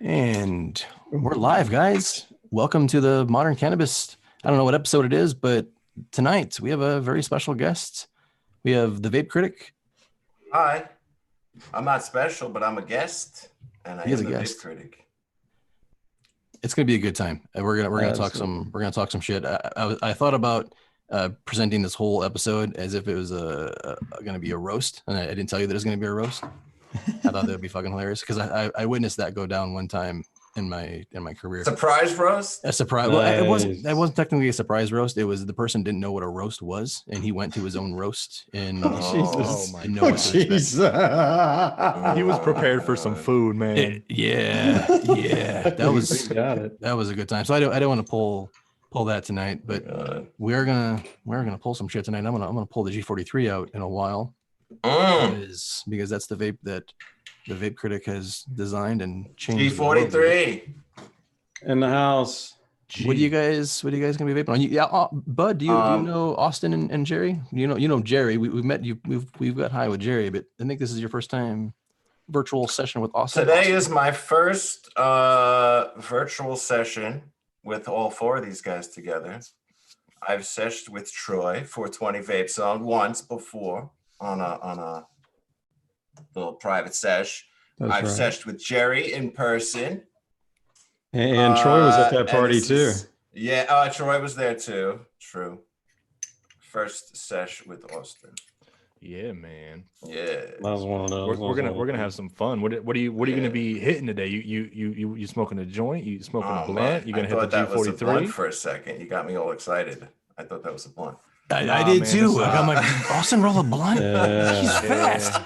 And we're live, guys. Welcome to the Modern Cannabis. I don't know what episode it is, but tonight we have a very special guest. We have the Vape Critic. Hi, I'm not special, but I'm a guest, and I He is am a the guest. vape critic. It's gonna be a good time. We're gonna talk some shit. I thought about presenting this whole episode as if it was gonna be a roast, and I didn't tell you that it was gonna be a roast. I thought that would be fucking hilarious because I witnessed that go down one time in my career. Surprise roast? A surprise. Well, it wasn't technically a surprise roast. It was the person didn't know what a roast was, and he went to his own roast and Jesus. and know what to expect. He was prepared for some food, man. Yeah. That was a good time. So I don't want to pull that tonight, but we're gonna pull some shit tonight. I'm gonna pull the G43 out in a while. Because that's the vape that the Vape Critic has designed and changed. G43 in the house. What are you guys gonna be vaping on? Yeah, Bud, do you know Austin and Jerry? You know Jerry. We've met you. We've got high with Jerry, but I think this is your first time virtual session with Austin. Today is my first virtual session with all four of these guys together. I've seshed with Troy 420 Vape Song once before on a little private sesh. I've seshed with Jerry in person. And Troy was at that party too. Troy was there too. True. First sesh with Austin. Yeah, man. Yeah. That was one of those. We're gonna have some fun. What are you gonna be hitting today? You smoking a joint? You smoking a blunt? You gonna hit the G43? For a second, you got me all excited. I thought that was a blunt. I did too. I got my Austin roll a blunt. He's fast.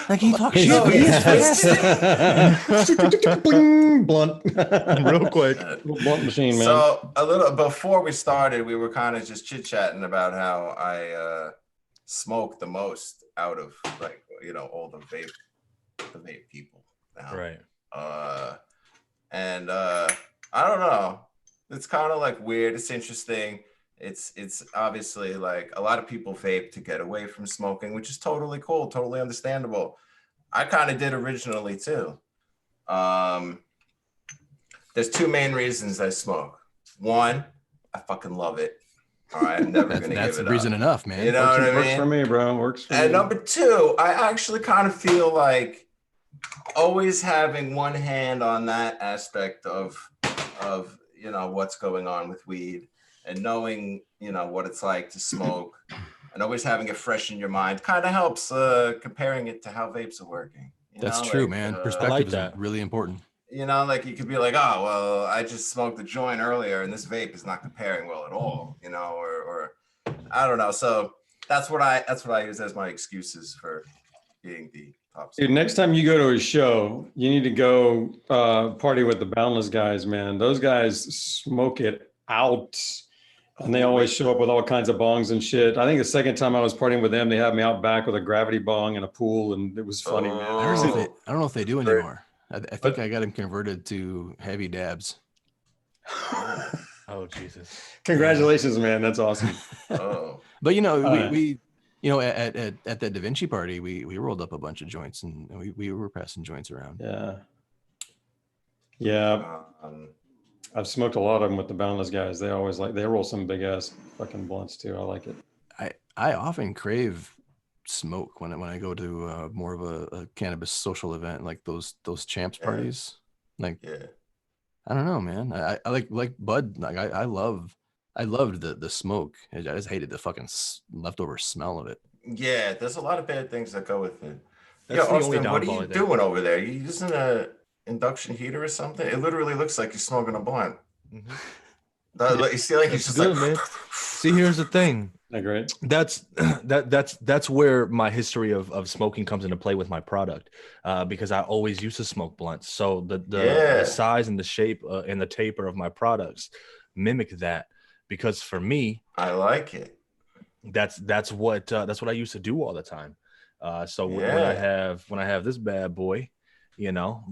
Like he talks shit. He's fast. Blunt, real quick. Blunt machine, man. So a little before we started, we were kind of just chit chatting about how I smoke the most out of all the vape people now. Right. And I don't know. It's kind of like weird. It's interesting. It's obviously like a lot of people vape to get away from smoking, which is totally cool, totally understandable. I kind of did originally too. There's two main reasons I smoke. One, I fucking love it. All right, I'm never gonna give it up. That's reason enough, man. You know what I mean? Works for me, bro. Works for me. And number two, I actually kind of feel like always having one hand on that aspect of what's going on with weed. And knowing, what it's like to smoke and always having it fresh in your mind kind of helps comparing it to how vapes are working. That's true, man. Perspective is really important. Like you could be like, oh, well, I just smoked a joint earlier and this vape is not comparing well at all, or I don't know. So that's what I use as my excuses for being the top. Dude, next time you go to a show, you need to go party with the Boundless guys, man. Those guys smoke it out. And they always show up with all kinds of bongs and shit. I think the second time I was partying with them, they had me out back with a gravity bong and a pool, and it was funny, man. I don't know if they do anymore. I think I got him converted to heavy dabs. Oh, Jesus. Congratulations, man. That's awesome. Oh. But, we at that Da Vinci party, we rolled up a bunch of joints and we were passing joints around. Yeah. Yeah. I've smoked a lot of them with the Boundless guys. They always they roll some big ass fucking blunts too. I like it. I often crave smoke when I go to more of a cannabis social event, like those champs parties. Like, yeah. I don't know, man. I like Bud. Like I loved the smoke. I just hated the fucking leftover smell of it. Yeah, there's a lot of bad things that go with it. Austin, what are you doing over there? You using a induction heater or something? It literally looks like you're smoking a blunt. Mm-hmm. You see, like he's just good, like, man. See, here's the thing. Great. That's where my history of smoking comes into play with my product, because I always used to smoke blunts. So the size and the shape and the taper of my products mimic that. Because for me, I like it. That's what I used to do all the time. So when I have this bad boy,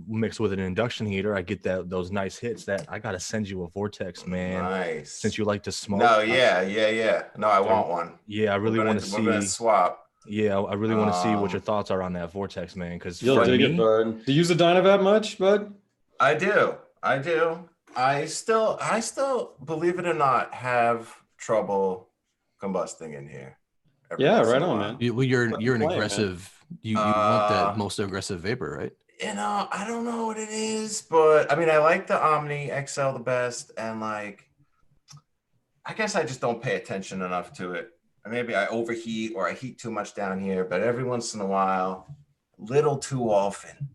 mixed with an induction heater, I get those nice hits that I got to send you a Vortex, man. Nice. Since you like to smoke. No, yeah. No, I want one. Yeah, I really want to see. We're gonna swap. Yeah, I really want to see what your thoughts are on that Vortex, man. Because you'll dig it, bud. Do you use the Dynavap much, bud? I do. I still, believe it or not, have trouble combusting in here. Yeah, right on, man. You're an Playing, aggressive. You want that most aggressive vapor, right? I don't know what it is, but I mean, I like the Omni XL the best, and like, I guess I just don't pay attention enough to it. Or maybe I overheat or I heat too much down here, but every once in a while, little too often,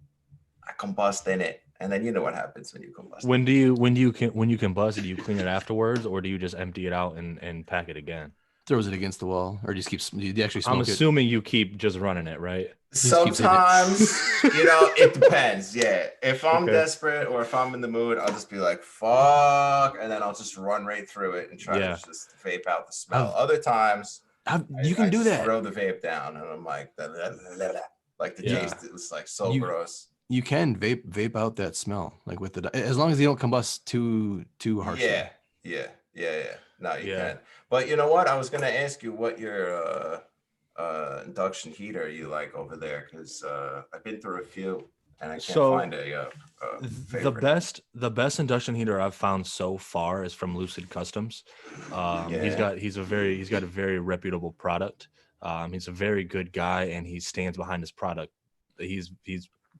I combust in it. And then you know what happens when you combust. When you combust it, do you clean it afterwards, or do you just empty it out and pack it again? Throws it against the wall, or just keeps. You actually smoke I'm assuming you keep just running it, right? Sometimes, it depends. Yeah. If I'm desperate or if I'm in the mood, I'll just be like, fuck. And then I'll just run right through it and try to just vape out the smell. Other times, you can do that. Throw the vape down and I'm like, like the taste, it was like so gross. You can vape out that smell, like with as long as you don't combust too harshly. Yeah. No, you can. But you know what? I was gonna ask you what your induction heater you like over there, because I've been through a few and I can't find a favorite. The best induction heater I've found so far is from Lucid Customs. He's got a very reputable product. He's a very good guy and he stands behind his product. He's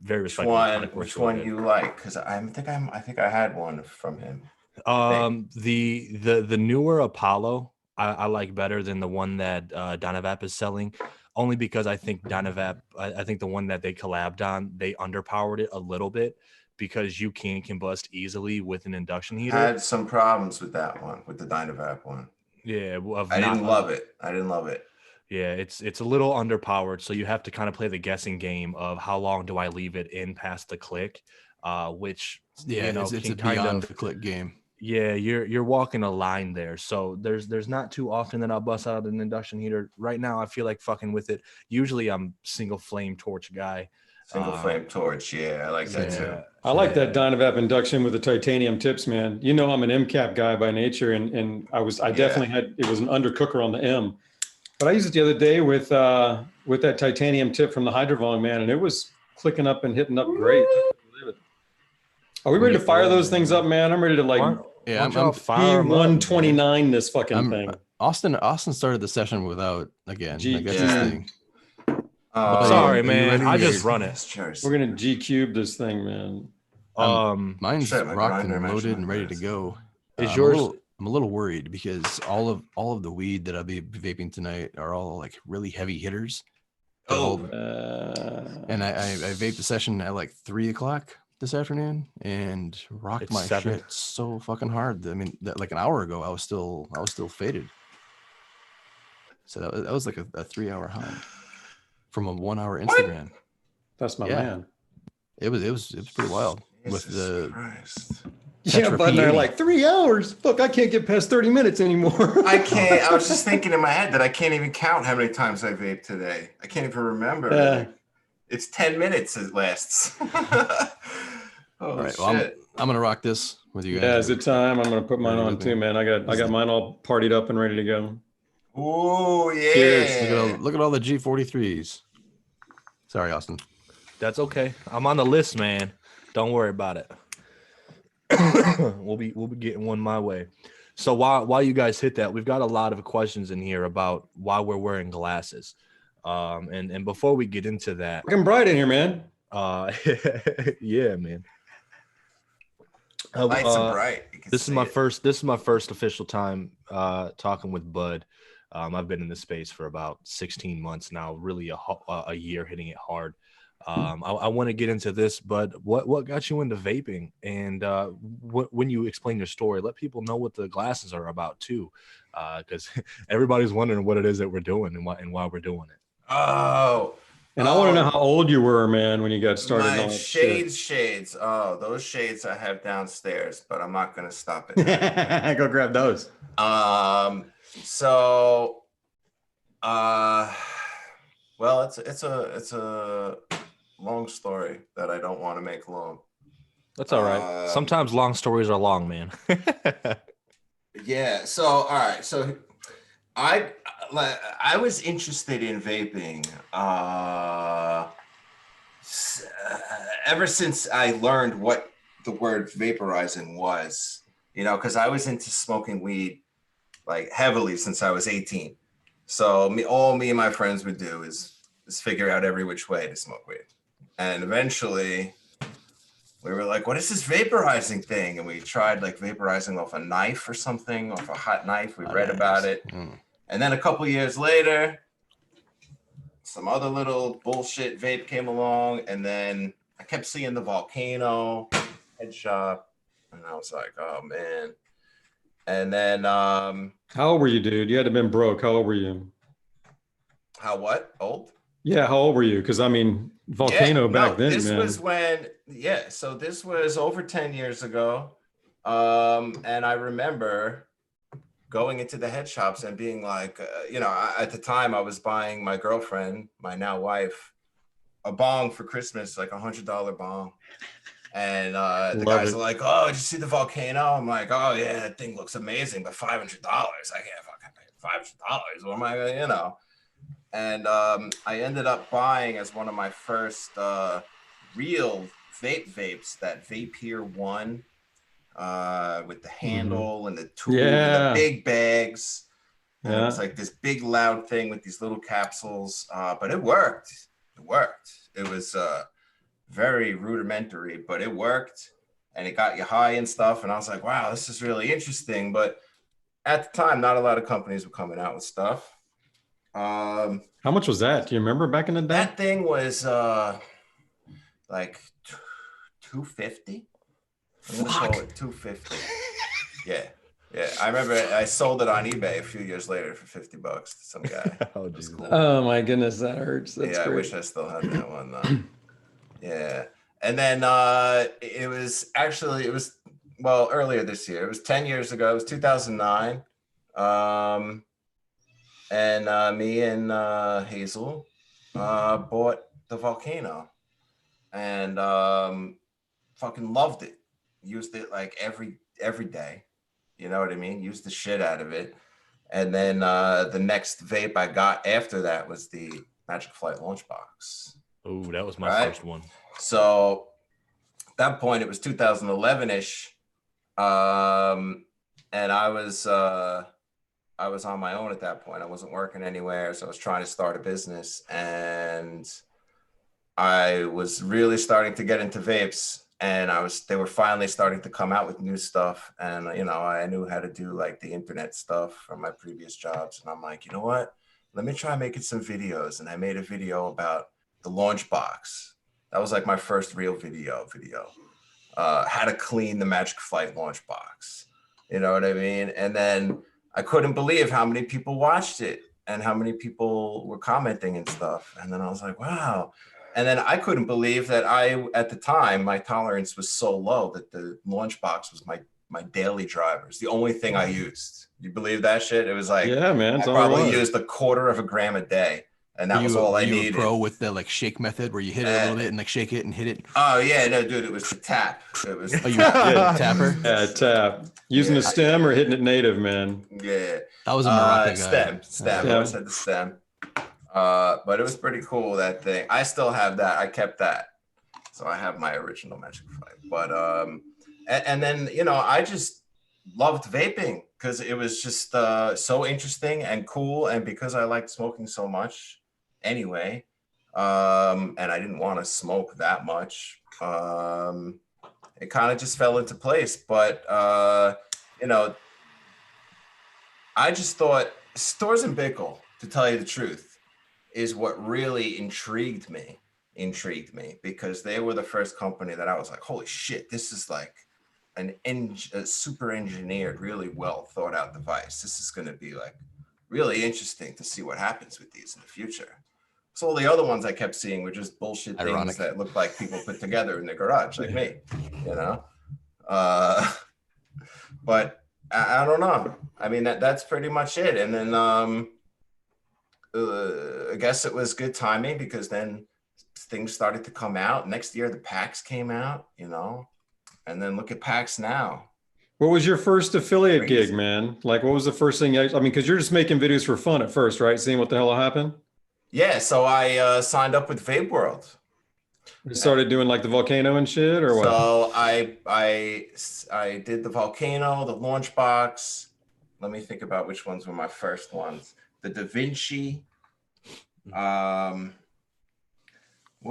very respectful. Which one you like? Because I think I had one from him. The newer Apollo I like better than the one that Dynavap is selling, only because I think Dynavap, I think the one that they collabed on, they underpowered it a little bit because you can combust easily with an induction heater. I had some problems with that one, with the Dynavap one. Yeah, I didn't love it. Yeah, it's a little underpowered, so you have to kind of play the guessing game of how long do I leave it in past the click, which it's a beyond the click game. Yeah, you're walking a line there. So there's not too often that I'll bust out an induction heater. Right now, I feel like fucking with it. Usually, I'm single flame torch guy. Single flame torch, yeah, I like that too. I like that Dynavap induction with the titanium tips, man. You know, I'm an MCAP guy by nature, and I definitely had, it was an undercooker on the M, but I used it the other day with that titanium tip from the Hydrovong, man, and it was clicking up and hitting up great. Are we ready to fire those things up, man? I'm ready to I'm P129 this fucking thing. Austin started the session without again. That's his thing. Sorry, man. I just run it. We're gonna G cube this thing, man. Mine's rocked and loaded and ready to go. Is yours? I'm a little worried because all of the weed that I'll be vaping tonight are all like really heavy hitters. And I vaped the session at like 3 o'clock this afternoon and rocked my shit so fucking hard. I mean, like an hour ago, I was still faded. So that was like a 3-hour high from a 1-hour Instagram. What? That's my man. It was pretty wild. Jesus with the Christ. Yeah, but they're like 3 hours. Look, I can't get past 30 minutes anymore. I can't. I was just thinking in my head that I can't even count how many times I vaped today. I can't even remember. It's 10 minutes it lasts. All right, well, I'm gonna rock this with you guys. Yeah, is it time? I'm gonna put mine on too, man. I got mine all partied up and ready to go. Oh yeah! Cheers. Look at all the G43s. Sorry, Austin. That's okay. I'm on the list, man. Don't worry about it. We'll be getting one my way. So while you guys hit that, we've got a lot of questions in here about why we're wearing glasses. And before we get into that, fucking bright in here, man. Yeah, man. Lights are bright. This is my first official time talking with Bud. I've been in this space for about 16 months now, really a year hitting it hard. I want to get into this, but what got you into vaping? And when you explain your story, let people know what the glasses are about too, because everybody's wondering what it is that we're doing and why we're doing it. Oh. And I want to know how old you were, man, when you got started. My shades. Oh, those shades I have downstairs, but I'm not going to stop it. Go grab those. So, well, it's a long story that I don't want to make long. That's all right. Sometimes long stories are long, man. Yeah. So, all right. So, I was interested in vaping ever since I learned what the word vaporizing was, you know, because I was into smoking weed like heavily since I was 18. So all me and my friends would do is figure out every which way to smoke weed. And eventually we were like, what is this vaporizing thing? And we tried like vaporizing off a knife or something, off a hot knife. We read about it. And then a couple years later, some other little bullshit vape came along. And then I kept seeing the Volcano head shop. And I was like, oh man. And then how old were you, dude? You had to have been broke. How old were you? How what? Old? Yeah, how old were you? Because I mean, Volcano back then, this man. was when, so this was over 10 years ago. And I remember going into the head shops and being like, you know, at the time I was buying my girlfriend, my now wife, a bong for Christmas, like $100 bong. And the guys are like, oh, did you see the Volcano? I'm like, oh yeah, that thing looks amazing, but $500, I can't fucking pay $500. What am I gonna, you know? And I ended up buying as one of my first real vapes, that Vaping 1 with the handle and the tool and the big bags. And it was like this big loud thing with these little capsules, but it worked. It was very rudimentary, but it worked and it got you high and stuff. And I was like, wow, this is really interesting. But at the time, not a lot of companies were coming out with stuff. How much was that? Do you remember back in the day? That thing was like $250. I'm gonna call it $250. Yeah. I remember I sold it on eBay a few years later for $50 to some guy. Oh, cool. Oh my goodness, that hurts. That's great. I wish I still had that one though. Yeah. And then it was earlier this year. It was 10 years ago. It was 2009. And me and Hazel bought the Volcano and fucking loved it. Used it like every day. You know what I mean? Used the shit out of it. And then the next vape I got after that was the Magic Flight launch box. Oh, that was my first one. So at that point, it was 2011-ish. And I was on my own at that point. I wasn't working anywhere. So I was trying to start a business. And I was really starting to get into vapes. And they were finally starting to come out with new stuff. And, you know, I knew how to do like the internet stuff from my previous jobs. And I'm like, you know what? Let me try making some videos. And I made a video about the launch box. That was like my first real video. How to clean the Magic Flight launch box. You know what I mean? And then I couldn't believe how many people watched it and how many people were commenting and stuff. And then I was like, wow. And then I couldn't believe that at the time, my tolerance was so low that the launch box was my daily driver. It's the only thing I used. You believe that shit? It was like, yeah, man. I probably used 1/4 of a gram a day. And that was all I needed. You were pro with the like shake method where you hit it a little bit and like shake it and hit it? Oh yeah, no, dude, it was the tap. It was you were tapper? Yeah, tap. Using the stem or hitting it native, man. Yeah. That was a Morocco guy. Stem. I always had the stem. But it was pretty cool, that thing. I still have that. I kept that. So I have my original Magic Flight. But and then, you know, I just loved vaping because it was just so interesting and cool. And because I liked smoking so much anyway, and I didn't want to smoke that much, it kind of just fell into place. But, you know, I just thought Stores and Bickle, to tell you the truth, is what really intrigued me because they were the first company that I was like, holy shit, this is like a super engineered, really well thought out device. This is going to be like really interesting to see what happens with these in the future. So all the other ones I kept seeing were just bullshit things that looked like people put together in their garage, like me, you know? But I don't know. I mean, that's pretty much it. And then I guess it was good timing because then things started to come out. Next year, the packs came out, you know? And then look at packs now. What was your first affiliate gig, man? Like, what was the first thing? I mean, because you're just making videos for fun at first, right? Seeing what the hell will happen. Yeah, so I signed up with Vape World You started doing like the volcano and shit, or what? So I did the volcano, the launch box. Let me think about which ones were my first ones. The Da Vinci. What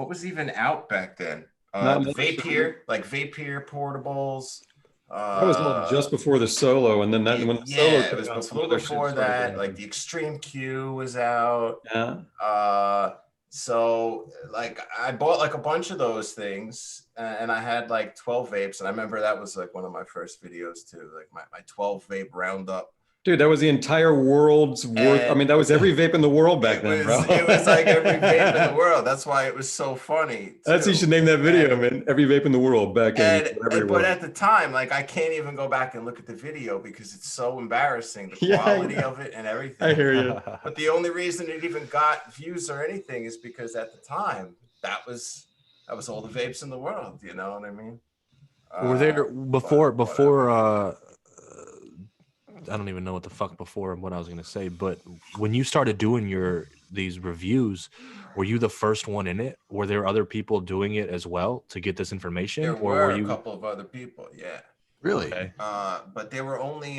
was even out back then? The Vape like Vape portables. That was all just before the Solo, and then when the Solo it was before that. Like the Extreme Q was out. Yeah. So like I bought like a bunch of those things, and I had like 12 vapes, and I remember that was like one of my first videos too, like my 12 vape roundup. Dude, that was the entire world's worth. I mean, that was every vape in the world back then, bro. It was like every vape in the world. That's why it was so funny. You should name that video, man. Every vape in the world back then. But at the time, like I can't even go back and look at the video because it's so embarrassing, the quality of it and everything. I hear you. But the only reason it even got views or anything is because at the time that was all the vapes in the world. You know what I mean? Were there before I don't even know what the fuck before and what I was going to say, but when you started doing these reviews, were you the first one in it? Were there other people doing it as well to get this information? There were a couple of other people, yeah. Really? Okay. But there were only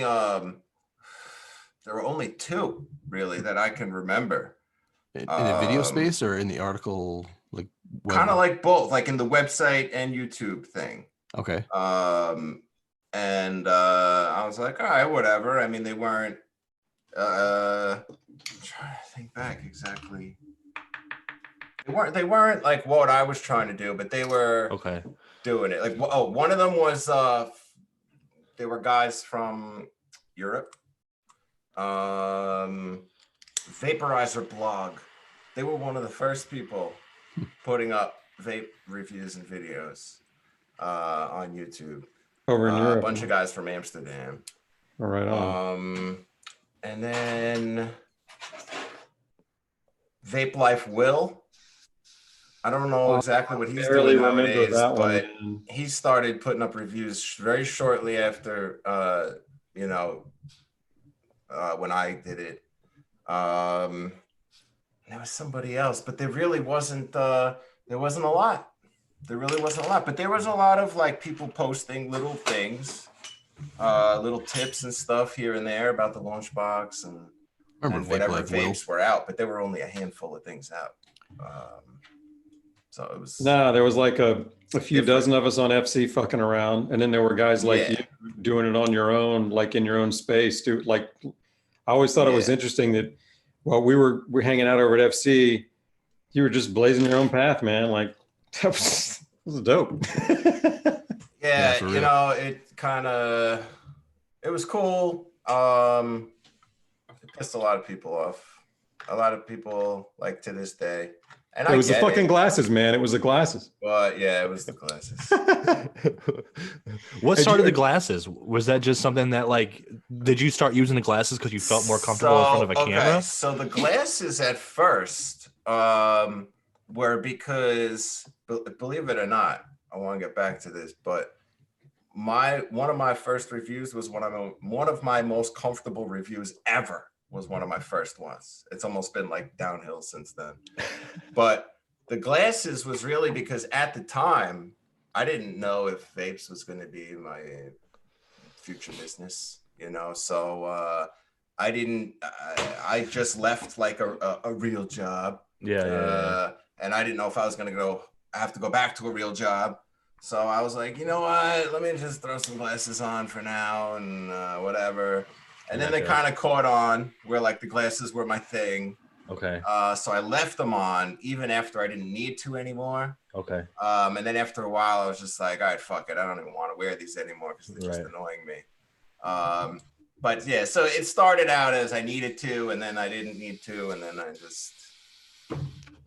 two really that I can remember. In the video space or in the article, like kind of like both, like in the website and YouTube thing. Okay. And I was like, all right, whatever. I mean, they weren't. I'm trying to think back exactly. They weren't like what I was trying to do, but they were doing it. Like, one of them was they were guys from Europe. Vaporizer blog. They were one of the first people putting up vape reviews and videos on YouTube. Over in Europe. A bunch of guys from Amsterdam. All right on. And then Vape Life Will. I don't know exactly what he's doing nowadays, but he started putting up reviews very shortly after, when I did it. There was somebody else, but there really wasn't. There wasn't a lot. There really wasn't a lot, but there was a lot of like people posting little things, little tips and stuff here and there about the launch box and whatever vapes were out, but there were only a handful of things out. So it was. No, there was like a few dozen of us on FC fucking around, and then there were guys like you doing it on your own, like in your own space. Dude, like I always thought it was interesting that while we're hanging out over at FC, you were just blazing your own path, man. Like. That was dope. Yeah, it was cool. It pissed a lot of people off. A lot of people, like to this day. And it was the fucking glasses, man. It was the glasses. But yeah, it was the glasses. What started the glasses? Was that just something that like, did you start using the glasses because you felt more comfortable in front of a camera? So the glasses at first were because, believe it or not, I want to get back to this, but one of my first reviews was one of my most comfortable reviews ever. Was one of my first ones. It's almost been like downhill since then. But the glasses was really because at the time I didn't know if vapes was going to be my future business, so I just left like a real job. Yeah. And I didn't know if I was going to have to go back to a real job. So I was like, you know what, let me just throw some glasses on for now and whatever. And then they kind of caught on where like the glasses were my thing. Okay. So I left them on even after I didn't need to anymore. Okay. And then after a while, I was just like, all right, fuck it. I don't even want to wear these anymore because they're just annoying me. But yeah, so it started out as I needed to, and then I didn't need to, and then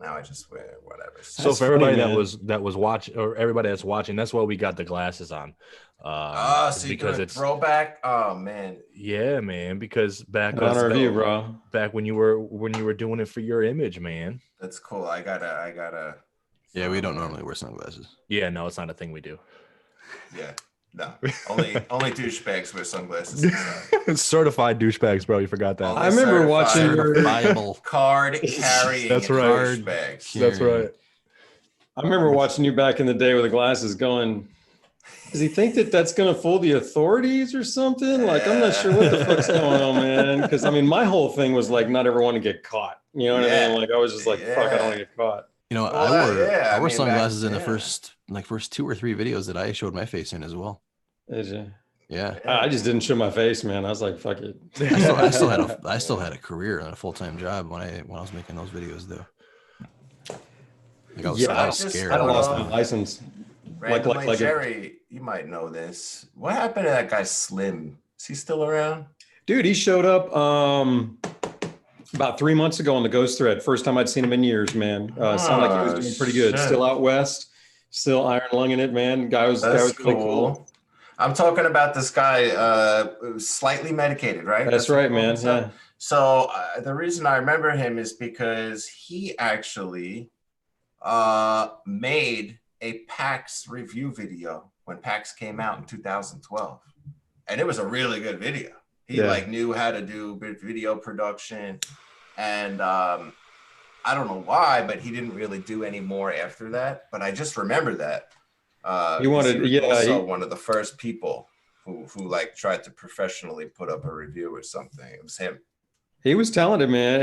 now I just wear whatever. So for everybody that was watching, or everybody that's watching, that's why we got the glasses on. So because it's throwback. Oh man. Yeah, man. Because back when you were doing it for your image, man. That's cool. I gotta. Yeah, we don't normally wear sunglasses. Yeah, no, it's not a thing we do. Yeah. No, only douchebags wear sunglasses. Certified douchebags, bro. You forgot that. I remember watching certifiable card carrying. That's right. Douchebags. That's right. I remember watching you back in the day with the glasses going, does he think that that's going to fool the authorities or something? Like, I'm not sure what the fuck's going on, man. Because, I mean, my whole thing was like, not ever want to get caught. You know what I mean? Like, I was just like, fuck, I don't want to get caught. You know, I wore sunglasses in the first 2 or 3 videos that I showed my face in as well. Did you? Yeah. I just didn't show my face, man. I was like, fuck it. I still had a career and a full-time job when I was making those videos though. Like I was scared. I lost my license. Randomly, Jerry, you might know this. What happened to that guy Slim? Is he still around? Dude, he showed up about 3 months ago on the Ghost Thread. First time I'd seen him in years, man. Sounded like he was doing pretty good. Shit. Still out west, still iron lunging it, man. Guy was really cool. I'm talking about this guy, slightly medicated, right? That's right, man. Yeah. So the reason I remember him is because he actually made a PAX review video when PAX came out in 2012, and it was a really good video. He like knew how to do video production, and I don't know why, but he didn't really do any more after that. But I just remember that he was one of the first people who like tried to professionally put up a review or something. It was him. He was talented, man.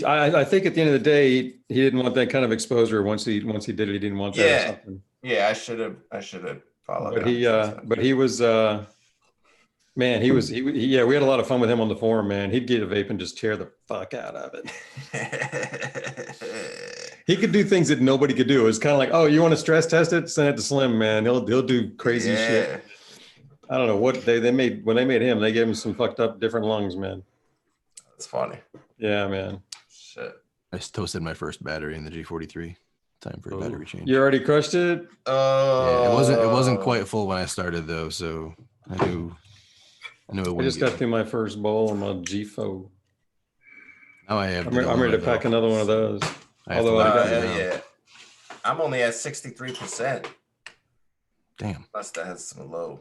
I think at the end of the day, he didn't want that kind of exposure. Once he did it, he didn't want that. Or something. Yeah, I should have followed. But he was, man. We had a lot of fun with him on the forum, man. He'd get a vape and just tear the fuck out of it. He could do things that nobody could do. It's kind of like, oh, you want to stress test it? Send it to Slim, man. He'll do crazy shit. I don't know what they made when they made him. They gave him some fucked up different lungs, man. It's funny. Yeah, man. Shit. I toasted my first battery in the G43. Time for a battery change. You already crushed it? Yeah, it wasn't quite full when I started though, so I knew it wouldn't. I just got through my first bowl on my G4. Now I'm ready to pack another one of those. I'm only at 63%. Damn. Must have had some low.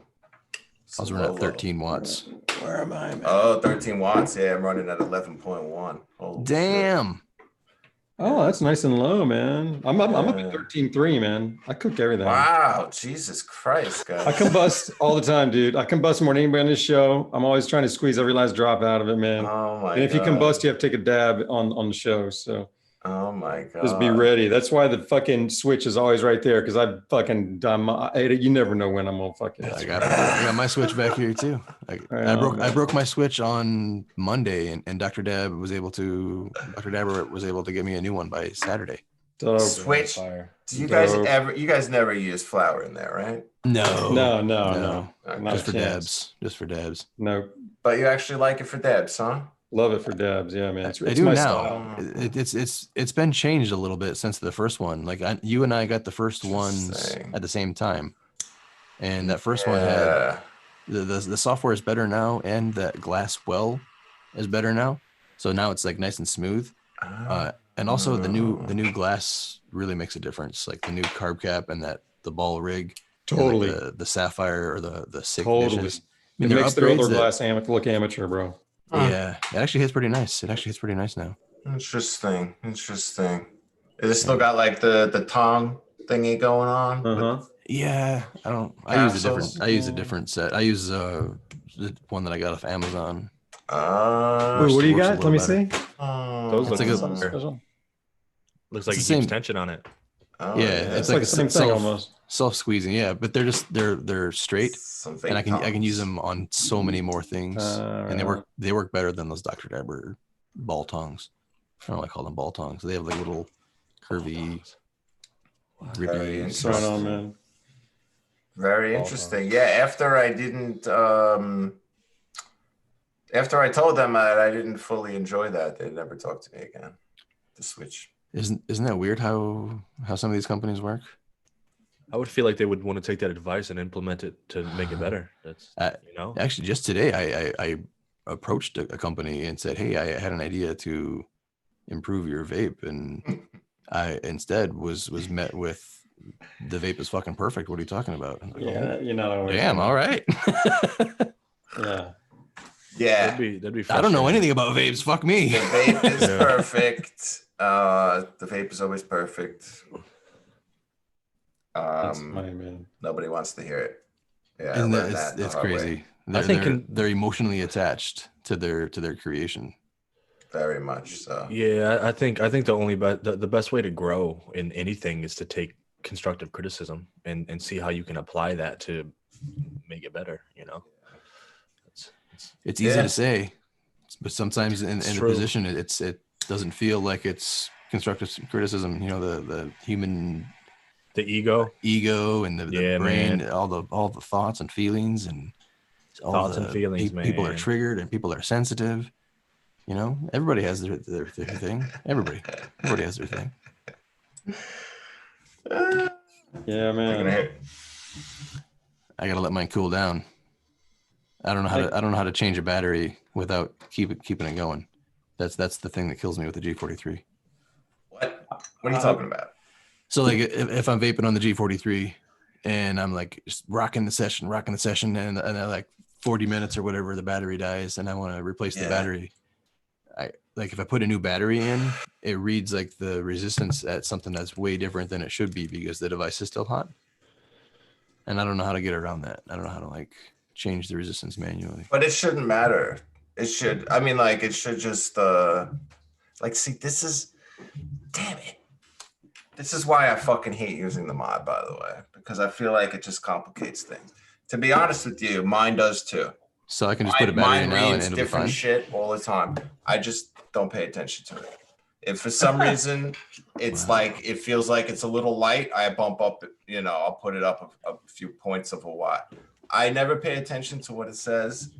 I was running at 13 watts. Where am I, man? Oh, 13 watts. Yeah, I'm running at 11.1. Oh, damn. Shit. Oh, that's nice and low, man. I'm up at 13.3, man. I cook everything. Wow, Jesus Christ, guys. I combust all the time, dude. I combust more than anybody on this show. I'm always trying to squeeze every last drop out of it, man. Oh my God. And if you combust, you have to take a dab on the show. So oh my God. Just be ready. That's why the fucking switch is always right there, because I fucking you never know when I'm gonna fucking. I got my switch back here too. I broke my switch on Monday, and Dr. Dabber was able to get me a new one by Saturday. Switch. Do you guys never use flour in there, right? No. Just for dabs. Just for dabs. No. But you actually like it for dabs, huh? Love it for dabs, yeah, man. I do now. It's been changed a little bit since the first one. Like you and I got the first ones at the same time, and that first one had the software is better now, and that glass well is better now. So now it's like nice and smooth, and also the new glass really makes a difference. Like the new carb cap and the ball rig, totally like the sapphire or the sick dishes. It makes the other glass look amateur, bro. Yeah, it actually hits pretty nice. It actually hits pretty nice now. Interesting. Is it still got like the tongue thingy going on? Yeah, I use a different set. I use the one that I got off Amazon. Wait, what do you got? Let me see. Those look special. Looks like it keeps tension on it. Yeah, it's like the same thing almost. Self-squeezing, yeah, but they're straight, and I can use them on so many more things, and they work better than those Dr. Dabber ball tongs. I don't know why I call them ball tongs. They have like little curvy, Very interesting. Right on, man. Very interesting. Yeah, after I told them that I didn't fully enjoy that, they never talked to me again. The switch. Isn't that weird how some of these companies work? I would feel like they would want to take that advice and implement it to make it better. That's Actually, just today I approached a company and said, "Hey, I had an idea to improve your vape," and I instead was met with, "The vape is fucking perfect. What are you talking about?" Like, you're not always. Damn, all right. Yeah. That'd be I don't know anything about vapes. Fuck me. The vape is perfect. The vape is always perfect. That's funny, man. Nobody wants to hear it. Yeah, I And learned that the it's hard crazy. way. They're emotionally attached to their creation. Very much so. Yeah, I think the only the best way to grow in anything is to take constructive criticism and see how you can apply that to make it better. You know, It's easy Yeah. to say, but sometimes in the true. position, it doesn't feel like it's constructive criticism. You know, the human The ego and the Yeah, brain, man. all the thoughts and feelings and all Thoughts the and feelings, people are man. triggered and people are sensitive. You know, everybody has their thing. Everybody has their thing. Yeah, man. I gotta let mine cool down. I don't know how to change a battery without keeping it going. That's the thing that kills me with the G43. What are you talking about? So like if I'm vaping on the G43 and I'm like just rocking the session and then like 40 minutes or whatever the battery dies and I want to replace the battery, I like if I put a new battery in, it reads like the resistance at something that's way different than it should be because the device is still hot. And I don't know how to get around that. I don't know how to like change the resistance manually. But it shouldn't matter. It should, I mean, like, it should just, like, see, this is, damn it. This is why I fucking hate using the mod, by the way, because I feel like it just complicates things. To be honest with you, mine does too. So I can just put a battery in now and it'll be different fine. shit all the time. I just don't pay attention to it. If for some reason it's like it feels like it's a little light, I bump up, you know, I'll put it up a few points of a watt. I never pay attention to what it says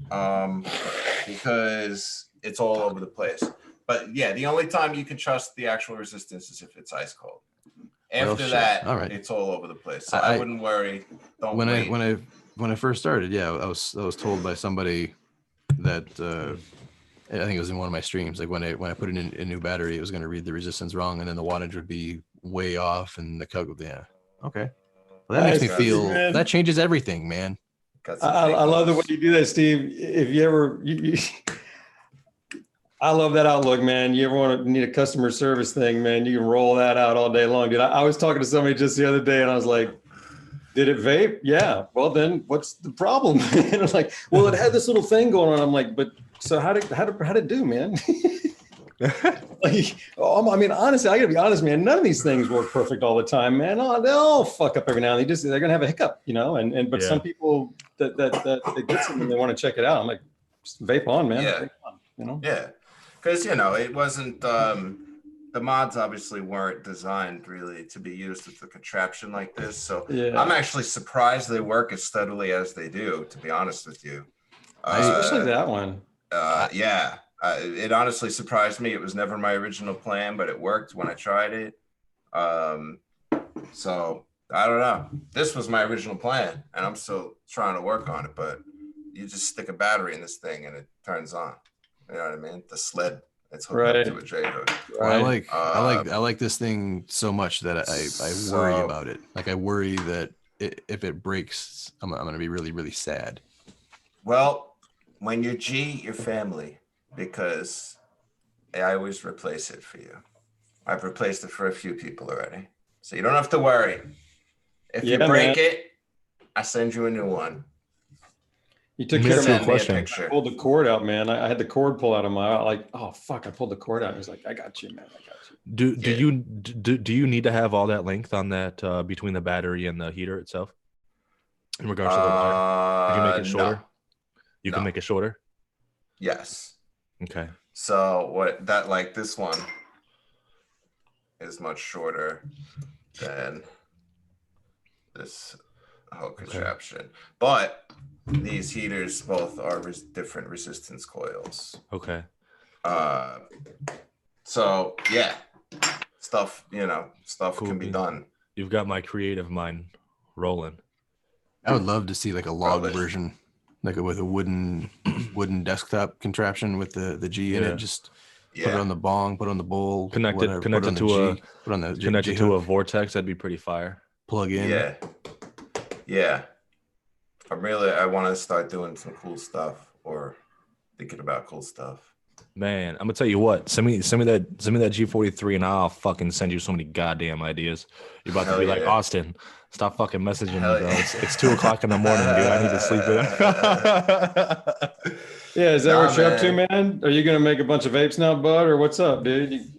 because it's all over the place. But yeah, the only time you can trust the actual resistance is if it's ice cold. After that, all right, it's all over the place. So I wouldn't worry. Don't wait. When I first started, yeah, I was told by somebody that I think it was in one of my streams. Like when I put in a new battery, it was going to read the resistance wrong, and then the wattage would be way off, and the yeah, okay. Well, that makes me feel that changes everything, man. I love the way you do that, Steve. If you ever, I love that outlook, man. You ever need a customer service thing, man, you can roll that out all day long, dude. I was talking to somebody just the other day and I was like, did it vape? Yeah. Well, then what's the problem? And I was like, well, it had this little thing going on. I'm like, but so how'd it do, man? Like, I mean, honestly, I gotta be honest, man. None of these things work perfect all the time, man. They'll fuck up every now and then. They're gonna have a hiccup, you know. But some people that get something, they want to check it out. I'm like, just vape on, man. Yeah. Vape on, you know. Yeah, because you know it wasn't. The mods obviously weren't designed really to be used with a contraption like this. So I'm actually surprised they work as steadily as they do. To be honest with you, especially that one. Yeah. It honestly surprised me. It was never my original plan, but it worked when I tried it. So I don't know. This was my original plan, and I'm still trying to work on it. But you just stick a battery in this thing, and it turns on. You know what I mean? The sled. It's hooked up to a J hook. Right. I like this thing so much that I worry about it. Like I worry that if it breaks, I'm going to be really, really sad. Well, when you're you're family. Because I always replace it for you. I've replaced it for a few people already. So you don't have to worry. If you break it, I send you a new one. You took care of my question. I pulled the cord out, man. I had the cord pull out of my like, oh fuck, I pulled the cord out. He was like, I got you, man. I got you. Do you need to have all that length on that between the battery and the heater itself? In regards to the wire? Did you make it shorter? No. You can make it shorter? Yes. Okay. So this one is much shorter than this whole contraption. But these heaters both are different resistance coils. Okay. So yeah, stuff can be done. You've got my creative mind rolling. I would love to see like a log version. Like with a wooden desktop contraption with the G in it. Just put it on the bong, put it on the bowl, connect it to a vortex. That'd be pretty fire. Plug in. Yeah. I want to start doing some cool stuff or thinking about cool stuff. Man, I'm gonna tell you what. Send me that G43, and I'll fucking send you so many goddamn ideas. You're about to be like, Austin, stop fucking messaging me, bro. It's 2 o'clock in the morning, dude. I need to sleep in. Yeah, is that what you're up to, man? Are you gonna make a bunch of vapes now, bud, or what's up, dude?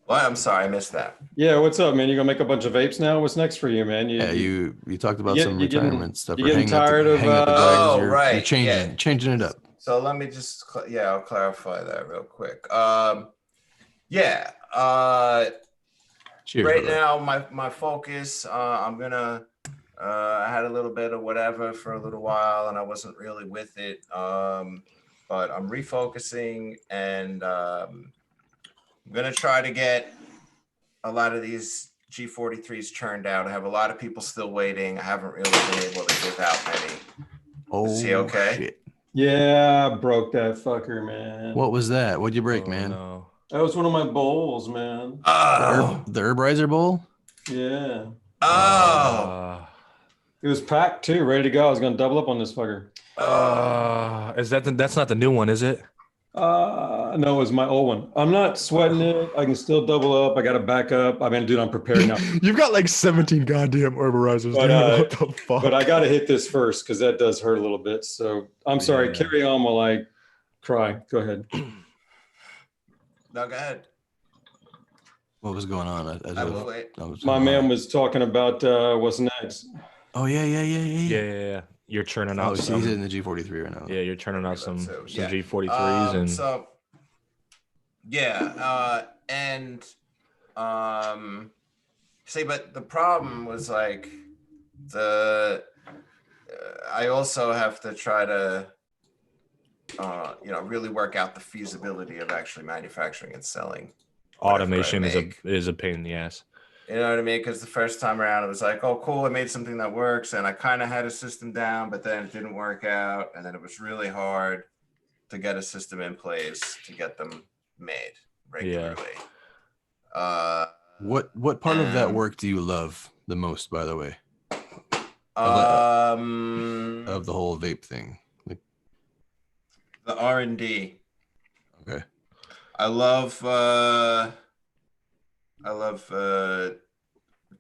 What? I'm sorry, I missed that. Yeah, what's up, man? You gonna make a bunch of vapes now? What's next for you, man? You talked about some retirement stuff. You getting tired of? Right. You're changing it up. So let me just, I'll clarify that real quick. Cheers, right brother. now, my focus, I'm gonna, I had a little bit of whatever for a little while, and I wasn't really with it. But I'm refocusing, and I'm gonna try to get a lot of these G43s churned out. I have a lot of people still waiting. I haven't really been able to give out many. Is he okay? Shit. Yeah, I broke that fucker, man. What was that? What'd you break, man? No. That was one of my bowls, man. The Herbalizer bowl? Yeah. It was packed too, ready to go. I was gonna double up on this fucker. That's not the new one, is it? No, it was my old one. I'm not sweating it. I can still double up. I got to back up. I mean, dude, I'm prepared now. You've got like 17 goddamn Herbalizers. But, what the fuck? But I got to hit this first because that does hurt a little bit. So I'm sorry. Carry on while I cry. Go ahead. No, go ahead. What was going on? My man was talking about what's next. Oh, yeah. You're churning out. He's in the G43 right now. Yeah, you're churning out some G43s and. See, but the problem was like I also have to try to really work out the feasibility of actually manufacturing and selling. Automation is a pain in the ass. You know what I mean? Because the first time around, it was like, oh, cool, I made something that works. And I kind of had a system down, but then it didn't work out. And then it was really hard to get a system in place to get them made regularly. Yeah. What part of that work do you love the most, by the way? Of the whole vape thing? Like, the R&D. Okay. I love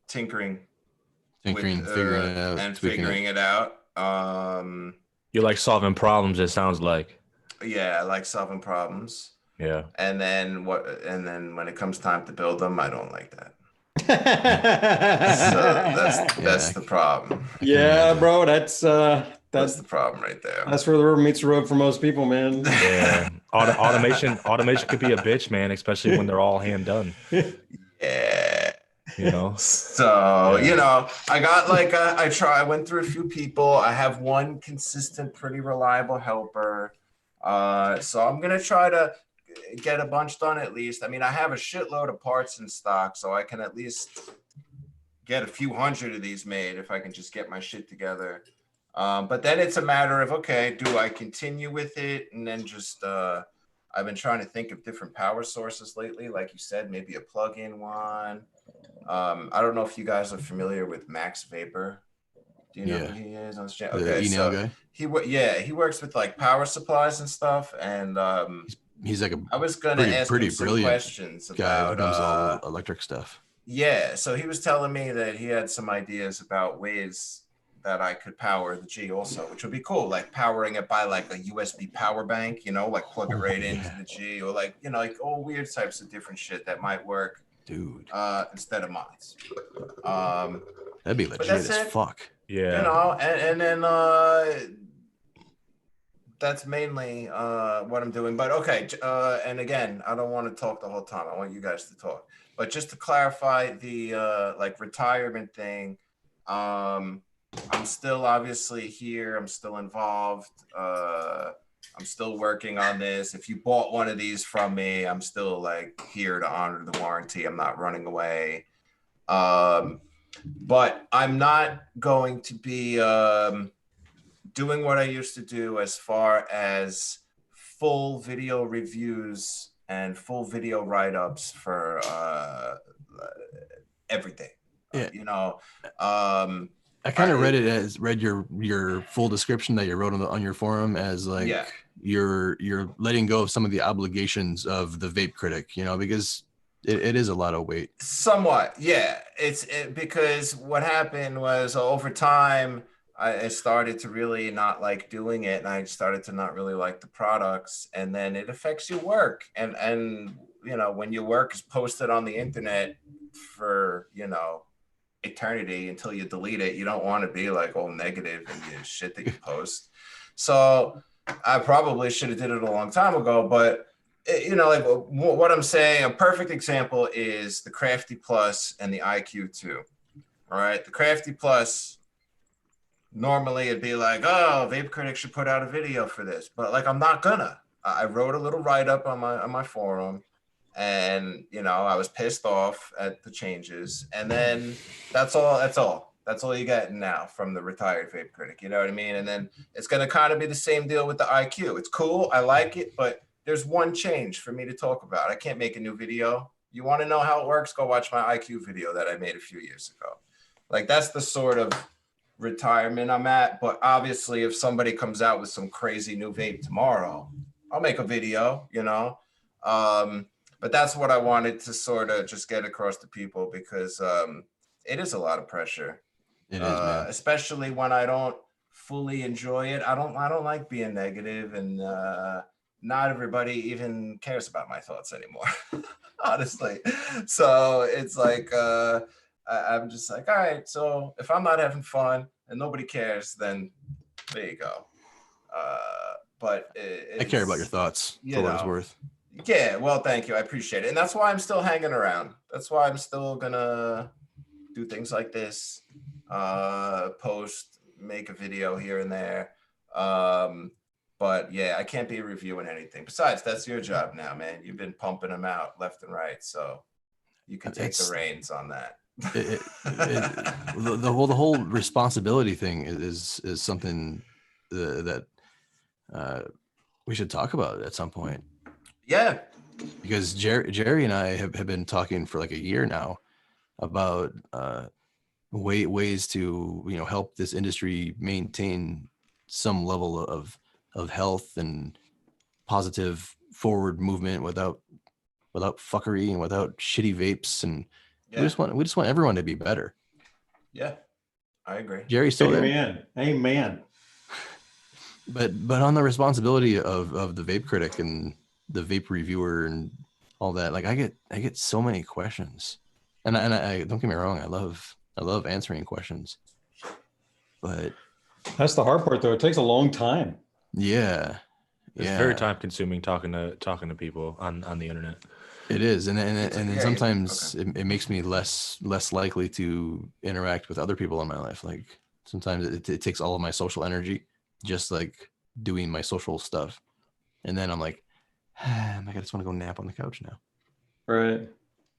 tinkering, figuring it out, and figuring it out. You like solving problems, it sounds like. Yeah, I like solving problems. Yeah. And then when it comes time to build them, I don't like that. So that's the problem. Yeah, bro, that's the problem right there. That's where the rubber meets the road for most people, man. Yeah. Automation could be a bitch, man, especially when they're all hand done. Yeah. You know. So, I got I went through a few people. I have one consistent, pretty reliable helper. So I'm going to try to get a bunch done at least. I mean, I have a shitload of parts in stock, so I can at least get a few hundred of these made if I can just get my shit together. But then it's a matter of, okay, do I continue with it? And then just, I've been trying to think of different power sources lately. Like you said, maybe a plug-in one. I don't know if you guys are familiar with Max Vapor. Do you know who he is on this channel? Okay, so guy? He works with like power supplies and stuff. And he's like I was gonna ask him some questions about all electric stuff. Yeah, so he was telling me that he had some ideas about ways that I could power the G also, which would be cool, like powering it by like a USB power bank, like plug it right into the G, or like like all weird types of different shit that might work, dude. Instead of mods. That'd be legit as fuck. Yeah. And then that's mainly what I'm doing. But okay, and again, I don't want to talk the whole time. I want you guys to talk. But just to clarify the retirement thing, I'm still obviously here. I'm still involved. I'm still working on this. If you bought one of these from me, I'm still like here to honor the warranty. I'm not running away. But I'm not going to be doing what I used to do as far as full video reviews and full video write-ups for everything. Yeah. I kind of read your full description that you wrote on your forum as like you're letting go of some of the obligations of the vape critic, you know, because it is a lot of weight. Somewhat, yeah. Because what happened was over time, I started to really not like doing it, and I started to not really like the products, and then it affects your work. And you know, when your work is posted on the internet for, you know, eternity until you delete it, you don't want to be like all negative in your shit that you post. So I probably should have did it a long time ago, but you know, like what I'm saying, a perfect example is the Crafty Plus and the IQ2. All right, the Crafty Plus, normally it'd be like, oh, Vape Critic should put out a video for this, but like I'm not gonna. I wrote a little write-up on my forum, and you know, I was pissed off at the changes, and then that's all you get now from the retired Vape Critic, you know what I mean? And then it's gonna kind of be the same deal with the IQ. It's cool, I like it, but there's one change for me to talk about. I can't make a new video. You want to know how it works? Go watch my IQ video that I made a few years ago. Like, that's the sort of retirement I'm at. But obviously, if somebody comes out with some crazy new vape tomorrow, I'll make a video, you know? But that's what I wanted to sort of just get across to people, because it is a lot of pressure. It is, man. Especially when I don't fully enjoy it. I don't like being negative, and not everybody even cares about my thoughts anymore, honestly. So it's like, I'm just like, all right, so if I'm not having fun and nobody cares, then there you go. But I care about your thoughts, for what it's worth. Yeah, well, thank you. I appreciate it. And that's why I'm still hanging around. That's why I'm still gonna do things like this, post, make a video here and there. But yeah, I can't be reviewing anything. Besides, that's your job now, man. You've been pumping them out left and right, so you can take the reins on that. The whole responsibility thing is something that we should talk about at some point. Yeah, because Jerry and I have been talking for like a year now about ways to, you know, help this industry maintain some level of health and positive forward movement without fuckery and without shitty vapes, and we just want everyone to be better. Yeah, I agree. Jerry, still there? Amen. But on the responsibility of the Vape Critic and the vape reviewer and all that, like I get so many questions, and I don't get me wrong, I love answering questions, but that's the hard part, though. It takes a long time. Yeah, it's very time consuming talking to people on the internet. It is, and then sometimes it makes me less likely to interact with other people in my life. Like sometimes it takes all of my social energy, just like doing my social stuff, and then I'm like, I just want to go nap on the couch now. Right.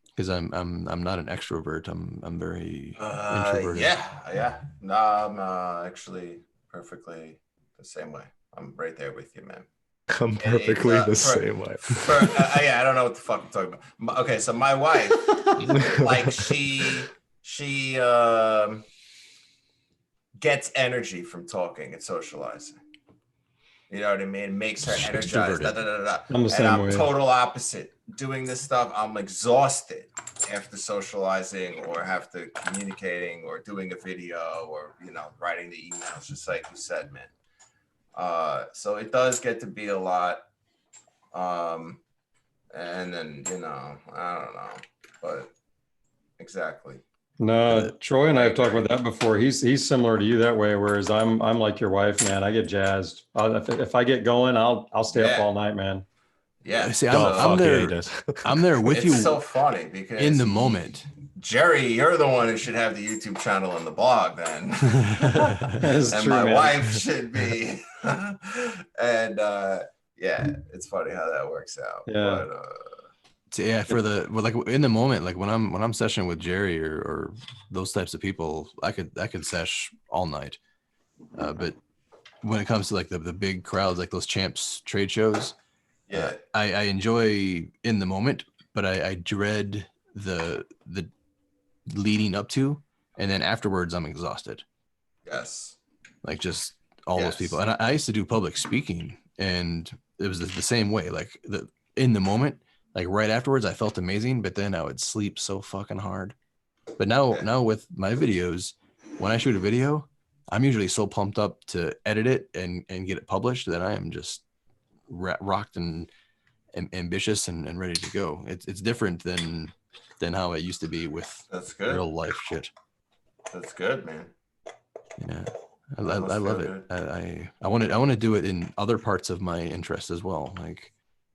Because I'm not an extrovert. I'm very introverted. Yeah. No, I'm actually perfectly the same way. I'm right there with you, man. I'm perfectly the same way. I don't know what the fuck I'm talking about. Okay, so my wife, like she gets energy from talking and socializing. You know what I mean? Makes her energized. I'm the same way. Total opposite. Doing this stuff, I'm exhausted after socializing or after communicating or doing a video or, you know, writing the emails, just like you said, man. So it does get to be a lot. And then, you know, I don't know, but exactly. No, Troy and I have talked about that before. He's similar to you that way. Whereas I'm like your wife, man. I get jazzed. If I get going, I'll stay up all night, man. Yeah. See, I'm there. I'm there with you. It's so funny because in the moment, Jerry, you're the one who should have the YouTube channel and the blog then. And true, my man. wife should be. And yeah, it's funny how that works out. Yeah. But, yeah, like in the moment, like when I'm sessioning with Jerry or those types of people, I could sesh all night. But when it comes to like the big crowds, like those Champs trade shows, yeah, I enjoy in the moment, but I dread the leading up to, and then afterwards I'm exhausted. Yes. Like just all those people. And I used to do public speaking, and it was the same way. Like in the moment, like right afterwards, I felt amazing, but then I would sleep so fucking hard. But now with my videos, when I shoot a video, I'm usually so pumped up to edit it and get it published that I am just rocked and ambitious and ready to go. It's different than how it used to be with That's good. real life shit. That's good, man. Yeah, I love it. I want to do it in other parts of my interest as well, like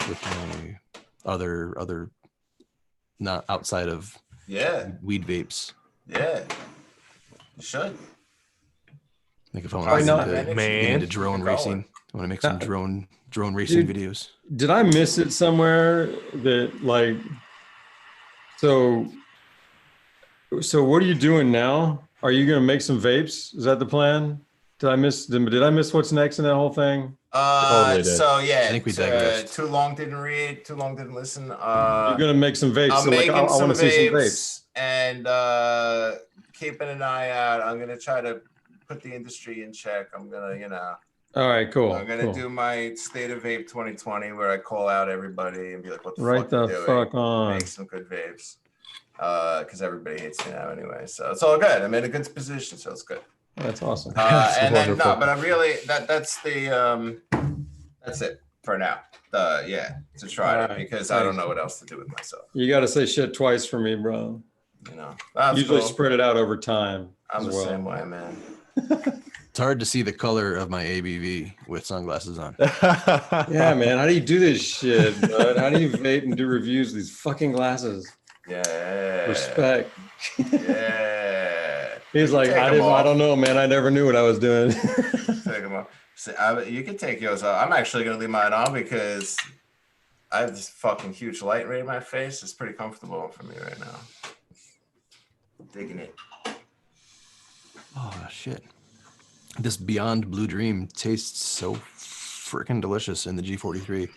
with my other not outside of weed vapes. Yeah, you should. Like if I want to get into drone racing, I want to make some drone racing videos. Did I miss it somewhere that like? So what are you doing now? Are you going to make some vapes? Is that the plan? Did I miss what's next in that whole thing? So yeah, I think we digressed. Too long didn't read, too long didn't listen. You're going to make some vapes. I'm so making I some want to see some vapes. And keeping an eye out. I'm going to try to put the industry in check. I'm going to, All right, cool. I'm going to do my State of Vape 2020 where I call out everybody and be like, what the right fuck the fuck on. Make some good vapes. Because everybody hates me now anyway. So it's all good. I'm in a good position, so it's good. That's awesome. And then no, but I really that's it for now. To try it because I don't know what else to do with myself. You got to say shit twice for me, bro. You know, usually spread it out over time. I'm the same way, man. It's hard to see the color of my ABV with sunglasses on. Yeah, man. How do you do this shit, bud? How do you vape and do reviews with these fucking glasses? Yeah. Respect. Yeah. He's like, I don't know, man. I never knew what I was doing. Take them off. So, you can take yours off. I'm actually gonna leave mine on because I have this fucking huge light right in my face. It's pretty comfortable for me right now. Digging it. Oh shit! This Beyond Blue Dream tastes so freaking delicious in the G43.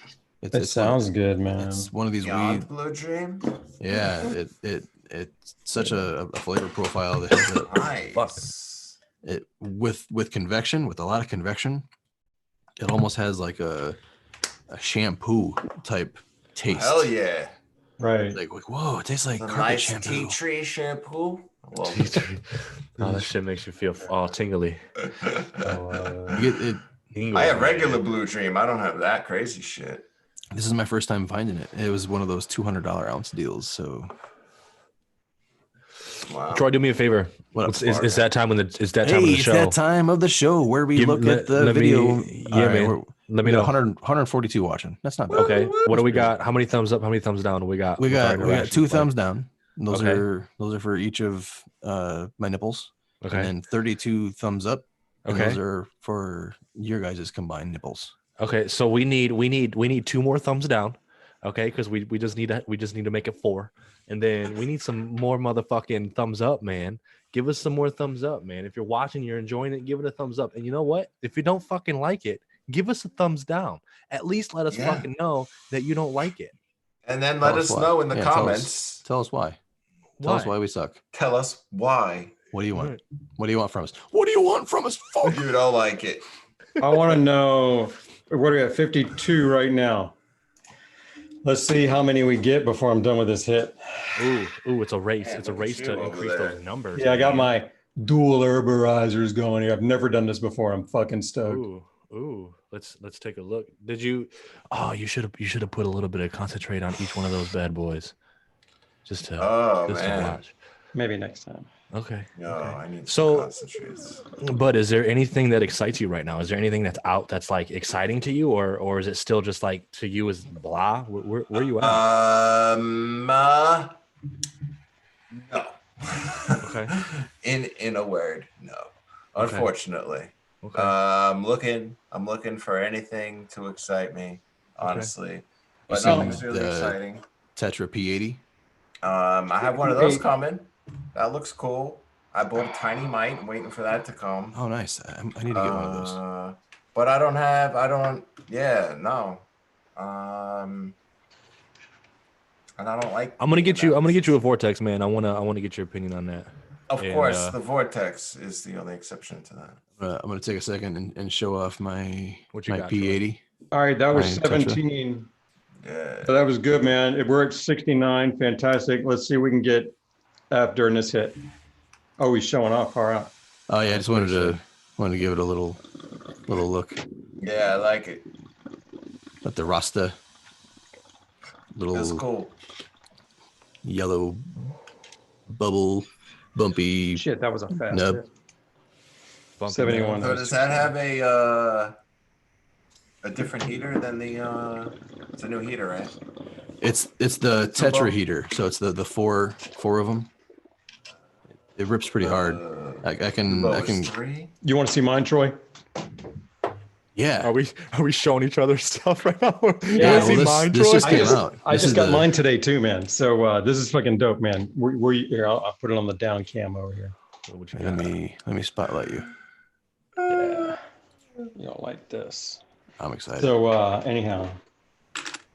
It sounds good, man. It's one of these Beyond Blue Dream. Yeah, it's such a flavor profile that has nice. With convection, with a lot of convection, it almost has like a shampoo type taste. Hell yeah! Right. Like whoa, it tastes like carpet nice shampoo. Tea tree shampoo. Oh, that shit makes you feel all tingly. I have regular Blue Dream. I don't have that crazy shit. This is my first time finding it. It was one of those $200 ounce deals. So, wow. Troy, do me a favor. Is that time when it's that time of the show? It's that time of the show where we look at the video. Man. Let me know. 142 watching. That's not bad. Okay. What do we got? How many thumbs up? How many thumbs down do we got? We got 2 thumbs down. Those are for each of my nipples. Okay. And then 32 thumbs up. Okay. Those are for your guys' combined nipples. Okay, so we need 2 more thumbs down, okay? Because we just need to make it 4, and then we need some more motherfucking thumbs up, man. Give us some more thumbs up, man. If you're watching, you're enjoying it, give it a thumbs up. And you know what? If you don't fucking like it, give us a thumbs down. At least let us fucking know that you don't like it. And then let us know in the comments. Tell us why. Tell us why we suck. Tell us why. What do you want? What do you want from us? What do you want from us? Fuck. You don't like it. I want to know. What are we at? 52 right now. Let's see how many we get before I'm done with this hit. Ooh, it's a race. It's a race to increase those numbers. Yeah, I got my dual herborizers going here. I've never done this before. I'm fucking stoked. Ooh. Let's take a look. Did you? Oh, you should have put a little bit of concentrate on each one of those bad boys, just to watch. Maybe next time. Okay. No, okay. I need to concentrate. But is there anything that excites you right now? Is there anything that's out that's like exciting to you, or is it still just like to you is blah? Where are you at? No. Okay. In a word, no. Unfortunately. Okay. I'm looking for anything to excite me, honestly. Okay. But nothing's really exciting. Tetra P80. I have one of those coming. That looks cool. I bought a tiny mite. I'm waiting for that to come. Oh, nice. I need to get one of those. But no. And I don't like. I'm gonna get you a Vortex, man. I wanna get your opinion on that. Of course, the Vortex is the only exception to that. I'm gonna take a second and show off my P80. All right, that was Ryan, Tetra. 17. Yeah. So that was good, man. We're at 69. Fantastic. Let's see what we can get during this hit. Oh, he's showing off far out. Oh yeah, I just wanted to give it a little look. Yeah, I like it. Let the Rasta That's little cool. yellow bubble bumpy Shit, that was a fast nub. hit. Bumpy 71. So does that have a different heater than the? It's a new heater, right? It's the Tetra heater, so it's the four of them. It rips pretty hard. I can. 3? You want to see mine, Troy? Yeah. Are we showing each other stuff right now? Yeah, well, this just came out. I This just is got the- mine today too, man. So this is fucking dope, man. Here, I'll put it on the down cam over here. What you Let got? me spotlight you. Yeah. You don't like this. I'm excited. So anyhow,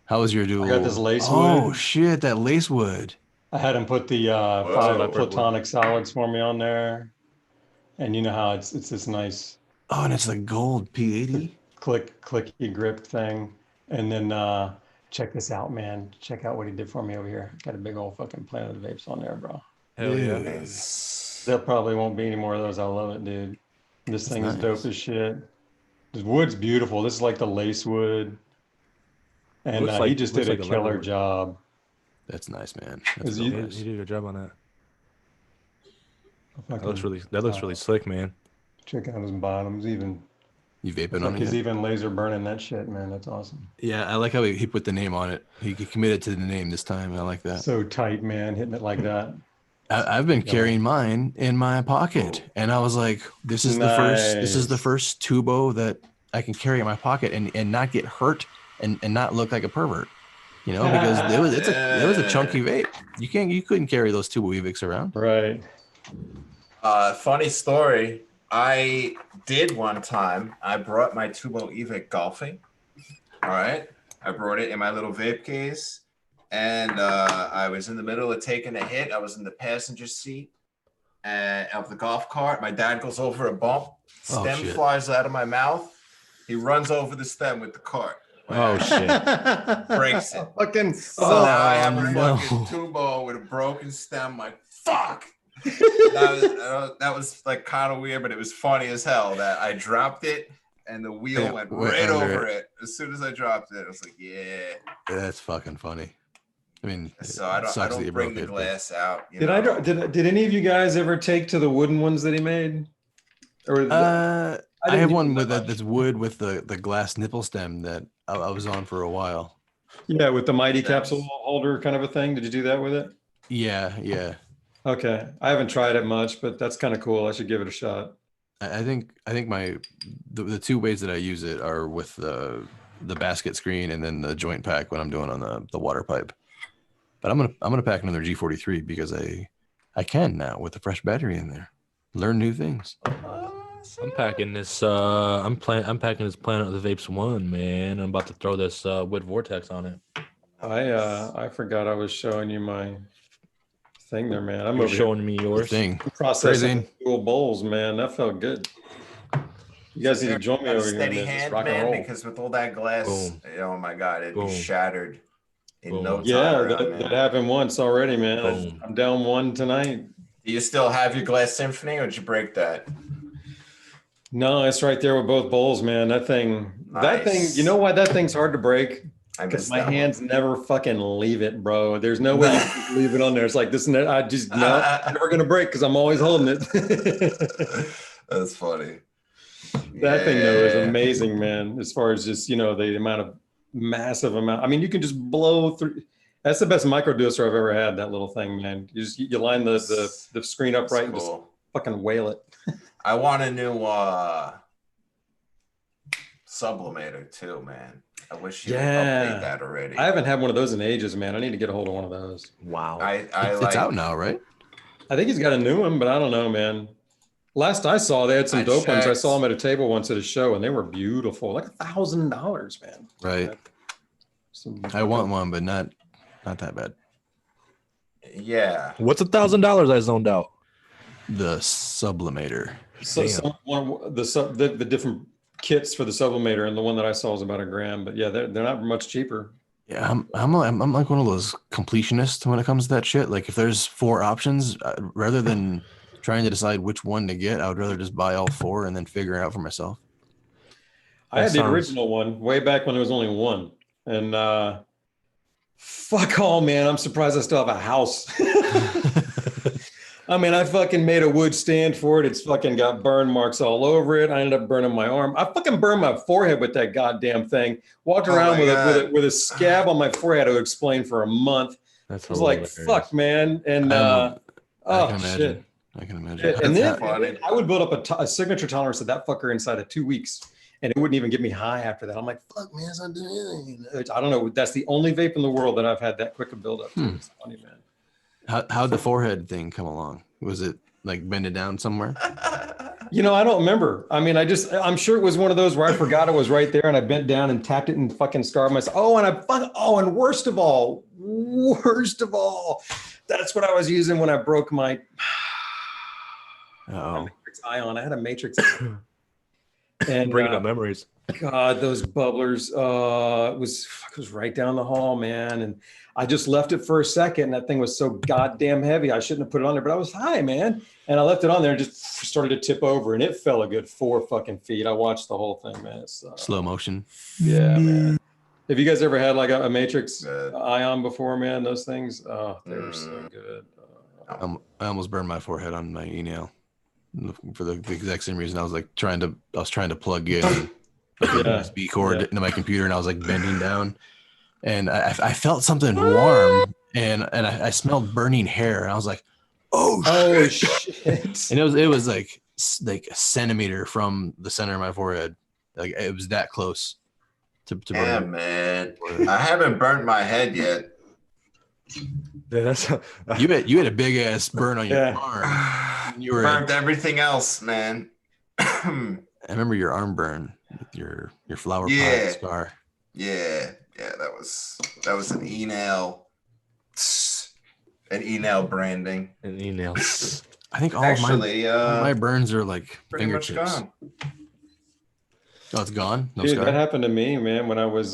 How was your duel? I got this lace Oh wood. shit, that lace wood. I had him put the Whoa. 5 platonic solids for me on there. And you know how it's this nice Oh, and it's the gold P80. clicky grip thing. And then check this out, man. Check out what he did for me over here. Got a big old fucking Planet of the Vapes on there, bro. Hell yeah. There probably won't be any more of those. I love it, dude. This thing is dope as shit. The wood's beautiful. This is like the lace wood. And Looks like- he just did looks a like a killer leather wood. job. That's nice, man. That's Is real you- nice. You did a good job on that. That Fucking, looks really slick, man. check out his bottoms. Even You vaping like on he's it? even laser burning that shit, man. That's awesome. Yeah, I like how he put the name on it. He committed to the name this time. I like that. So tight, man. Hitting it like that. I've been carrying mine in my pocket, and I was like, "This is the first tubo that I can carry in my pocket and not get hurt and not look like a pervert." You know, because it was a chunky vape. You couldn't carry those tubo Evics around. Right. Funny story. I did one time. I brought my Tubo Evic golfing. All right. I brought it in my little vape case. And I was in the middle of taking a hit. I was in the passenger seat of the golf cart. My dad goes over a bump. Stem shit. flies out of my mouth. He runs over the stem with the cart. Oh shit! Breaks it. Fucking. So now I have a no. fucking Tubo with a broken stem. Like, fuck. That was like kind of weird, but it was funny as hell that I dropped it and the wheel went right over it. As soon as I dropped it, I was like, yeah. That's fucking funny. I mean, So I don't bring the glass out. You Did know? did any of you guys ever take to the wooden ones that he made? Or I have one with that's wood with the glass nipple stem that I was on for a while. yeah, with the mighty capsule holder kind of a thing. Did you do that with it? Yeah. Okay, I haven't tried it much, but that's kind of cool. I should give it a shot. I think the two ways that I use it are with the basket screen and then the joint pack when I'm doing on the water pipe. But I'm gonna pack another G43 because I can now with the fresh battery in there. Learn new things. I'm packing this. I'm packing this Planet of the Vapes 1, man. I'm about to throw this wood vortex on it. I forgot I was showing you my thing there, man. I'm You're over showing me yours. Thing. here processing dual bowls, man. That felt good. You guys need to join me Got a over here. steady Man. Just hand, rock and man, roll. because with all that glass, Boom. oh my god, it'd Boom. be shattered in Boom. no time. Yeah, around, that happened once already, man. Boom. I'm down one tonight. Do you still have your glass symphony, or did you break that? No, it's right there with both bowls, man. That thing, Nice. you know why that thing's hard to break? I Because missed my that one. hands never fucking leave it, bro. There's no way you can leave it on there. It's like this and that. I just, no, never going to break because I'm always holding it. That's funny. That thing, though, is amazing, man. As far as just, the massive amount. I mean, you can just blow through. That's the best micro deucer I've ever had, that little thing, man. You line the screen up right and just Cool. fucking whale it. I want a new sublimator too, man. I wish you would update that already. I haven't had one of those in ages, man. I need to get a hold of one of those. Wow. It's out now, right? I think he's got a new one, but I don't know, man. Last I saw, they had some I dope ones. I checked. saw them at a table once at a show, and they were beautiful, like $1,000, man. Right. I want one, but not that bad. Yeah. What's $1,000? I zoned out. The sublimator. So Damn. the different kits for the sublimator, and the one that I saw was about $1 grand. But yeah, they're not much cheaper. Yeah, I'm like one of those completionists when it comes to that shit. Like if there's 4 options, rather than trying to decide which one to get, I would rather just buy all 4 and then figure it out for myself. I had the original one way back when there was only one, and fuck all, man. I'm surprised I still have a house. I mean, I fucking made a wood stand for it. It's fucking got burn marks all over it. I ended up burning my arm. I fucking burned my forehead with that goddamn thing. Walked around with a scab on my forehead to explain for a month. That's I was like, fuck, man. And I can imagine. I can imagine. And then I would build up a signature tolerance of that fucker inside of 2 weeks. And it wouldn't even get me high after that. I'm like, fuck, man, it's not doing anything. I don't know. That's the only vape in the world that I've had that quick a buildup. It's funny, man. How'd the forehead thing come along? Was it like bended down somewhere? You know, I don't remember. I mean, I'm sure it was one of those where I forgot it was right there and I bent down and tapped it and fucking scarred myself. And worst of all, that's what I was using when I broke my Matrix Ion. I had a Matrix. And bringing up memories. God, those bubblers. It was right down the hall, man. And I just left it for a second. And that thing was so goddamn heavy. I shouldn't have put it on there, but I was high, man. And I left it on there and just started to tip over. And it fell a good 4 fucking feet. I watched the whole thing, man. Slow motion. Yeah, man. Have you guys ever had like a Matrix Ion before, man? Those things, they were so good. I almost burned my forehead on my e-nail. For the exact same reason. I was trying to plug in a USB cord into my computer, and I was like bending down, and I felt something warm, and I smelled burning hair, and I was like, oh shit. And it was like a centimeter from the center of my forehead. Like it was that close to burn. Yeah, man. I haven't burnt my head yet. Yeah, you had a big ass burn on your arm. You were burned everything else, man. I remember your arm burn with your flower pot scar. Yeah, that was an e-nail branding. An e-nail. I think all of my burns are like fingertips. Gone. Oh, it's gone. No Dude, scar? that happened to me, man. When I was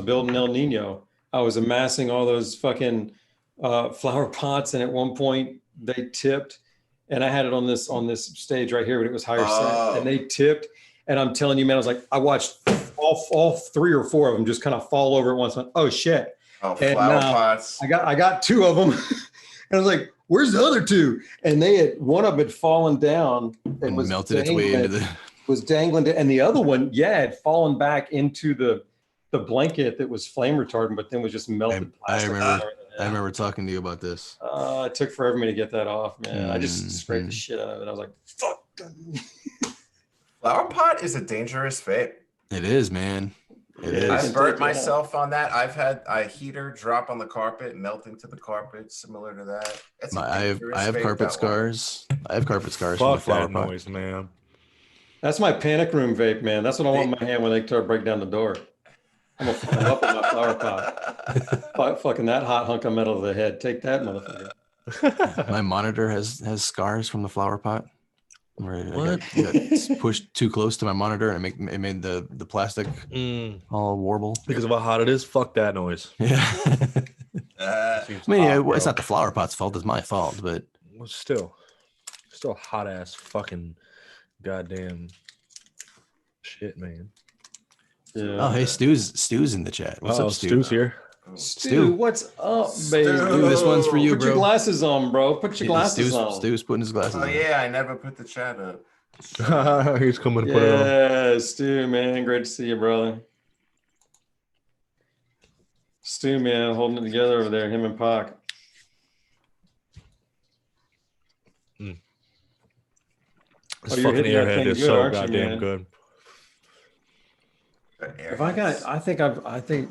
building El Nino. I was amassing all those fucking flower pots, and at one point they tipped, and I had it on this stage right here, but it was higher set, and they tipped, and I'm telling you, man, I watched all 3 or 4 of them just kind of fall over at once. Went, oh shit! Oh, flower pots. I got 2 of them, and I was like, "Where's the other 2?" And one of them had fallen down and was melted its way into the. Was dangling, and the other one, had fallen back into the blanket that was flame retardant, but then was just melted plastic. I remember talking to you about this. It took forever for me to get that off, man. I just scraped the shit out of it. I was like, fuck. Flower pot is a dangerous vape. It is, man. It is. I burnt myself on that. I've had a heater drop on the carpet, melting to the carpet, similar to that. I have carpet scars. I have carpet scars from the flower pot. Noise, man. That's my panic room vape, man. That's what I want in my hand when they start break down the door. I'm gonna fuck them up with my flower pot. Fucking that hot hunk of metal to the head. Take that, motherfucker. My monitor has scars from the flower pot. Where I got pushed too close to my monitor, and it made the plastic all warble because of how hot it is. Fuck that noise. Yeah. It's not the flower pot's fault. It's my fault, but still hot ass fucking goddamn shit, man. Yeah. Oh, hey, Stu's in the chat. What's up, Stu? Stu's here. Stu, what's up, baby? Stu, this one's for you, bro. Put your glasses on, bro. Put your glasses on. Stu's putting his glasses on. Oh, yeah, I never put the chat up. He's coming to put it on. Yeah, Stu, man. Great to see you, brother. Stu, man, holding it together over there, him and Pac. This fucking airhead is so goddamn good. I think,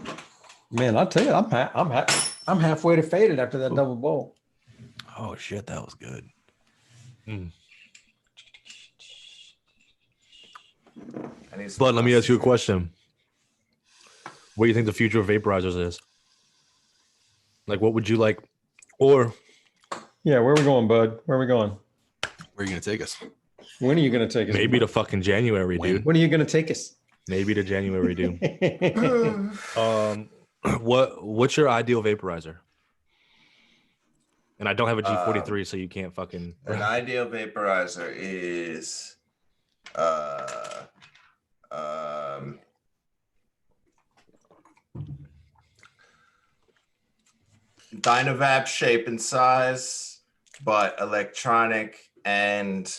man, I'll tell you, I'm halfway to faded after that double bowl. Oh shit, that was good. But let me ask you a question. What do you think the future of vaporizers is? Like, what would you like? Or yeah, where are we going, bud? Where are we going? Where are you gonna take us? When are you going to take us? Maybe to fucking January, dude. When are you going to take us? Maybe to January, dude. What's your ideal vaporizer? And I don't have a G43, so you can't fucking. An ideal vaporizer is Dynavap shape and size, but electronic, and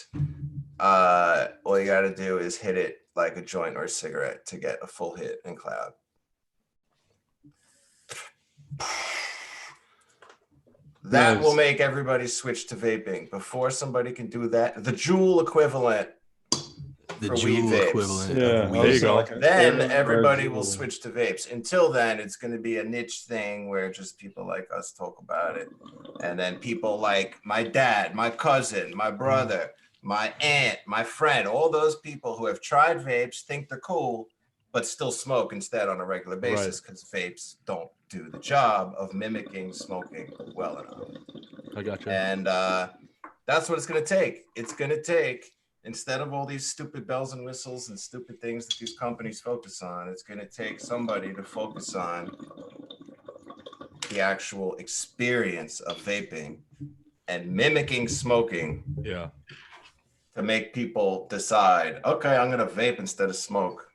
all you got to do is hit it like a joint or a cigarette to get a full hit in cloud. That will make everybody switch to vaping. Before somebody can do that, the Joule equivalent. The Joule equivalent. Yeah, of there you go. Then everybody will switch to vapes. Until then, it's going to be a niche thing where just people like us talk about it. And then people like my dad, my cousin, my brother, my aunt, my friend, all those people who have tried vapes think they're cool, but still smoke instead on a regular basis because vapes don't do the job of mimicking smoking well enough. I got you. And that's what it's going to take. It's going to take, instead of all these stupid bells and whistles and stupid things that these companies focus on, it's going to take somebody to focus on the actual experience of vaping and mimicking smoking. Yeah. To make people decide, okay, I'm going to vape instead of smoke.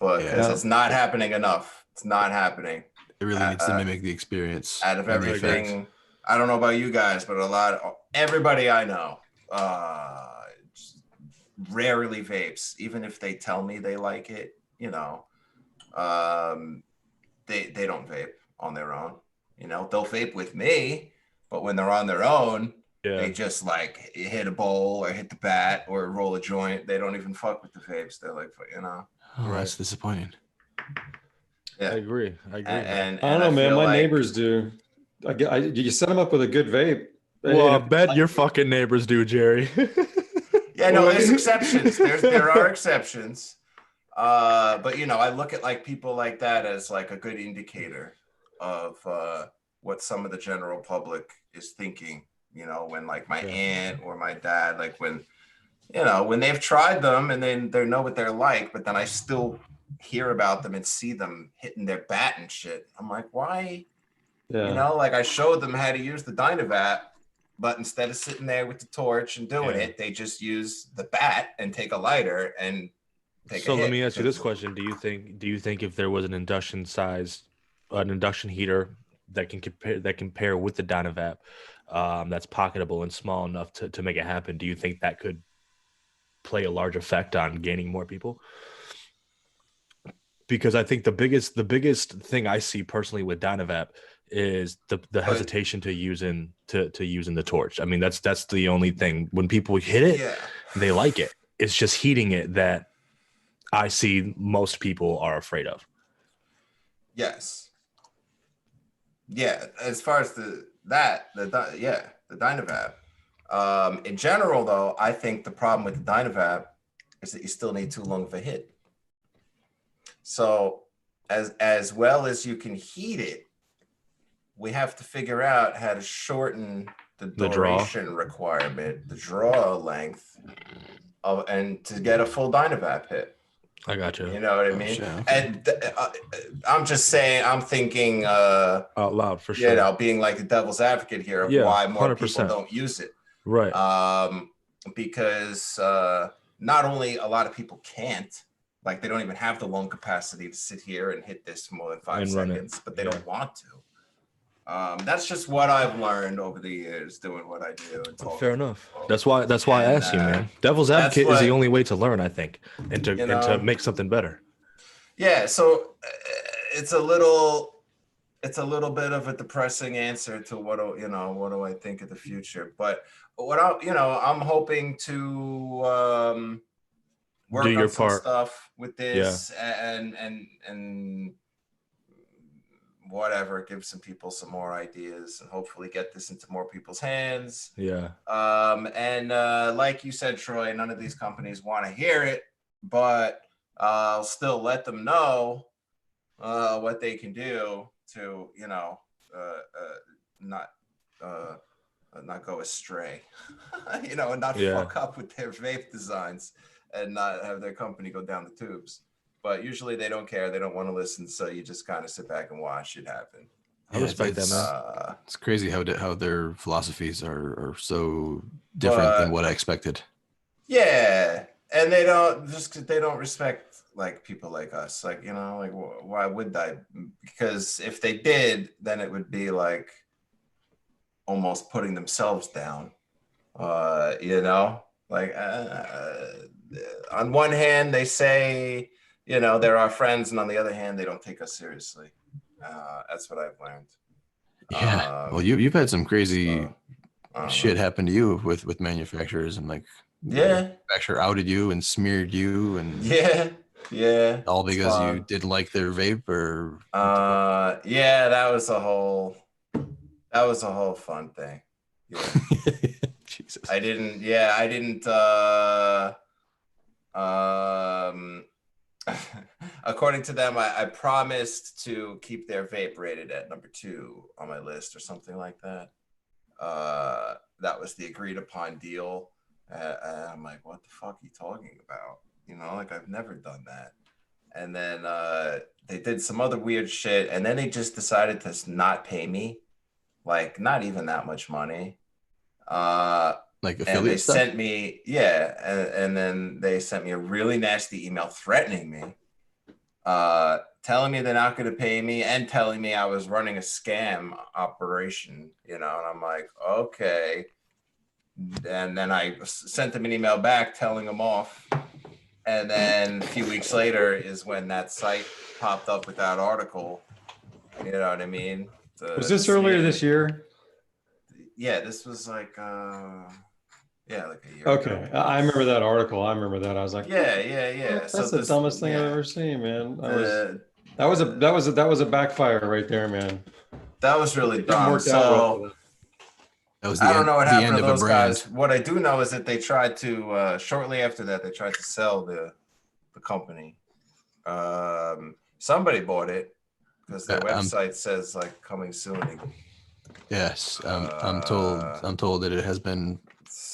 But it's not happening enough. It's not happening. It really needs to mimic the experience. Out of everything, I don't know about you guys, but everybody I know rarely vapes, even if they tell me they like it, you know, they don't vape on their own. You know, they'll vape with me, but when they're on their own, they just like hit a bowl or hit the bat or roll a joint. They don't even fuck with the vapes. They're like, you know. Oh, that's disappointing. Yeah, I agree. And I don't know, man. My neighbors do. You set them up with a good vape. Well, I bet your fucking neighbors do, Jerry. Yeah, no, there's exceptions. There are exceptions. But you know, I look at like people like that as like a good indicator of what some of the general public is thinking. You know, when like my aunt or my dad, like when, you know, when they've tried them and then they know what they're like, but then I still hear about them and see them hitting their bat and shit. I'm like, why? Yeah. You know, like I showed them how to use the Dynavap, but instead of sitting there with the torch and doing it, they just use the bat and take a lighter and take a hit. Let me ask you this question. Do you think if there was an induction heater that can pair with the Dynavap, that's pocketable and small enough to make it happen, do you think that could play a large effect on gaining more people? Because I think the biggest thing I see personally with Dynavap is the hesitation to using the torch. I mean, that's the only thing. When people hit it, they like it. It's just heating it that I see most people are afraid of. Yes. Yeah, as far as the Dynavap. In general, though, I think the problem with the Dynavap is that you still need too long of a hit. So as well as you can heat it, we have to figure out how to shorten the duration requirement, the draw length, and to get a full Dynavap hit. I got you. You know what I mean? And I'm just saying, I'm thinking out loud for sure. You know, being like the devil's advocate here of why more 100%. People don't use it. Right. Because not only a lot of people can't, like they don't even have the lung capacity to sit here and hit this for more than 5 seconds, but they don't want to. That's just what I've learned over the years doing what I do. Fair enough. That's why I asked you, man. Devil's advocate is the only way to learn, I think, and to make something better. Yeah. So it's a little bit of a depressing answer to what do I think of the future? But I'm hoping to work on some stuff with this and whatever, give some people some more ideas and hopefully get this into more people's hands. Yeah. And like you said, Troy, none of these companies want to hear it, but I'll still let them know what they can do to, not not go astray, you know, and not fuck up with their vape designs and not have their company go down the tubes. But usually they don't care. They don't want to listen. So you just kind of sit back and watch it happen. I respect that, man. It's crazy how their philosophies are so different than what I expected. Yeah. And they don't respect like people like us. Like, you know, like why would I? Because if they did, then it would be like almost putting themselves down. You know, like on one hand, they say, you know, they're our friends, and on the other hand, they don't take us seriously. That's what I've learned. Yeah. Well, you've had some crazy shit happen to you with manufacturers, and like manufacturer outed you and smeared you, and yeah, all because you didn't like their vape, or yeah, that was a whole fun thing. Yeah. Jesus. I didn't according to them, I promised to keep their vape rated at number 2 on my list or something like that. That was the agreed upon deal. And I'm like, what the fuck are you talking about? You know, like I've never done that. And then they did some other weird shit, and then they just decided to not pay me, like not even that much money. Like affiliate and they stuff? sent me, and then they sent me a really nasty email threatening me, telling me they're not going to pay me, and telling me I was running a scam operation, you know. And I'm like, okay. And then I sent them an email back telling them off. And then a few weeks later is when that site popped up with that article. You know what I mean? Was this earlier this year? Yeah, this was like like a year okay ago. I remember that article. I remember that. I was like, yeah. That's the dumbest thing I've ever seen, man. That was a backfire right there, man. That was really dumb. So that was I don't know what happened to those guys. What I do know is that they tried to shortly after that they tried to sell the company. Somebody bought it because their website says like coming soon. Yes, I'm told that it has been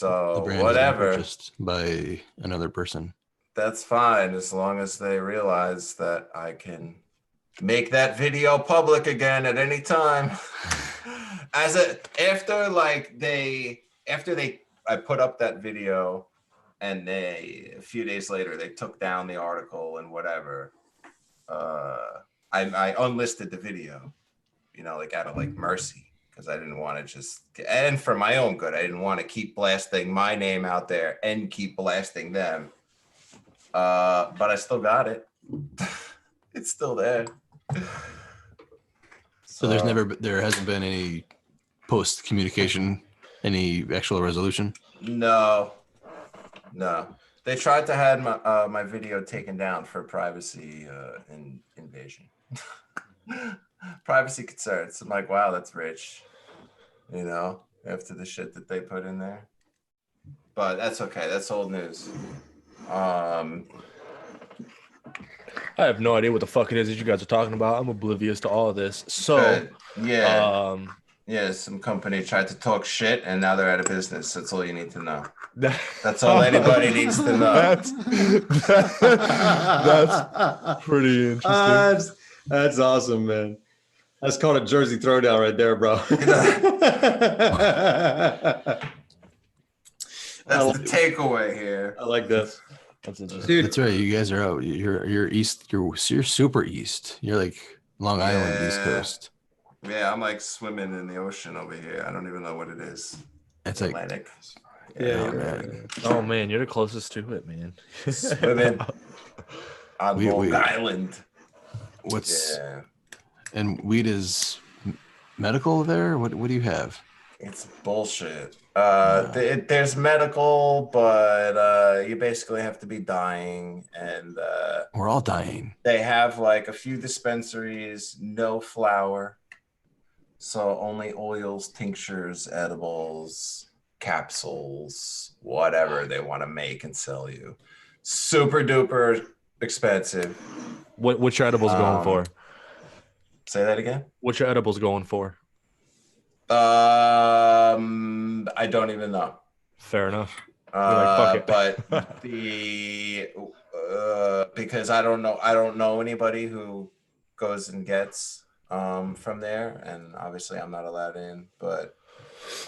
purchased by another person. That's fine as long as they realize that I can make that video public again at any time. I put up that video, and a few days later they took down the article and whatever. I unlisted the video, you know, like out of like mercy. Because I didn't want to and for my own good, I didn't want to keep blasting my name out there and keep blasting them. But I still got it. It's still there. So there hasn't been any post communication, any actual resolution? No. They tried to have my video taken down for privacy invasion. Privacy concerns. I'm like, wow, that's rich, you know, after the shit that they put in there. But that's okay. That's old news. I have no idea what the fuck it is that you guys are talking about. I'm oblivious to all of this. So, some company tried to talk shit, and now they're out of business. That's all you need to know. That's all anybody needs to know. That's pretty interesting. That's awesome, man. That's called a Jersey throwdown right there, bro. That's the takeaway here. I like this. That's interesting. Dude, that's right. You guys are out. You're east. You're super east. You're like Long Island, East Coast. Yeah, I'm like swimming in the ocean over here. I don't even know what it is. It's Atlantic. Oh man, you're the closest to it, man. Swimming on Long Island. And weed is medical there? What do you have? It's bullshit. There's medical, but you basically have to be dying, and we're all dying. They have like a few dispensaries, no flower, so only oils, tinctures, edibles, capsules, whatever they want to make and sell you. Super duper expensive. What's your edibles going for? Say that again. What's your edibles going for? I don't even know. Fair enough. Like, but because I don't know anybody who goes and gets from there, and obviously I'm not allowed in. But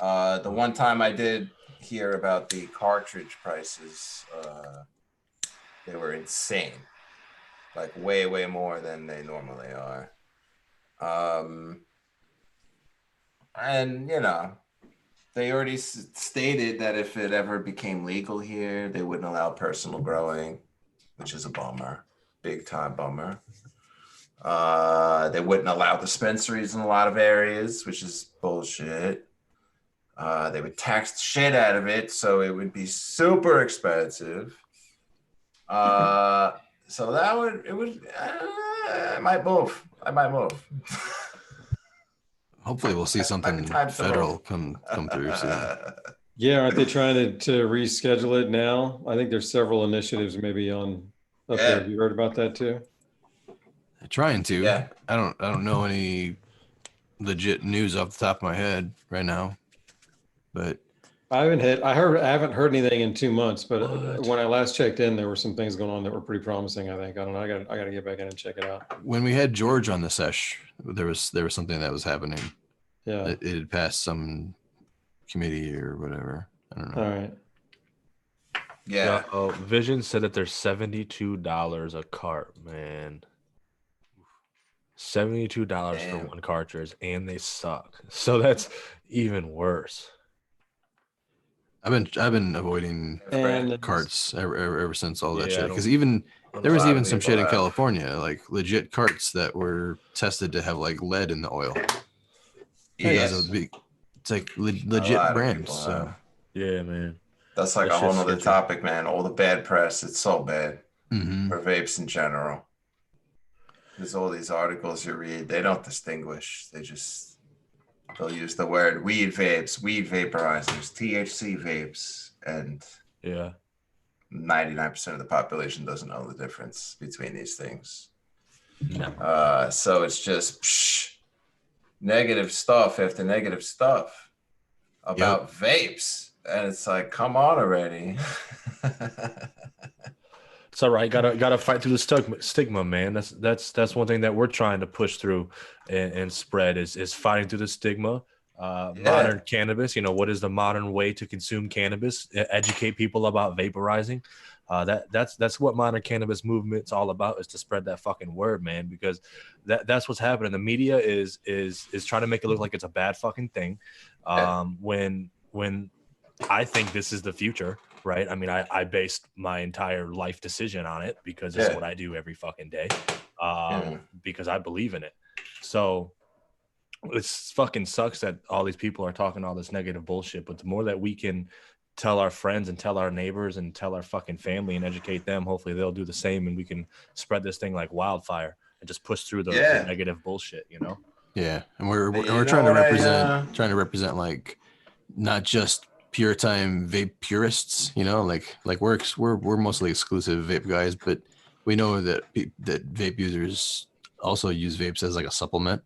the one time I did hear about the cartridge prices, they were insane, like way more than they normally are. And you know, they already stated that if it ever became legal here, they wouldn't allow personal growing, which is a bummer, big time bummer. They wouldn't allow dispensaries in a lot of areas, which is bullshit. They would tax the shit out of it, so it would be super expensive. So I might move. Hopefully we'll see something federal come through soon. Yeah, aren't they trying to reschedule it now? I think there's several initiatives maybe on up there. Have you heard about that too? They're trying to. Yeah. I don't know any legit news off the top of my head right now, but I haven't heard anything in 2 months, but when I last checked in, there were some things going on that were pretty promising. I think. I don't know. I got to get back in and check it out. When we had George on the SESH, there was something that was happening. Yeah. It had passed some committee or whatever. I don't know. All right. Yeah. Vision said that they're $72 a cart, man. $72 for one cartridge, and they suck. So that's even worse. I've been avoiding carts ever since all that shit. Because there was even some shit in California, like legit carts that were tested to have like lead in the oil. Yes. It's like legit brands. So yeah, man. That's like a whole nother topic, man. All the bad press. It's so bad for vapes in general. There's all these articles you read. They don't distinguish. They'll use the word weed vapes, weed vaporizers, THC vapes, and 99% of the population doesn't know the difference between these things. No. So it's just negative stuff after negative stuff about vapes, and it's like, come on already. It's all right. Gotta fight through the stigma, man. That's one thing that we're trying to push through and spread is fighting through the stigma. Modern cannabis. You know, what is the modern way to consume cannabis? Educate people about vaporizing. That's what modern cannabis movement's all about, is to spread that fucking word, man. Because that's what's happening. The media is trying to make it look like it's a bad fucking thing. When I think this is the future. Right. I mean, I based my entire life decision on it because it's what I do every fucking day, because I believe in it. So it fucking sucks that all these people are talking all this negative bullshit. But the more that we can tell our friends and tell our neighbors and tell our fucking family and educate them, hopefully they'll do the same, and we can spread this thing like wildfire and just push through the negative bullshit, you know? Yeah. And we're trying to represent like not just pure time vape purists, you know, like we're mostly exclusive vape guys, but we know that vape users also use vapes as like a supplement.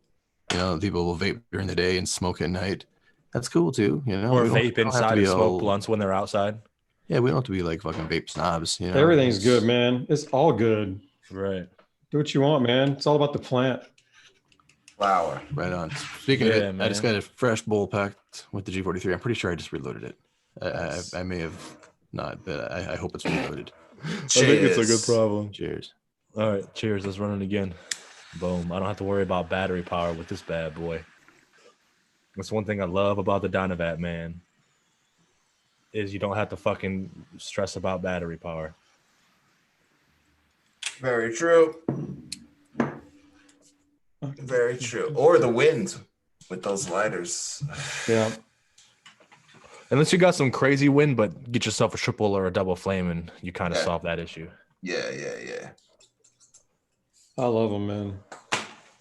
You know, people will vape during the day and smoke at night. That's cool too, you know. Or vape inside and smoke blunts when they're outside. Yeah, we don't have to be like fucking vape snobs, you know. Everything's good, man. It's all good. Right. Do what you want, man. It's all about the plant. Flower. Right on. Speaking of it, man. I just got a fresh bowl packed with the G43. I'm pretty sure I just reloaded it. I may have not, but I hope it's reloaded. Cheers. I think it's a good problem. Cheers. All right, cheers. Let's run it again. Boom. I don't have to worry about battery power with this bad boy. That's one thing I love about the Dynavap, man, is you don't have to fucking stress about battery power. Very true. Very true. Or the wind with those lighters. Yeah. Unless you got some crazy wind, but get yourself a triple or a double flame and you kind of solve that issue. Yeah. I love them, man.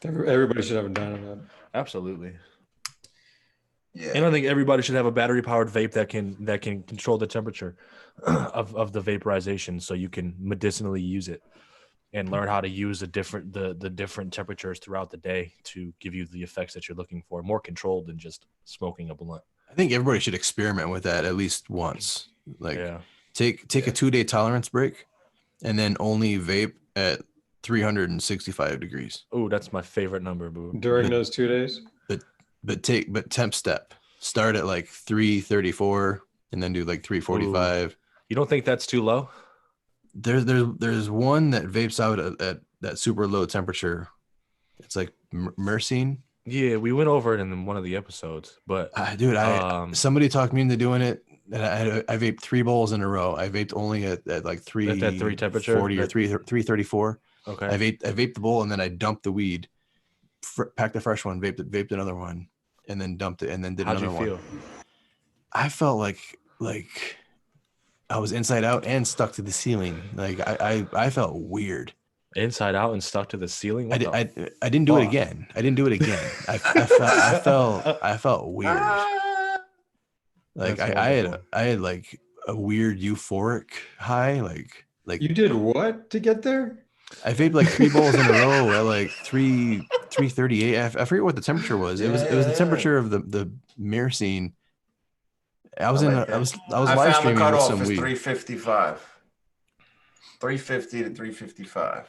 Everybody should have a Dynavap. Absolutely. Yeah. And I think everybody should have a battery powered vape that can control the temperature of the vaporization, so you can medicinally use it and learn how to use the different temperatures throughout the day to give you the effects that you're looking for, more controlled than just smoking a blunt. I think everybody should experiment with that at least once. Like take a 2-day tolerance break and then only vape at 365 degrees. Oh, that's my favorite number, boo. During those 2 days? But temp step. Start at like 334 and then do like 345. You don't think that's too low? There's one that vapes out at that super low temperature. It's like myrcene. Yeah, we went over it in one of the episodes, but dude, somebody talked me into doing it, and I vaped 3 bowls in a row. I vaped only at like 3 temperature, 40 or 334. Okay. I vaped the bowl and then I dumped the weed, packed a fresh one, vaped another one, and then dumped it and then did another one. How'd you feel? I felt like I was inside out and stuck to the ceiling. Like I felt weird. Inside out and stuck to the ceiling. I didn't do it again. I felt weird. Like I had like a weird euphoric high. Like you did what to get there? I vaped like 3 bowls in a row at like 338. I forget what the temperature was. It was the temperature of the myrcene. I was live streaming with some weed. 355. 350 to 355.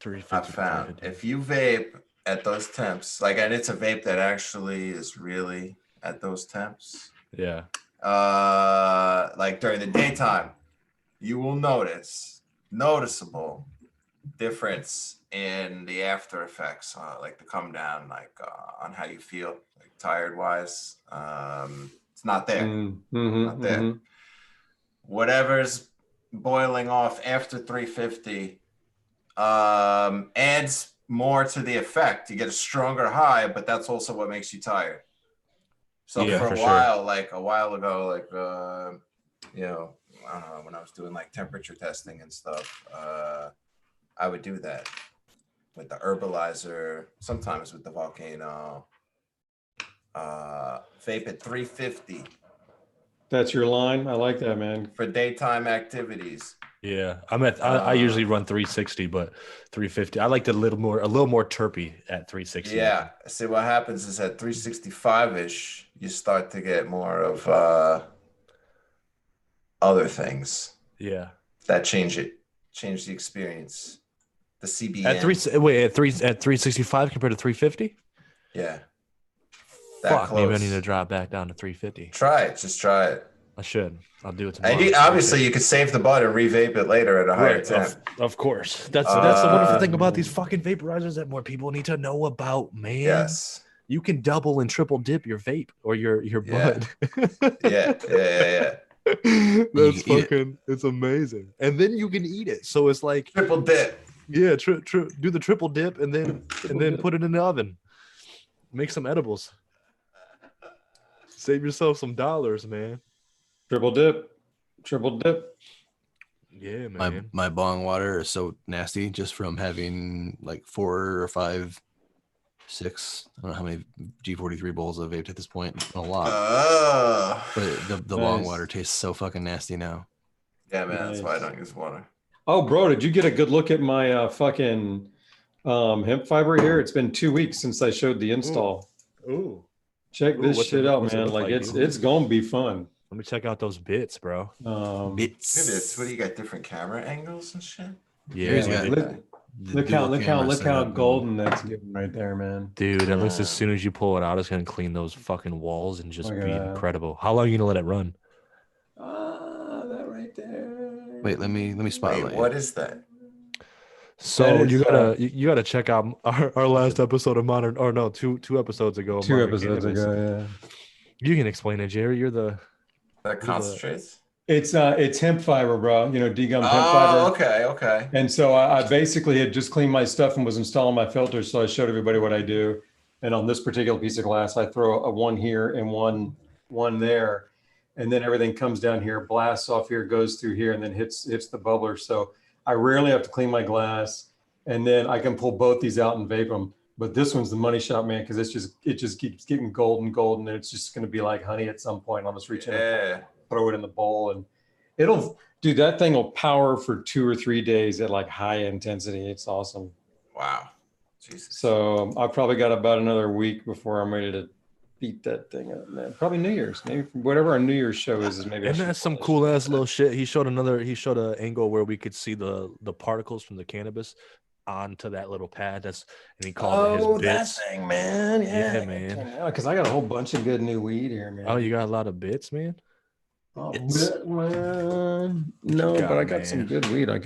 350. I found if you vape at those temps, like, and it's a vape that actually is really at those temps. Yeah. Like during the daytime, you will noticeable difference in the after effects, like the come down, like on how you feel, like tired wise. It's not there. Not there. Whatever's boiling off after 350 adds more to the effect. You get a stronger high, but that's also what makes you tired. So for a while, like a while ago, like you know, I don't know, when I was doing like temperature testing and stuff, I would do that with the herbalizer, sometimes with the volcano. Vape at 350. That's your line. I like that, man. For daytime activities. Yeah, I usually run 360, but 350. I like a little more terpy at 360. Yeah. See, what happens is at 365-ish, you start to get more of other things. Yeah. That change the experience. The CBN. At 365 compared to 350? Yeah. Fuck, maybe I need to drop back down to 350. Try it. Just try it. I should. I'll do it tomorrow. And obviously, you could save the bud and re-vape it later at a higher temp. Of course. That's the wonderful thing about these fucking vaporizers that more people need to know about, man. Yes. You can double and triple dip your vape or your bud. Yeah. That's fucking, it's amazing. And then you can eat it. So it's like triple dip. Yeah, do the triple dip and then put it in the oven. Make some edibles. Save yourself some dollars, man. Triple dip. Yeah, man. My bong water is so nasty just from having like 4 or 5, 6. I don't know how many G43 bowls I've vaped at this point. A lot. But the bong water tastes so fucking nasty now. Yeah, man. That's why I don't use water. Oh, bro, did you get a good look at my fucking hemp fiber here? It's been 2 weeks since I showed the install. Ooh. Check this shit out, man. Like it's gonna be fun. Let me check out those bits, bro. Bits. What do you got? Different camera angles and shit. Yeah. Look how golden that's getting right there, man. Dude, that looks, as soon as you pull it out, it's gonna clean those fucking walls and just be incredible. How long are you gonna let it run? That right there. Wait, let me spotlight. Wait, what is that? So you gotta check out our last episode of Modern, or no, two episodes ago. 2 episodes ago, yeah. You can explain it, Jerry. You're the that concentrates. It's hemp fiber, bro. You know, degummed hemp fiber. Oh, okay. And so I basically had just cleaned my stuff and was installing my filters. So I showed everybody what I do. And on this particular piece of glass, I throw a one here and one there, and then everything comes down here, blasts off here, goes through here, and then hits the bubbler. So I rarely have to clean my glass, and then I can pull both these out and vape them. But this one's the money shot, man, because it just keeps getting golden, and it's just going to be like honey at some point. I'll just reach in and throw it in the bowl, and that thing will power for 2 or 3 days at like high intensity. It's awesome. Wow. Jesus. So I've probably got about another week before I'm ready to beat that thing up, man. Probably New Year's, maybe whatever our New Year's show is maybe. And that's some cool ass little shit. He showed an angle where we could see the particles from the cannabis onto that little pad. And he called it his bits. That thing, man. Yeah, man. Because I got a whole bunch of good new weed here, man. Oh, you got a lot of bits, man? Oh, man. No, but I got some man. good weed. I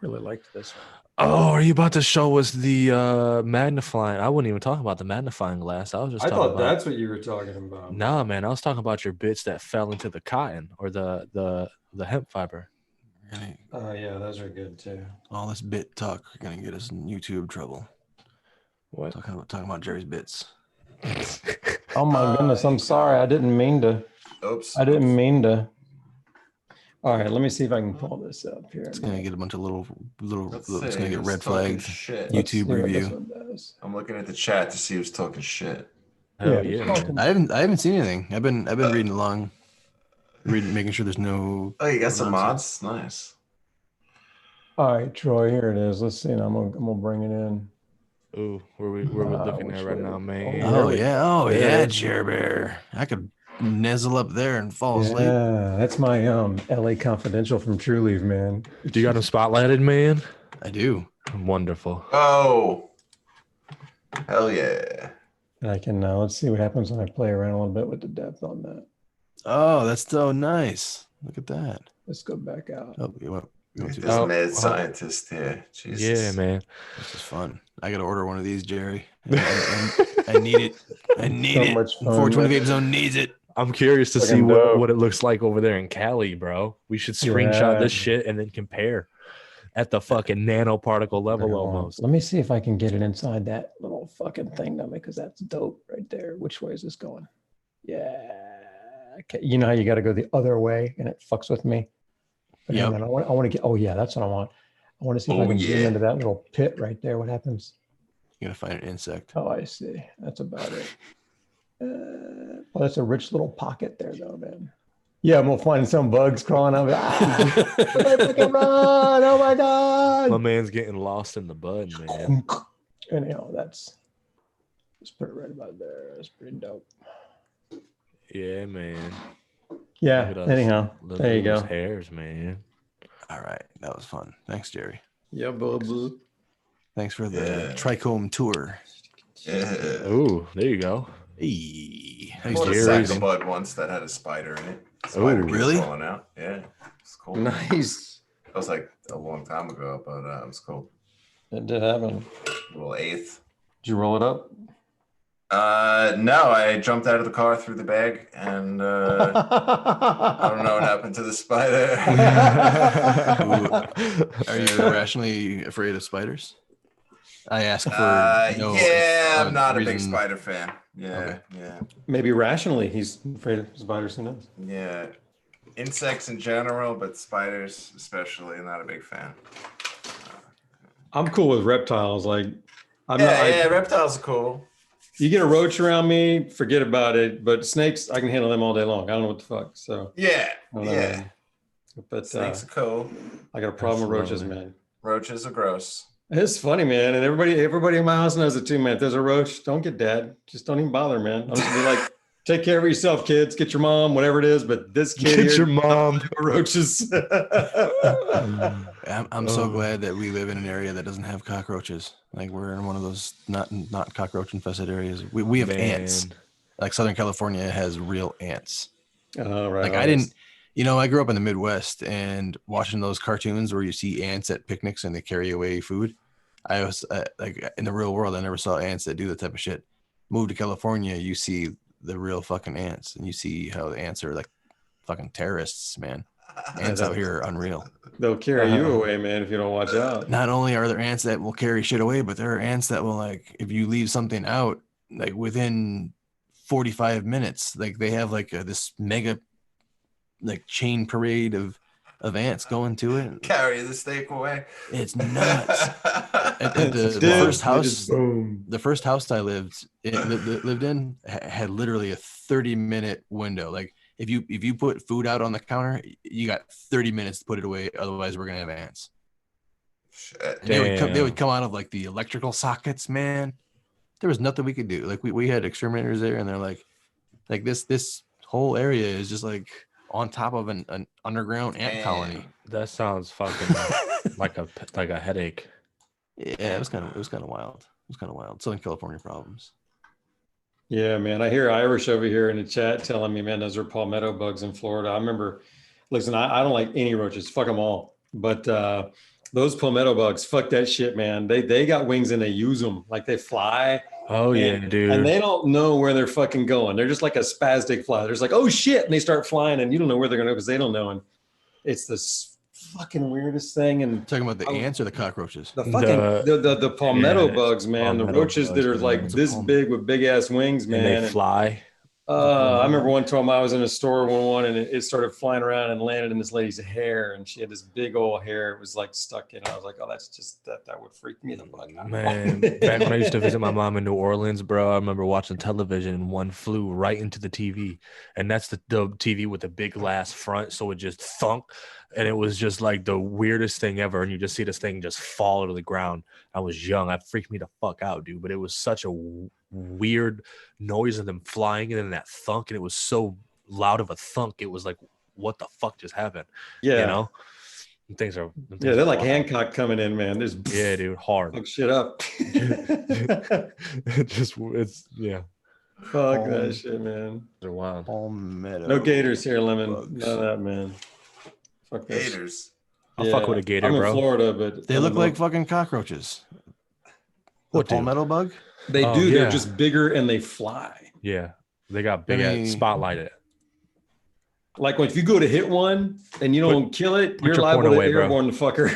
really liked this one. Oh, are you about to show us the magnifying? I wouldn't even talk about the magnifying glass. I thought about, that's what you were talking about. Nah, man, I was talking about your bits that fell into the cotton or the hemp fiber. Really? Oh yeah, those are good too. All this bit talk are gonna get us in YouTube trouble. What? Talking about Jerry's bits. Oh my goodness, I'm sorry. I didn't mean to. Oops. I didn't mean to. All right, let me see if I can pull this up here. It's gonna get a bunch of little. Let's It's see gonna get who's red talking flagged. shit. Let's see YouTube what this review. one does. I'm looking at the chat to see who's talking shit. Hell yeah, man. I haven't seen anything. I've been reading along, making sure there's no. Oh, you got some nonsense. mods? Nice. All right, Troy, here it is. Let's see. I'm gonna bring it in. Ooh, where we looking at right now, man? Oh yeah, Yeah. Jerry Bear. I could nuzzle up there and fall asleep. Yeah, that's my LA Confidential from True Leaf, man. Do you got him spotlighted, man? I do. Wonderful. Oh, hell yeah. I can let's see what happens when I play around a little bit with the depth on that. Oh, that's so nice. Look at that. Let's go back out. Oh, you want Look at to? this mad scientist here. Jesus. Yeah, man. This is fun. I gotta order one of these, Jerry. I need it. I need So it. much fun, 420 man. Vape Zone needs it. I'm curious to see Fucking dope. what it looks like over there in Cali, bro. We should screenshot this shit and then compare at the fucking nanoparticle level almost. Let me see if I can get it inside that little fucking thing, though, because that's dope right there. Which way is this going? Yeah. Okay. You know how you got to go the other way and it fucks with me? But Yep. hang on, I want to get, oh yeah, that's what I want. I want to see if I can zoom into that little pit right there. What happens? You gotta find an insect. Oh, I see. That's about it. Well, that's a rich little pocket there, though, man. Yeah, I'm gonna find some bugs crawling up. Fucking run! Oh my god! My man's getting lost in the bud, man. Anyhow, let's put it right about there. That's pretty dope. Yeah, man. Yeah. Look at us. Anyhow, Look there you at go. those hairs, man. All right, that was fun. Thanks, Jerry. Yeah, bubba. Thanks for the Yeah. Trichome tour. Yeah. Ooh, there you go. Hey, I thanks, bought a Jerry. sack of bud once that had a spider in it. Spider kept really? falling out. Yeah, it's cool. Nice. That was like a long time ago, but it was cool. It did happen. Little eighth. Did you roll it up? No, I jumped out of the car, threw the bag, and I don't know what happened to the spider. Are you irrationally afraid of spiders? I ask for no. Yeah, I'm not a big reason- spider fan. Yeah, Okay. yeah, Maybe rationally, he's afraid of spiders. Who knows? yeah. Insects in general, but spiders especially, not a big fan. I'm cool with reptiles. Like, Yeah, reptiles are cool. You get a roach around me, forget about it. But snakes, I can handle them all day long. I don't know what the fuck. So, Yeah, I don't know. yeah. But Snakes are cool. I got a problem with roaches, Absolutely. man. Roaches are gross. It's funny, man, and everybody in my house knows it too, man. If there's a roach, don't get dad. Just don't even bother, man. I'm just gonna be like, take care of yourself, kids. Get your mom, whatever it is. But this kid Get here, your mom. roaches. I'm so glad that we live in an area that doesn't have cockroaches. Like we're in one of those not cockroach infested areas. We have ants. Man. Like Southern California has real ants. All right. Like I didn't, I grew up in the Midwest and watching those cartoons where you see ants at picnics and they carry away food. I was like in the real world, I never saw ants that do that type of shit. Move to California, you see the real fucking ants, and you see how the ants are like fucking terrorists, man. Ants out here are unreal. They'll carry you away, man, if you don't watch out. Not only are there ants that will carry shit away, but there are ants that will, like, if you leave something out, like within 45 minutes, like they have like this mega like chain parade of ants going to it. Carry the steak away. It's nuts. At the Dude, first house, boom. the first house I lived in had literally a 30-minute window. Like if you put food out on the counter, you got 30 minutes to put it away. Otherwise, we're gonna have ants. Shit. And they would come out of like the electrical sockets, man. There was nothing we could do. Like we had exterminators there, and they're like, Like this whole area is just like on top of an underground ant colony. That sounds fucking like a headache. Yeah, it was kind of wild. It was kind of wild. Southern California problems. Yeah, man. I hear Irish over here in the chat telling me, man, those are palmetto bugs in Florida. I remember, listen, I don't like any roaches. Fuck them all. But those palmetto bugs, fuck that shit, man. They got wings and they use them. Like they fly. Oh, yeah, dude. And they don't know where they're fucking going. They're just like a spastic fly. They're just like, oh shit. And they start flying and you don't know where they're going to go because they don't know. And it's this fucking weirdest thing. And talking about the ants or the cockroaches? The fucking the palmetto bugs, man. The roaches that are like this big with big ass wings, man. And they fly. I remember one time I was in a store one and it started flying around and landed in this lady's hair, and she had this big old hair. It was like stuck in. I was like, oh, that's just that would freak me the fuck out. Man, back when I used to visit my mom in New Orleans, bro, I remember watching television and one flew right into the TV, and that's the TV with the big glass front, so it just thunk, and it was just like the weirdest thing ever. And you just see this thing just fall to the ground. I was young. That freaked me the fuck out, dude. But it was such a weird noise of them flying and then that thunk, and it was so loud of a thunk. It was like, what the fuck just happened? Yeah, you know, things are they're like Hancock coming in, man. There's dude, hard. Fuck shit up. It's fuck that shit, man. They're wild. No gators here, Lemon. Bugs. None of that, man. Fuck gators. I'll fuck with a gator, I'm bro. in Florida, but they look like fucking cockroaches. What, palmetto bug? They do. They're just bigger and they fly. Yeah, they got big ass spotlighted. Like if you go to hit one and you don't kill it, you're liable to airborne the fucker.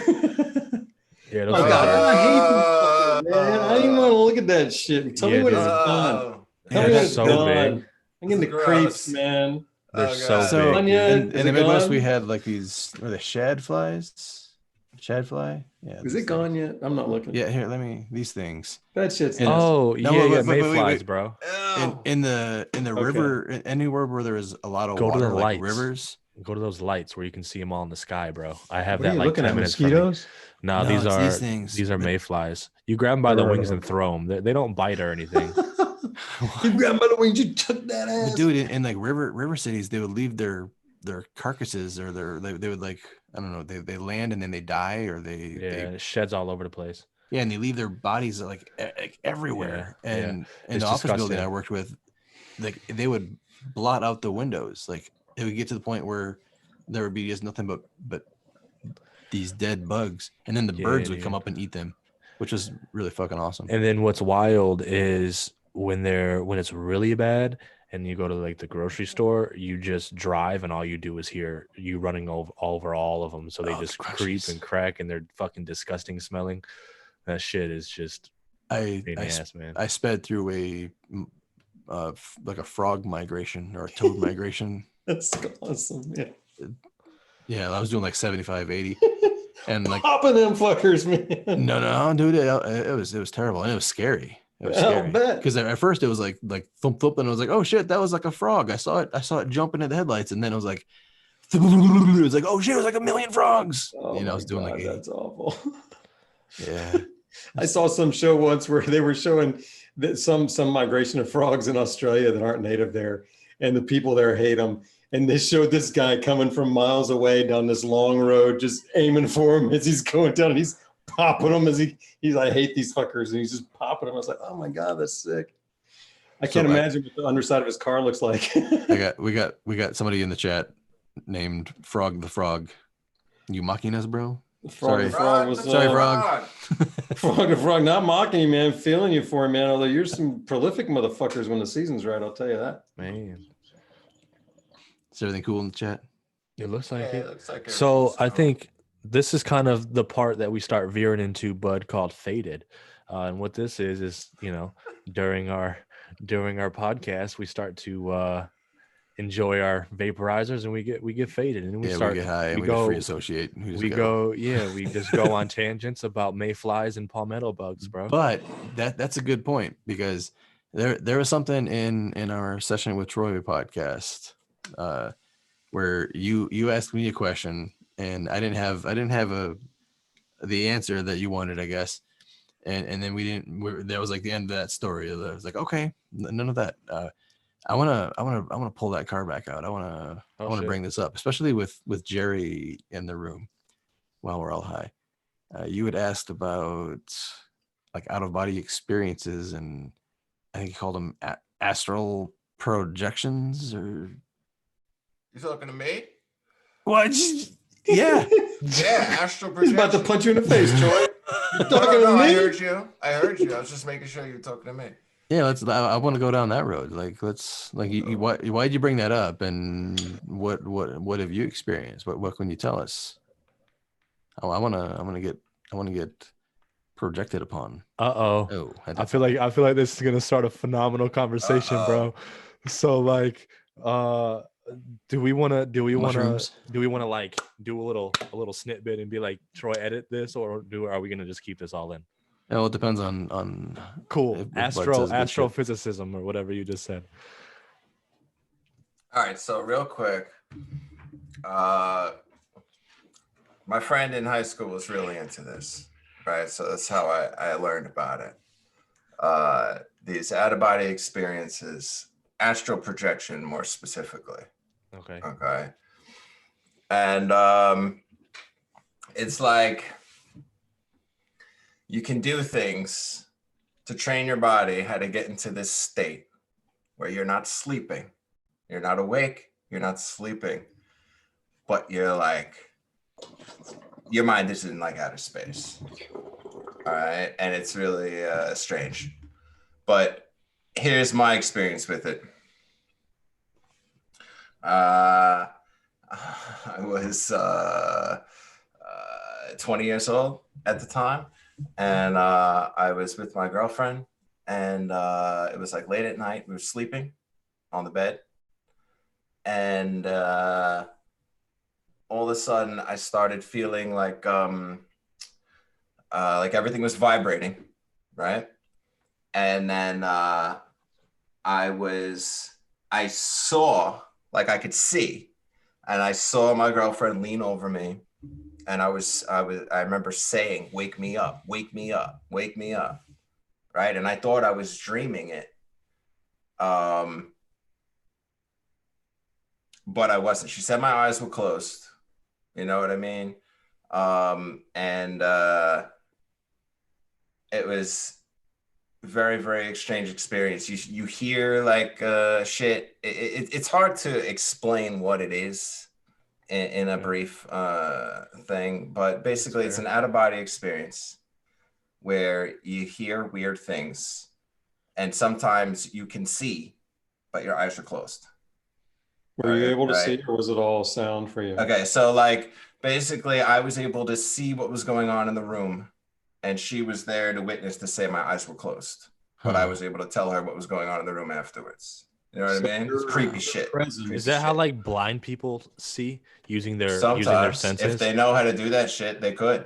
Yeah, those I hate them fuckers, man. I didn't want to look at that shit. Tell me when it's done. Tell me when it's done. I'm getting the creeps, man. They're so big. In the Midwest, we had like these, were they shad flies? Shadfly? Yeah. Is it gone yet? I'm not looking. Yeah, here, these things. That shit's mayflies, bro. In the river, anywhere where there is a lot of water, like rivers. Go to those lights where you can see them all in the sky, bro. I have what that are you like looking 10 at minutes. Mosquitoes? No, these are mayflies. You grab them by the wings and throw them. They don't bite or anything. You grab them by the wings, you took that ass. But dude, in like river cities, they would leave their carcasses or they would like, I don't know, they land and then they die, or they sheds all over the place. Yeah, and they leave their bodies like everywhere. And in the office building I worked with, like they would blot out the windows. Like it would get to the point where there would be just nothing but these dead bugs, and then the birds would come up and eat them, which was really fucking awesome. And then what's wild is when it's really bad and you go to like the grocery store, you just drive and all you do is hear you running over all of them. So they just creep and crack and they're fucking disgusting smelling. That shit is just man. I sped through like a frog migration or a toad migration. That's awesome. Yeah, I was doing like 75, 80. And like popping them fuckers, man. No, dude, it was terrible, and it was scary. It was scary because at first it was like thump thump, and I was like, oh shit, that was like a frog. I saw it jump into the headlights, and then it was like, it was like, oh shit, it was like 1,000,000 frogs. I was doing like 80. That's awful. Yeah, I saw some show once where they were showing that some migration of frogs in Australia that aren't native there, and the people there hate them. And they showed this guy coming from miles away down this long road, just aiming for him as he's going down. And he's popping them as he's I hate these fuckers, and he's just popping them. I was like, oh my god, that's sick. I can't imagine what the underside of his car looks like. we got somebody in the chat named Frog the Frog. You mocking us, bro? Sorry, Frog. Frog the Frog, not mocking you, man. Feeling you for it, man. Although you're some prolific motherfuckers when the season's right, I'll tell you that. Man. Is everything cool in the chat? It looks like it. So I think this is kind of the part that we start veering into, Bud, called faded. And what this is during our podcast, we start to enjoy our vaporizers, and we get faded, and we get high, and we go free associate. We just go on tangents about mayflies and palmetto bugs, bro. But that's a good point, because there was something in our session with Troy podcast where you asked me a question, and I didn't have the answer that you wanted, I guess, and then that was like the end of that story. I was like, okay, none of that. I wanna pull that car back out. I wanna bring this up, especially with Jerry in the room while we're all high. You had asked about like out of body experiences, and I think you called them astral projections, or You talking to me? what? Yeah. Yeah, astral He's projection. about to punch you in the face, Troy. You talking to me? I heard you. I was just making sure you were talking to me. Yeah, I want to go down that road. Like, let's like why'd you bring that up, and what have you experienced? What can you tell us? Oh, I want to get projected upon. Oh, I feel like this is gonna start a phenomenal conversation, bro. So like, do we want to like do a little snippet and be like, Troy, edit this, or are we gonna just keep this all in? Well, it depends on cool astrophysicism or whatever you just said. All right, so real quick, my friend in high school was really into this, right? So that's how I learned about it. These out-of-body experiences, astral projection more specifically. Okay. And it's like you can do things to train your body how to get into this state where you're not sleeping. You're not awake, you're not sleeping, but you're like, your mind is in like outer space. All right. And it's really strange. But here's my experience with it. I was 20 years old at the time, and I was with my girlfriend, and it was like late at night. We were sleeping on the bed, and all of a sudden I started feeling like everything was vibrating, right? And then I saw, like I could see, and I saw my girlfriend lean over me, and I remember saying, "Wake me up, wake me up, wake me up," right? And I thought I was dreaming it, but I wasn't. She said my eyes were closed. You know what I mean? And it was very, very strange experience. You hear like shit. It's hard to explain what it is in a brief thing, but basically it's an out-of-body experience where you hear weird things, and sometimes you can see, but your eyes are closed. Were you able to see, or was it all sound for you? Okay, so like basically I was able to see what was going on in the room, and she was there to witness to say my eyes were closed, but I was able to tell her what was going on in the room afterwards. You know what I mean? It's creepy shit. Is that how like blind people see using their senses? If they know how to do that shit, they could.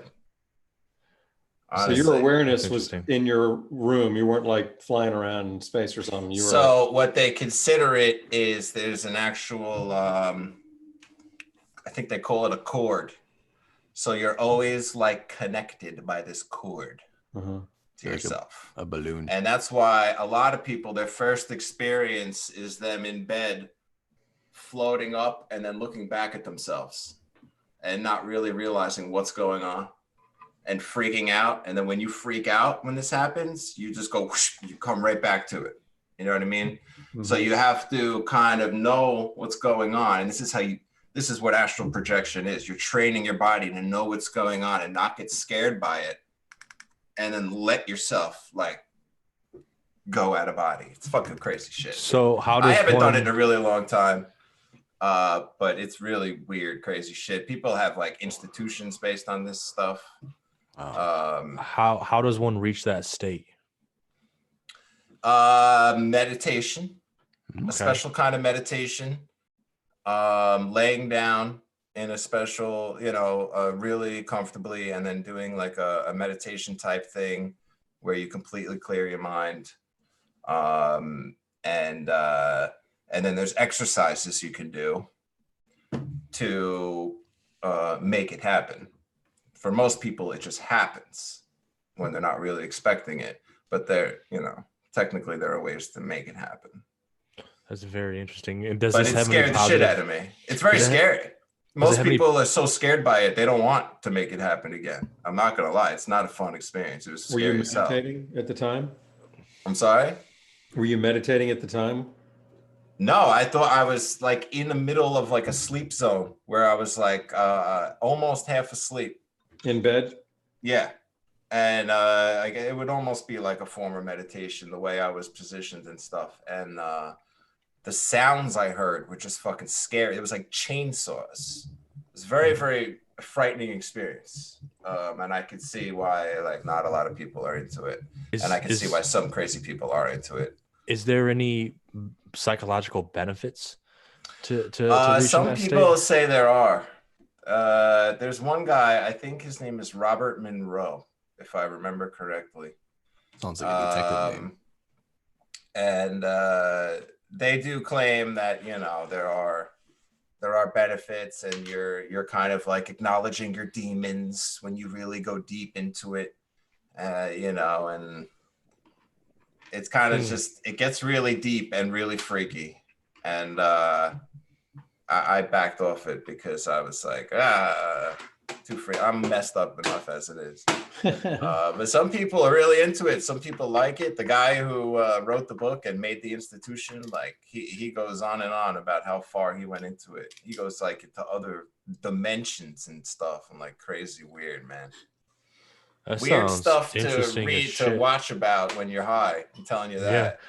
Honestly. So your awareness was in your room. You weren't like flying around in space or something. You were. So what they consider it is there's an actual, I think they call it a cord. So you're always like connected by this cord to yourself. A balloon. And that's why a lot of people, their first experience is them in bed floating up and then looking back at themselves and not really realizing what's going on and freaking out. And then when you freak out, when this happens, you just go, whoosh, you come right back to it. You know what I mean? Mm-hmm. So you have to kind of know what's going on. And this is what astral projection is. You're training your body to know what's going on and not get scared by it. And then let yourself like go out of body. It's fucking crazy shit. So I haven't done it in a really long time. But it's really weird, crazy shit. People have like institutions based on this stuff. How does one reach that state? Meditation, a special kind of meditation. Laying down in a special, really comfortably, and then doing like a meditation type thing where you completely clear your mind. And then there's exercises you can do to make it happen. For most people, it just happens when they're not really expecting it, but technically there are ways to make it happen. That's very interesting. And does But this it have any scared the shit out of me. It's very scary. Most people are so scared by it, they don't want to make it happen again. I'm not gonna lie, it's not a fun experience. It was scary. Were you as hell. meditating at the time? I'm sorry? Were you meditating at the time? No, I thought I was like in the middle of like a sleep zone where I was like almost half asleep. In bed? Yeah. And it would almost be like a form of meditation, the way I was positioned and stuff. And the sounds I heard were just fucking scary. It was like chainsaws. It was very, very frightening experience. And I could see why like not a lot of people are into it. And I can see why some crazy people are into it. Is there any psychological benefits to some people say there are. There's one guy, I think his name is Robert Monroe, if I remember correctly. Sounds like a detective name. And they do claim that, you know, there are benefits, and you're kind of like acknowledging your demons when you really go deep into it, you know, and it's kind of just, it gets really deep and really freaky. And I backed off it because I was like, too free. I'm messed up enough as it is. But some people are really into it. Some people like it. The guy who wrote the book and made the institution, like he goes on and on about how far he went into it. He goes like into other dimensions and stuff, and like crazy weird, man. That weird stuff to read, to watch about when you're high. I'm telling you that.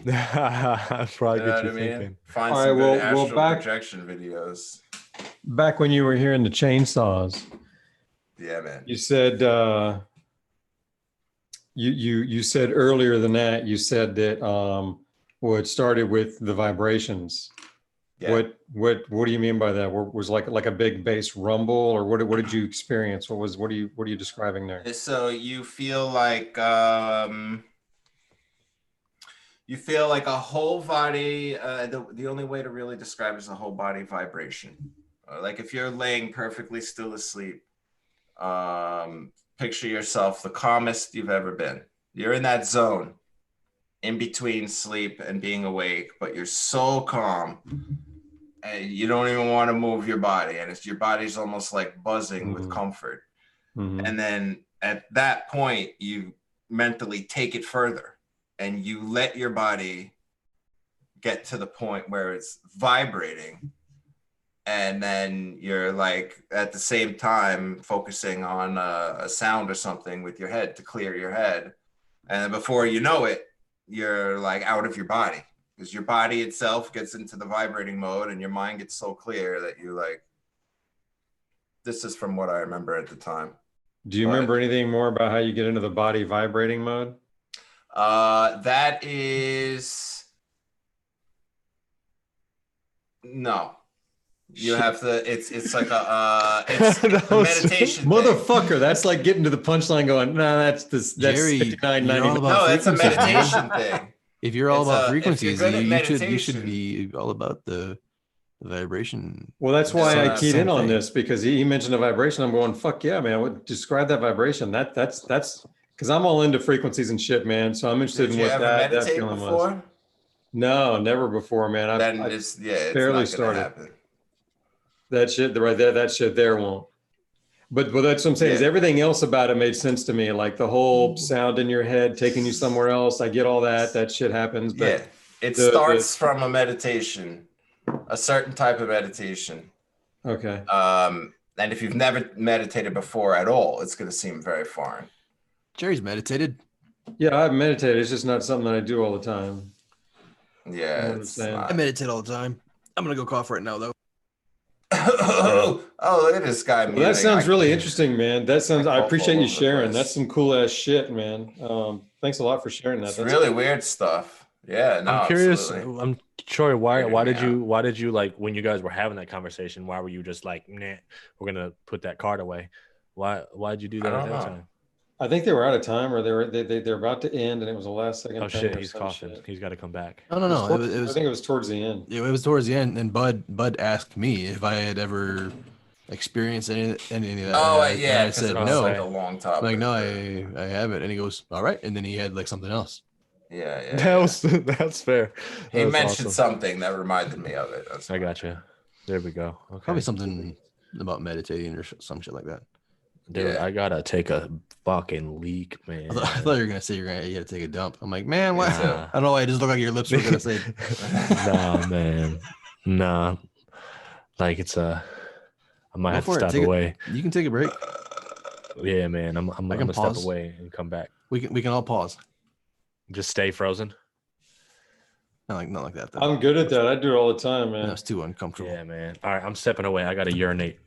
Yeah. Probably you know get what you I mean? thinking. Find some good astral projection videos. Back when you were hearing the chainsaws. Yeah, man. You said you said earlier than that, you said that well, it started with the vibrations. Yeah. What do you mean by that? Was like a big bass rumble, or what did you experience? What are you describing there? So you feel like a whole body. The only way to really describe it is a whole body vibration. Like if you're laying perfectly still asleep, picture yourself the calmest you've ever been. You're in that zone in between sleep and being awake, but you're so calm and you don't even want to move your body, and your body's almost like buzzing with comfort. And then at that point you mentally take it further and you let your body get to the point where it's vibrating. And then you're like at the same time focusing on a sound or something with your head to clear your head. And before you know it, you're like out of your body, because your body itself gets into the vibrating mode and your mind gets so clear that you like, this is from what I remember at the time. Do you remember anything more about how you get into the body vibrating mode? That is, no. You have to. It's like a it's a meditation. Motherfucker, that's like getting to the punchline. Going, nah, that's Jerry, 59.99. No, it's a meditation thing. If you're all about frequencies, you should be all about the vibration. Well, that's why I keyed in on this, because he mentioned a vibration. I'm going, fuck yeah, man. What describe that vibration? That's because I'm all into frequencies and shit, man. So I'm interested in what that feeling was. No, never before, man. It's barely started. That shit right there, that shit there won't. But that's what I'm saying, is everything else about it made sense to me. Like the whole sound in your head taking you somewhere else. I get all that. That shit happens. But it starts from a meditation, a certain type of meditation. Okay. And if you've never meditated before at all, it's going to seem very foreign. Jerry's meditated. Yeah, I've meditated. It's just not something that I do all the time. Yeah, I meditate all the time. I'm gonna go cough right now, though. Oh, look at this guy. Well, that sounds really interesting, man. That sounds. I appreciate you sharing. That's some cool ass shit, man. Thanks a lot for sharing that. That's really cool. Weird stuff. Yeah, no, I'm curious. Absolutely. I'm Troy. Why did you like when you guys were having that conversation? Why were you just like, nah, we're gonna put that card away? Why'd you do that at that time? I think they were out of time, or they're about to end, and it was the last second. Oh shit, he's coughing. Shit. He's got to come back. No. I think it was towards the end. It was towards the end, and Bud asked me if I had ever experienced any of that. Oh and yeah, I said no. Like a long topic. Like no, I haven't. And he goes, all right, and then he had like something else. Yeah. That's fair. He That's mentioned awesome. something that reminded me of it. I got you. There we go. Okay. Probably something about meditating or some shit like that. Dude, Yeah. I gotta take a fucking leak, man. I thought you were gonna say you gotta take a dump. I'm like, man, what? Me too. I don't know why it just looked like your lips were gonna say. Nah, man. Nah. Like it's I might Go have to for it. step away. You can take a break. Yeah, man. I'm can gonna step pause. away and come back. We can all pause. Just stay frozen. Not like that though. I'm good at that. I do it all the time, man. That's too uncomfortable. Yeah, man. All right, I'm stepping away. I gotta urinate.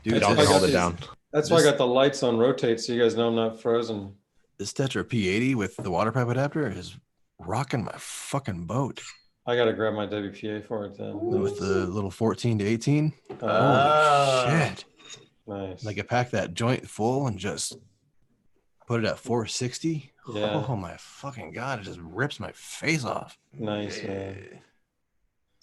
Dude, Don't this- hold it down. That's why I got the lights on rotate, so you guys know I'm not frozen. this Tetra P80 with the water pipe adapter is rocking my fucking boat. I gotta grab my WPA for it then. With the little 14 to 18. Ah. Holy shit. Nice. Like I pack that joint full and just put it at 460. Yeah. Oh my fucking God. It just rips my face off. Nice, man. Is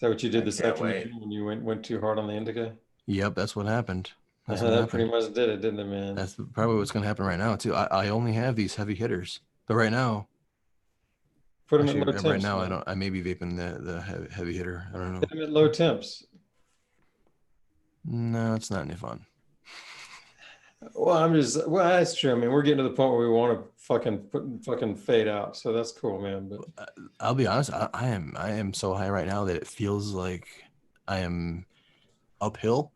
that what you did this can't afternoon when you went too hard on the indica? Yep, that's what happened. That's what That happened. pretty much did it, didn't it, man? That's probably what's going to happen right now, too. I only have these heavy hitters. But right now, Put them actually, at low temps. right now, man. I may be vaping the heavy hitter. I don't know. Put them at low temps. No, it's not any fun. Well, that's true. I mean, we're getting to the point where we want to fucking fade out. So that's cool, man. But I'll be honest. I am so high right now that it feels like I am uphill,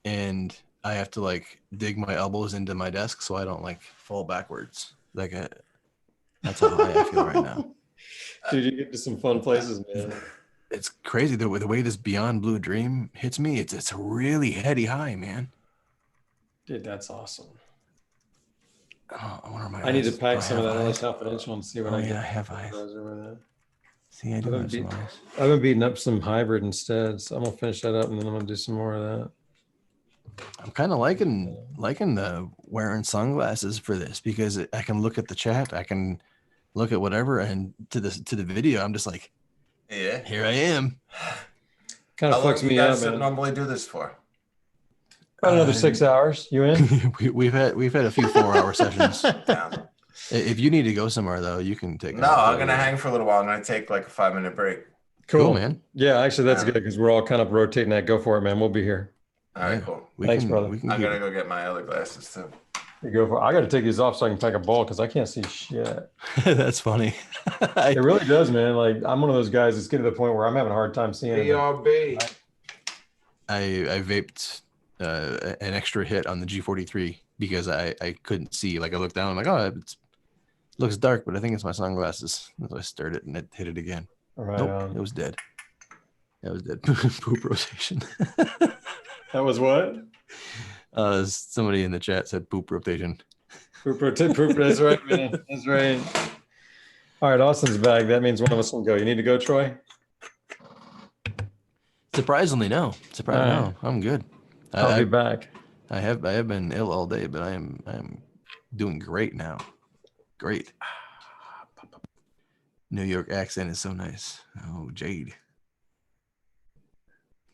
and I have to like dig my elbows into my desk so I don't like fall backwards. Like that's how high I feel right now. dude, you get to some fun places, man. It's crazy the way this Beyond Blue Dream hits me. It's a really heady high, man. Dude, that's awesome. Oh, I wonder I need to eyes- pack do I some of have that other eyes? confidential and see what Oh, I yeah, get. I have eyes. With that. See, I do I've have been some eyes. I've been beating up some hybrid instead, so I'm gonna finish that up and then I'm gonna do some more of that. I'm kind of liking the wearing sunglasses for this because I can look at the chat, I can look at whatever, and to the video, I'm just like, Yeah. here I am. Kind How of long fucks do you me guys up, man. normally do this for? About another 6 hours. You in? we've had a few 4-hour sessions. Yeah. If you need to go somewhere though, you can take. No, I'm gonna hang for a little while. I'm gonna take like a 5-minute break. Cool, man. Yeah, actually, that's Yeah. good because we're all kind of rotating that. Go for it, man. We'll be here. All right, Yeah. cool. Thanks, brother. We can I keep gotta it. go get my other glasses too. You go for it. I got to take these off so I can pack a ball because I can't see shit. That's funny. It really does, man. Like I'm one of those guys that's getting to the point where I'm having a hard time seeing it. BRB. I vaped an extra hit on the G43 because I couldn't see. Like I looked down, I'm like, oh, it looks dark, but I think it's my sunglasses. So I stirred it and it hit it again. Right Nope, on. it was dead. That was dead. Poop rotation. That was what? Somebody in the chat said poop rotation. Poop. That's right, man. That's right. All right, Austin's back. That means one of us can go. You need to go, Troy? Surprisingly, no. Surprisingly, All no. I'm good. I'll be back. I have been ill all day, but I am doing great now. Great. New York accent is so nice. Oh, Jade.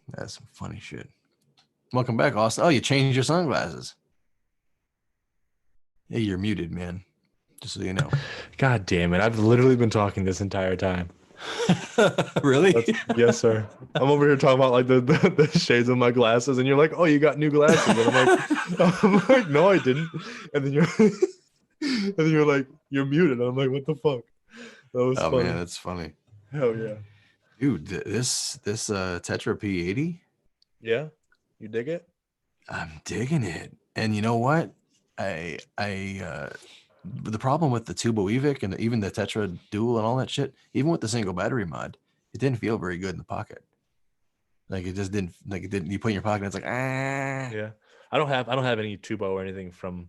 That's some funny shit. Welcome back, Austin. Oh, you changed your sunglasses. Hey, you're muted, man. Just so you know. God damn it. I've literally been talking this entire time. Really? Yes, sir. I'm over here talking about like the shades of my glasses, and you're like, "Oh, you got new glasses." And I'm like, "No, I didn't." And then you're like, "You're muted." And I'm like, "What the fuck?" That was Oh funny. man, that's funny. Hell yeah. Dude, this Tetra P80, Yeah, you dig it? I'm digging it. And you know what? The problem with the Tubo Evic and even the Tetra Dual and all that shit, even with the single battery mod, it didn't feel very good in the pocket. Like it just didn't. Like it didn't. You put it in your pocket, and it's like ah. Yeah. I don't have any tubo or anything from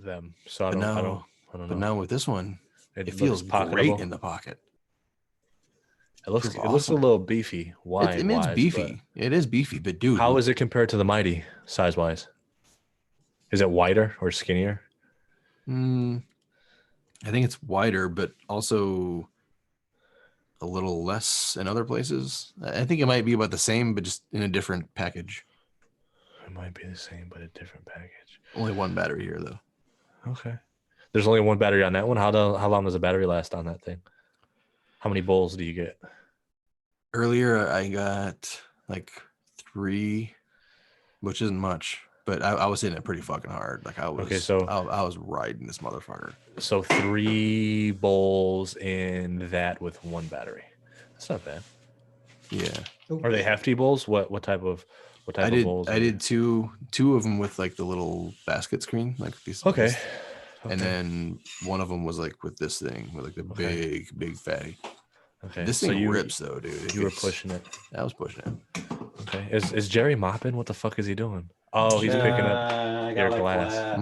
them, so I don't know. But now with this one, it looks feels pocketable. great in the pocket. It looks feels a awesome. little beefy. Why? It's beefy. It is beefy, but dude, How is it compared to the Mighty size wise? Is it wider or skinnier? I think it's wider, but also a little less in other places. I think it might be about the same, but just in a different package. It might be the same, but a different package. Only one battery here, though. Okay. There's only one battery on that one. How long does a battery last on that thing? How many bowls do you get? Earlier, I got like 3, which isn't much, but I was hitting it pretty fucking hard. Like I was riding this motherfucker. So 3 bowls in that with 1 battery. That's not bad. Yeah. Are they hefty bowls? What type of bowls? I did two of them with like the little basket screen, like these. Okay. And then one of them was like with this thing, with like the big fatty. Okay. This thing rips though, dude. You were pushing it. I was pushing it. Okay. Is Jerry mopping? What the fuck is he doing? Oh, he's picking up your glass.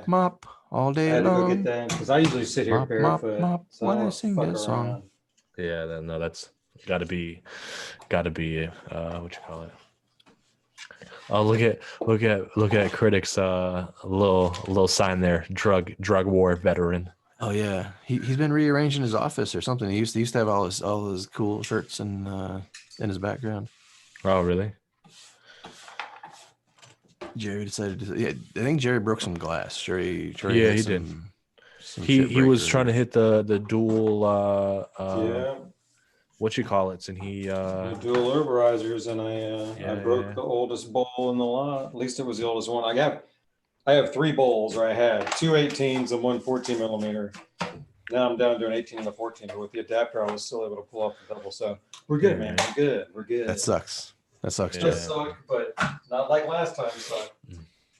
Mop all day long. I had to go get that because I usually sit here barefoot. So when I sing this song. Yeah, no, that's gotta be what you call it. Oh, look at Critic's little sign there. Drug war veteran. Oh yeah, he's been rearranging his office or something. He used to have all his cool shirts and in his background. Oh really? Jerry decided to. Yeah, I think Jerry broke some glass. Jerry yeah, he did. He was trying to hit the dual what you call it, and he dual herborizers, and I broke the oldest bowl in the lot. At least it was the oldest one. I have 3 bowls, or I had 2 18s and 1 14 millimeter. Now I'm down to an 18 and a 14, but with the adapter, I was still able to pull off the double. So we're good, man. We're good. That sucks. It does suck, but not like last time. So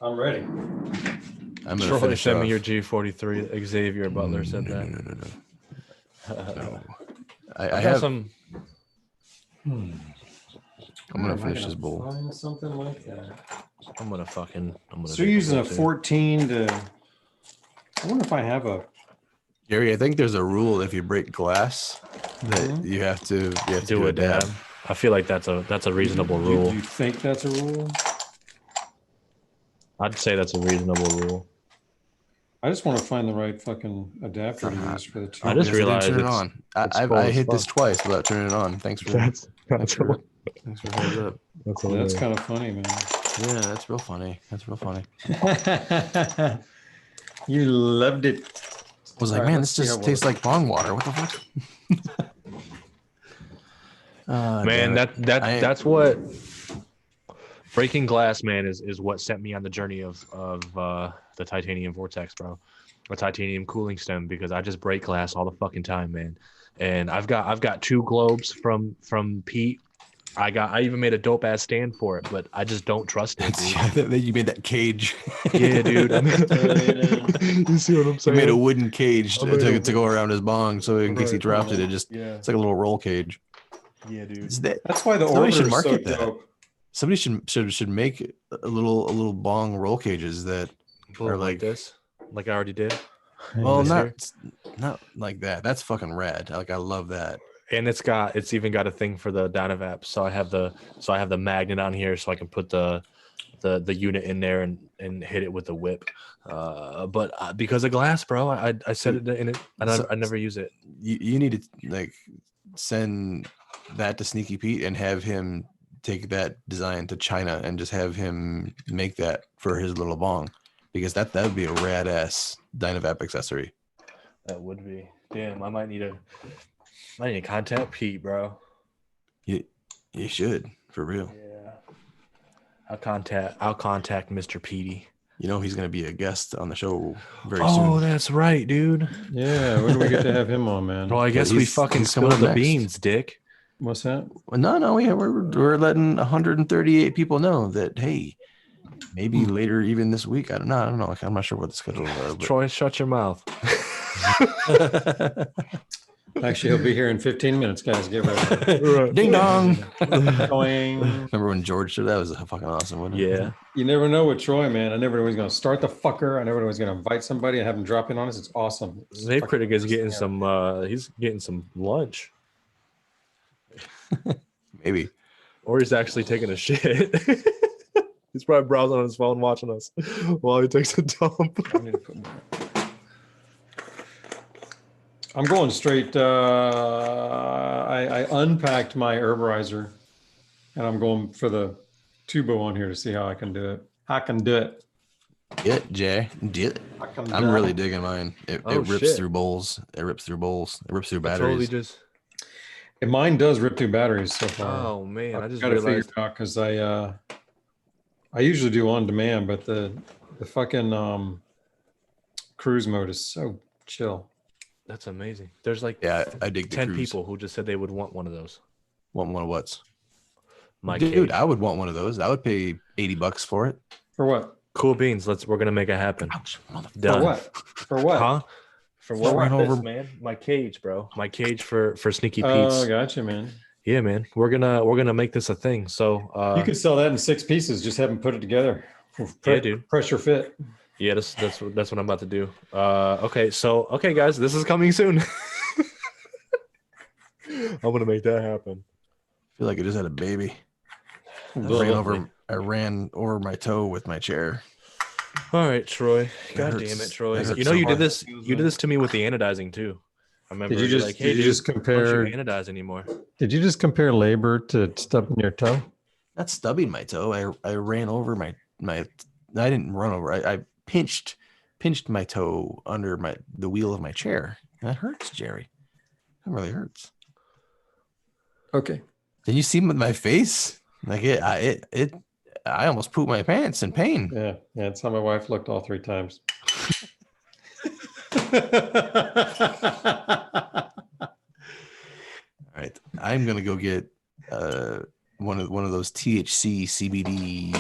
I'm ready. I'm gonna finish. Send me your G43. Xavier Butler said that. No. I have some. I'm gonna finish this bowl. Find something like that. I'm gonna. So you're using a 14 to. I wonder if I have a. Gary, I think there's a rule if you break glass that you have to do a dab. I feel like that's a reasonable rule. Do you think that's a rule? I'd say that's a reasonable rule. I just want to find the right fucking adapter to use for the 2. I just realized turn it on. I hit this twice without turning it on. Thanks for heads up. That's kind of funny, man. Yeah, that's real funny. You loved it. I was like, man, this just tastes like bong water. What the fuck? Man, that's what breaking glass, man, is what sent me on the journey of the titanium vortex, bro. A titanium cooling stem, because I just break glass all the fucking time, man. And I've got 2 globes from Pete. I even made a dope ass stand for it, but I just don't trust it. Dude. You made that cage. Yeah, dude. You see what I'm saying? He made a wooden cage to go around his bong, so in case he dropped it, it's like a little roll cage. Yeah, dude. That's why the order should market so that. Dope. Somebody should make a little bong roll cages that are like this, like I already did. Well, not like that. That's fucking rad. Like I love that. And it's even got a thing for the Dynavap. So I have the magnet on here, so I can put the unit in there and hit it with the whip. But because of glass, bro, I set it in it, and I never use it. You need to like send that to Sneaky Pete and have him take that design to China and just have him make that for his little bong, because that would be a rad ass Dynavap accessory. That would be. Damn, I might need to contact Pete, bro. You should, for real. Yeah. I'll contact Mr. Petey. You know he's gonna be a guest on the show very soon. Oh, that's right, dude. Yeah, when do we get to have him on, man? Well, I guess we fucking spilled the beans, Dick. What's that? Well, no, we're letting 138 people know that, hey, maybe later, even this week. I don't know. I'm not sure what the schedule is. Troy, shut your mouth. Actually, he'll be here in 15 minutes, guys. Get ready. Ding dong. Going. Remember when George did that? It was fucking awesome, wasn't it? Yeah. You never know with Troy, man. I never know he's going to start the fucker. I never know he's going to invite somebody and have him drop in on us. It's awesome. Vape Critic is getting some. He's getting some lunch. Maybe. Or he's actually taking a shit. He's probably browsing on his phone watching us while he takes a dump. I'm going straight. I unpacked my herborizer, and I'm going for the tubo on here to see how I can do it. Get Jay. Get. I'm really digging mine. It rips through bowls. It rips through bowls. It rips through batteries. And mine does rip through batteries so far. Oh man, I just got to figure realized it out because I usually do on demand, but the fucking cruise mode is so chill. that's amazing. There's like I dig 10 people who just said they would want one of those. Want one of what's? My dude, cage. I would want one of those. I would pay $80 for it. For what? Cool beans. We're gonna make it happen. Ouch, For what? For what? Huh? For what? Ran over, man. My cage, bro. My cage for Sneaky Pete's. Oh, gotcha, man. Yeah, man. We're gonna make this a thing. So you could sell that in 6 pieces. Just have them put it together. Yeah, dude. Pressure fit. Yeah, that's what I'm about to do. Okay, guys, this is coming soon. I'm gonna make that happen. I feel like I just had a baby. I ran over my toe with my chair. All right, Troy. God damn it, Troy. You know you did this. You did this to me with the anodizing too. I remember. Did you just? Like, hey, did you just compare? Don't you anodize anymore? Did you just compare labor to stubbing your toe? Not stubbing my toe. I ran over my. I didn't run over. I pinched my toe under the wheel of my chair. That hurts, Jerry. That really hurts. Okay. Did you see my face? Like I almost pooped my pants in pain. Yeah, that's how my wife looked all 3 times. All right, I'm gonna go get one of those THC CBD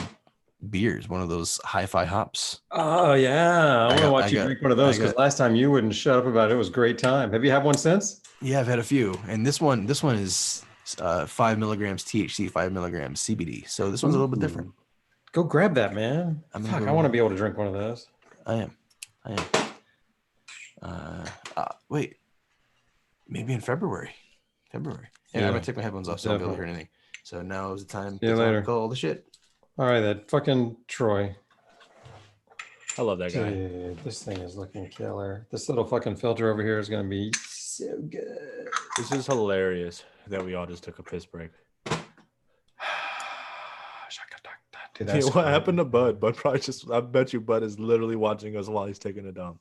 beers, one of those hi-fi hops. Oh yeah, I want to watch you drink one of those because last time you wouldn't shut up about it. It was a great time. Have you had one since? Yeah, I've had a few, and this one is 5 milligrams THC, 5 milligrams CBD. So this one's a little bit different. Go grab that, man. I want to be able to drink one of those. I am. Wait, maybe in February. Yeah, I'm gonna take my headphones off so I don't be able to hear anything. So now is the time to call all the shit. All right, that fucking Troy. I love that guy. Dude, this thing is looking killer. This little fucking filter over here is gonna be so good. This is hilarious that we all just took a piss break. Dude, what happened to Bud? Bud probably I bet you Bud is literally watching us while he's taking a dump.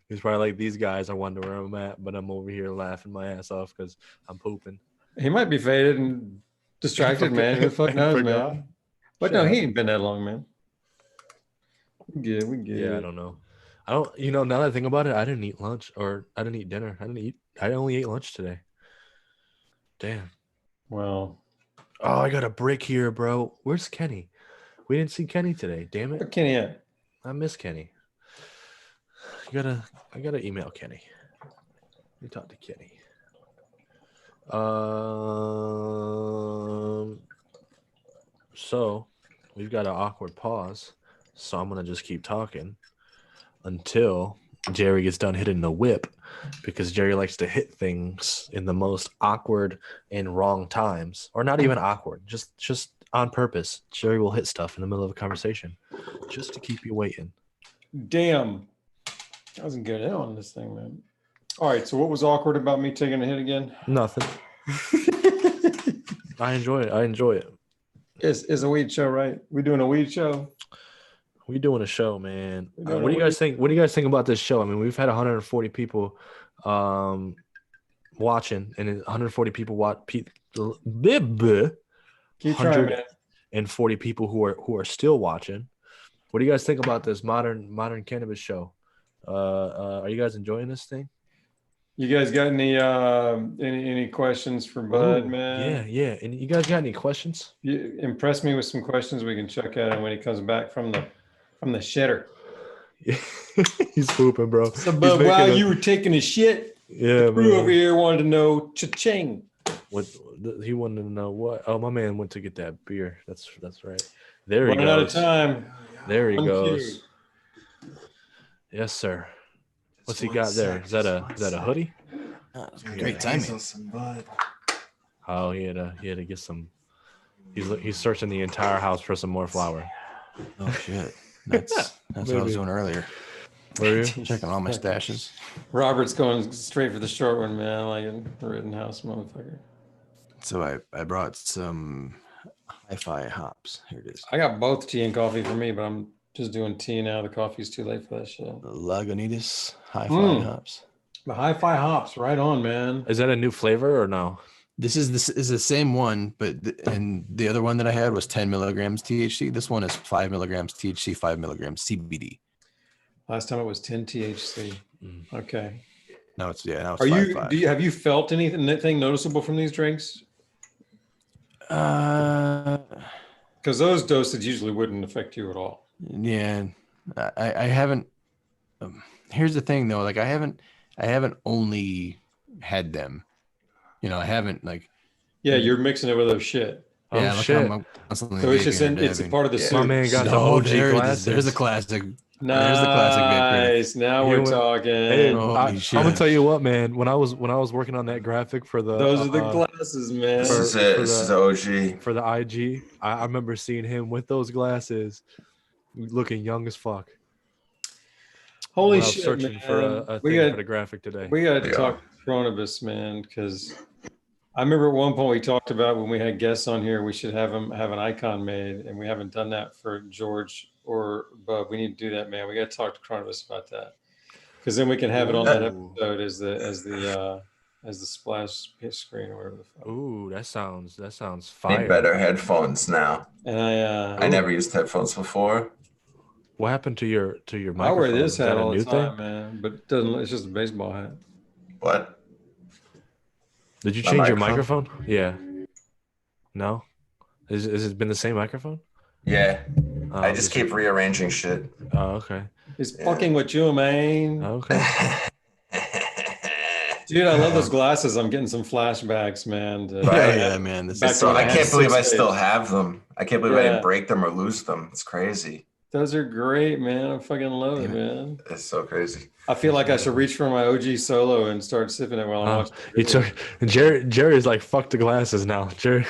He's probably like, these guys, I wonder where I'm at, but I'm over here laughing my ass off because I'm pooping. He might be faded and distracted, man. Who the fuck knows, man? But no, he ain't been that long, man. We good. Yeah, I don't know. Now that I think about it, I didn't eat lunch or I didn't eat dinner. I only ate lunch today. Damn. Well. Oh, I got a break here, bro. Where's Kenny? We didn't see Kenny today. Damn it. Where Kenny at? I miss Kenny. I gotta email Kenny. Let me talk to Kenny. So we've got an awkward pause. So I'm gonna just keep talking until Jerry gets done hitting the whip, because Jerry likes to hit things in the most awkward and wrong times, or not even awkward, just on purpose. Jerry will hit stuff in the middle of a conversation just to keep you waiting. Damn. I wasn't good on this thing, man. All right, so what was awkward about me taking a hit again? Nothing. I enjoy it. It's a weed show, right? We doing a weed show? We doing a show, man. What do you guys think? What do you guys think about this show? I mean, we've had 140 people watching, and 140 people watch. Keep trying, man. And 40 people who are still watching. What do you guys think about this modern cannabis show? Are you guys enjoying this thing? You guys got any questions for Bud, man? Yeah. And you guys got any questions? You impress me with some questions we can check at him when he comes back from the shitter. He's pooping, bro. So, Bud, while you were taking a shit, the crew over here wanted to know cha-ching. What he wanted to know what? Oh, my man went to get that beer. That's right. There he goes. Running out of time. There he goes. Yes, sir. What's he got there? Is that a hoodie? Great timing. Oh, he had to get some. He's searching the entire house for some more flour. Oh shit! That's what I was doing earlier. Were you checking all my stashes? Robert's going straight for the short one, man, like a Rittenhouse motherfucker. So I brought some hi-fi hops. Here it is. I got both tea and coffee for me, but I'm Just doing tea now. The coffee's too late for that shit. Lagunitas Hi-Fi hops. The hi-fi hops, right on, man. Is that a new flavor or no? This is the same one, but and the other one that I had was 10 milligrams THC. This one is 5 milligrams THC, 5 milligrams CBD. Last time it was 10 THC. Okay. Now it's now it's Are 5, you? 5. Have you felt anything noticeable from these drinks? Because those dosage usually wouldn't affect you at all. Yeah, I haven't. Here's the thing though, like I haven't only had them. I haven't like. Yeah, you're mixing it with other shit. Yeah, Oh shit! So it's just it's a part of the soup. My man got the OG glasses. There's the classic. Nice. There's the classic vape critic. Now we're talking. Hey, Holy I'm shit. gonna tell you what, man. When I was working on that graphic for the Those are the glasses, man. This is it. This is OG. for the IG, I remember seeing him with those glasses, looking young as fuck. Holy when I was shit, searching man. for a thing for the graphic today. We got to talk Cronobus, man, because I remember at one point we talked about when we had guests on here, we should have an icon made, and we haven't done that for George or Bub. We need to do that, man. We got to talk to Cronobus about that, because then we can have it on that episode as the splash screen or whatever the fuck. Ooh, that sounds fire. Need better headphones now. And I never used headphones before. What happened to your microphone? I wear this Is that hat a all new the time, thing? man, but it doesn't. It's just a baseball hat. What? Did you My change your microphone? microphone? Yeah. No. Is it been the same microphone? Yeah. Oh, I just keep rearranging shit. Oh, okay. It's fucking with you, man. Okay. Dude, I love those glasses. I'm getting some flashbacks, man. Right. Yeah, man. This Back is to when I had can't believe I 6 still days. have them. I can't believe I Yeah. didn't break them or lose them. It's crazy. Those are great, man. I fucking love it, man. It's so crazy. I feel like I should reach for my OG solo and start sipping it while I'm watching. You took Jerry's like, fuck the glasses now. Jerry.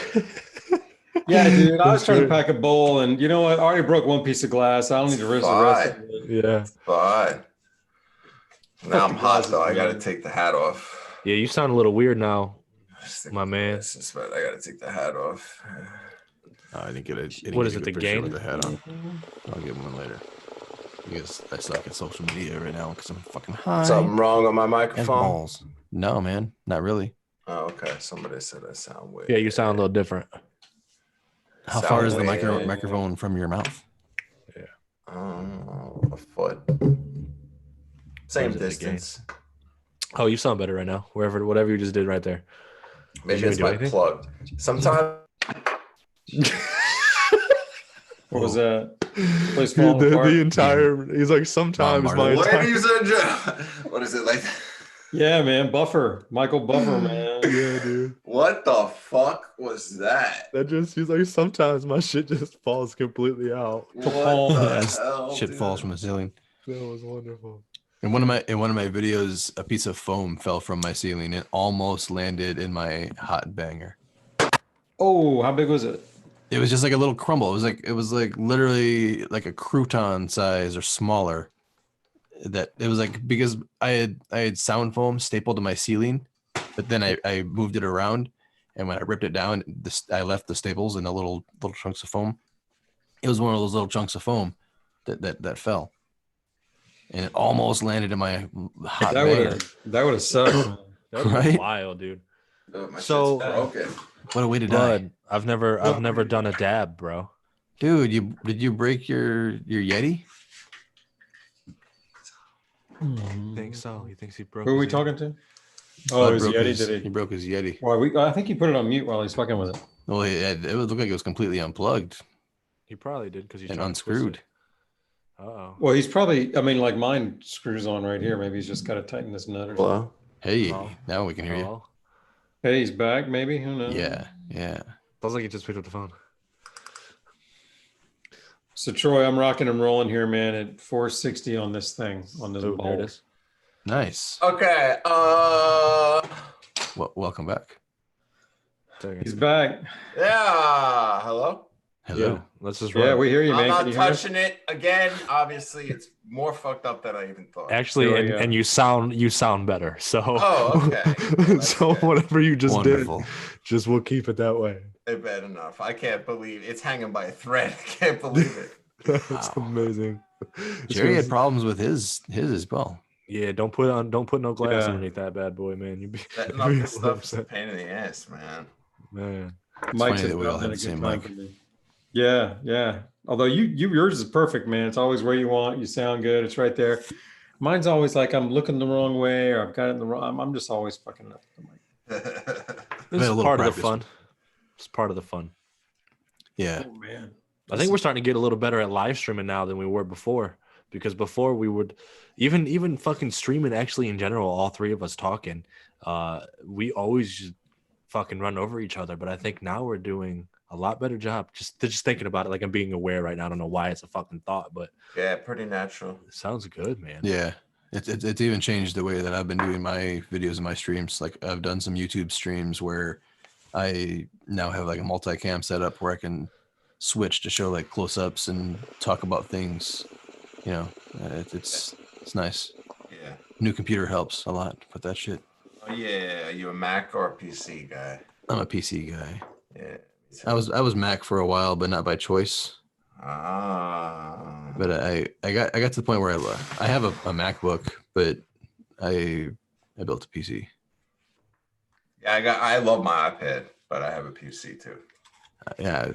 Yeah, dude. I was That's trying to great. pack a bowl, and you know what? I already broke one piece of glass. I don't need to risk the rest of it. Yeah. But now I'm the hot glasses, though. I got to man. take the hat off. Yeah, you sound a little weird now. Stick My with man. glasses, but I got to take the hat off. I didn't get it. What is it, the game? With the hat on. I'll get one later. Because I suck at social media right now because I'm fucking high. Something wrong on my And microphone? balls. No, man, not really. Oh, okay. Somebody said I sound weird. Yeah, you sound a little different. How Sound far is the weird. microphone from your mouth? A foot. Same Or is it the distance. Oh, you sound better right now. Whatever you just did right there. Maybe you it's do my anything? plug. Sometimes What was that? Place falling apart? The entire he's like sometimes my Bombarded. entire ladies and gentlemen, what is it like? Yeah, man. Buffer. Michael Buffer, man. yeah, dude. What the fuck was that? That just he's like sometimes my shit just falls completely out. What Yes. the hell? Shit dude? falls from the ceiling. That was wonderful. In one of my videos, a piece of foam fell from my ceiling. It almost landed in my hot banger. Oh, how big was it? It was just like a little crumble. It was like literally like a crouton size or smaller. That it was like because I had sound foam stapled to my ceiling, but then I moved it around, and when I ripped it down, I left the staples in the little chunks of foam. It was one of those little chunks of foam that fell, and it almost landed in my hot banger. That would have sucked. Man. That was Right? wild, dude. Oh, my So- shit's broken. What a way to die, Bud, I've never done a dab, bro. dude! Did you break your Yeti? I think so. He thinks he broke. Who are we his- talking to? Oh, Bud it was broke Yeti. his- Did He he? broke his Yeti. Well, I think he put it on mute while he's fucking with it. Well, it would look like it was completely unplugged He probably did because he's and trying to twist unscrewed. it. Uh-oh. Well, he's probably. I mean, like mine screws on right here. Maybe he's just got to tighten this nut or something. Hello? Hey, Oh. now we can hear you. Hello? Hey, he's back. Maybe. Who knows? Yeah. Sounds like he just picked up the phone. So Troy, I'm rocking and rolling here, man. At 460 on this thing on this Oh, there it bowl. is. Nice. Okay. Well, welcome back. He's back. Yeah. Hello? Hello. Yeah, let's just Yeah, run. we hear you, I'm man. not Can you hear us? touching it again. Obviously, it's more fucked up than I even thought. Actually, There we and, go. and you sound better. So Oh, okay. That's so good. whatever you just Wonderful. did, just we'll keep it that way. Bad enough. I can't believe it's hanging by a thread. I can't believe it. That's amazing. Jerry had problems with his as well. Yeah, don't put no glass underneath that bad boy, man. Setting up this stuff is a pain in the ass, man. It's funny that we all have the same mic. Yeah. Although yours is perfect, man. It's always where you want. You sound good. It's right there. Mine's always like I'm looking the wrong way, or I've got it in the wrong. I'm just always fucking up the mic. This is part of the fun. It's part of the fun. Yeah. Oh man. I think we're starting to get a little better at live streaming now than we were before. Because before we would even fucking streaming actually in general, all three of us talking, we always just fucking run over each other. But I think now we're doing a lot better job just thinking about it. Like I'm being aware right now. I don't know why it's a fucking thought, but yeah, pretty natural. It sounds good, man. Yeah. It's even changed the way that I've been doing my videos and my streams. Like I've done some YouTube streams where I now have like a multicam setup where I can switch to show like close-ups and talk about things. You know, it's nice. Yeah. New computer helps a lot with that shit. Oh yeah, are you a Mac or a PC guy? I'm a PC guy. Yeah. I was Mac for a while, but not by choice. Ah. But I got to the point where I have a MacBook, but I built a PC. Yeah, I love my iPad, but I have a PC too. Yeah.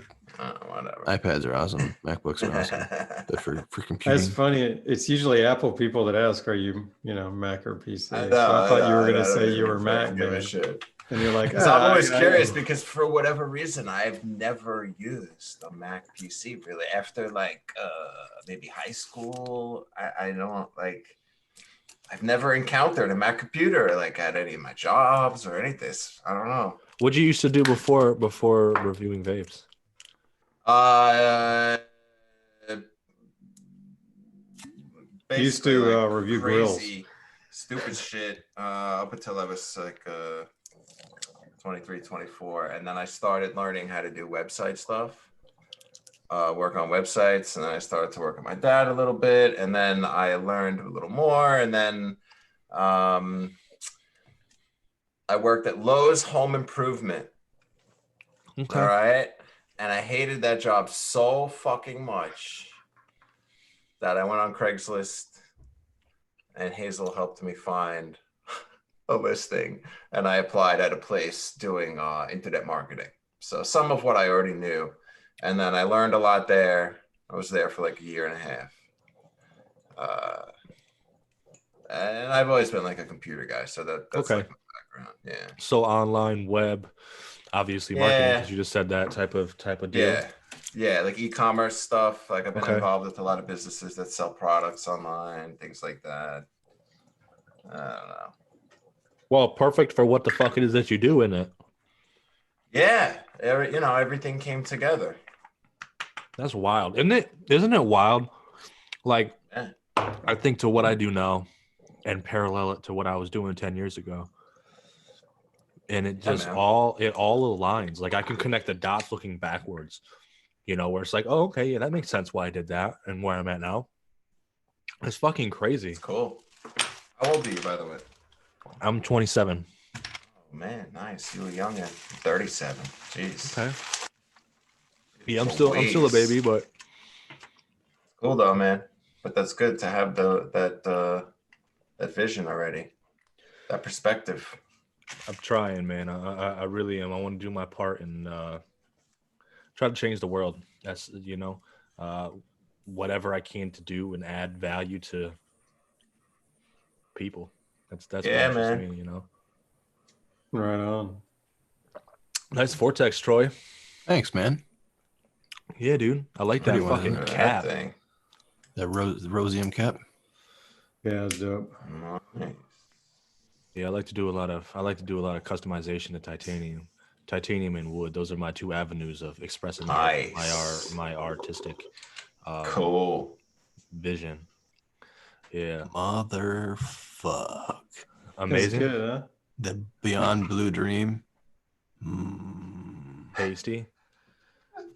Whatever. iPads are awesome. MacBooks are awesome. But for computing. That's funny. It's usually Apple people that ask, "Are you, Mac or PC?" I thought you were going to say you were Mac, man. And you're like, I'm always curious because for whatever reason, I've never used a Mac PC really. After like maybe high school, I don't like. I've never encountered a Mac computer like at any of my jobs or anything. I don't know. What you used to do before reviewing vapes? Used to review grills. Stupid shit up until I was like 23, 24. And then I started learning how to do website stuff, work on websites. And then I started to work with my dad a little bit. And then I learned a little more. And then I worked at Lowe's Home Improvement. Okay. All right. And I hated that job so fucking much that I went on Craigslist and Hazel helped me find a listing. And I applied at a place doing internet marketing. So some of what I already knew. And then I learned a lot there. I was there for like a year and a half. And I've always been like a computer guy. So that's okay. Like my background. Yeah. So online, web, obviously marketing, because you just said that type of deal. Yeah, like e-commerce stuff. Like I've been involved with a lot of businesses that sell products online, things like that. I don't know. Well, perfect for what the fuck it is that you do in it. Yeah, everything came together. That's wild, isn't it? Isn't it wild? Like, I think to what I do now, and parallel it to what I was doing 10 years ago. And it just all aligns. Like I can connect the dots looking backwards, where it's like, oh, okay, yeah, that makes sense why I did that and where I'm at now. It's fucking crazy. It's cool. How old are you, by the way? I'm 27. Oh man, nice. You were young at 37. Jeez. Okay. Yeah, I'm still a baby, but cool though, man. But that's good to have that vision already, that perspective. I'm trying, man. I really am. I want to do my part and try to change the world. That's whatever I can to do and add value to people. That's man. Me, Right on. Nice vortex, Troy. Thanks, man. Yeah, dude. I like that fucking cap. That rosium cap. Yeah, it's dope. Nice. Yeah, I like to do a lot of customization to titanium and wood. Those are my two avenues of expressing my artistic cool vision. Yeah. Motherfuck. Amazing. That's good, huh? The Beyond Blue Dream. Tasty.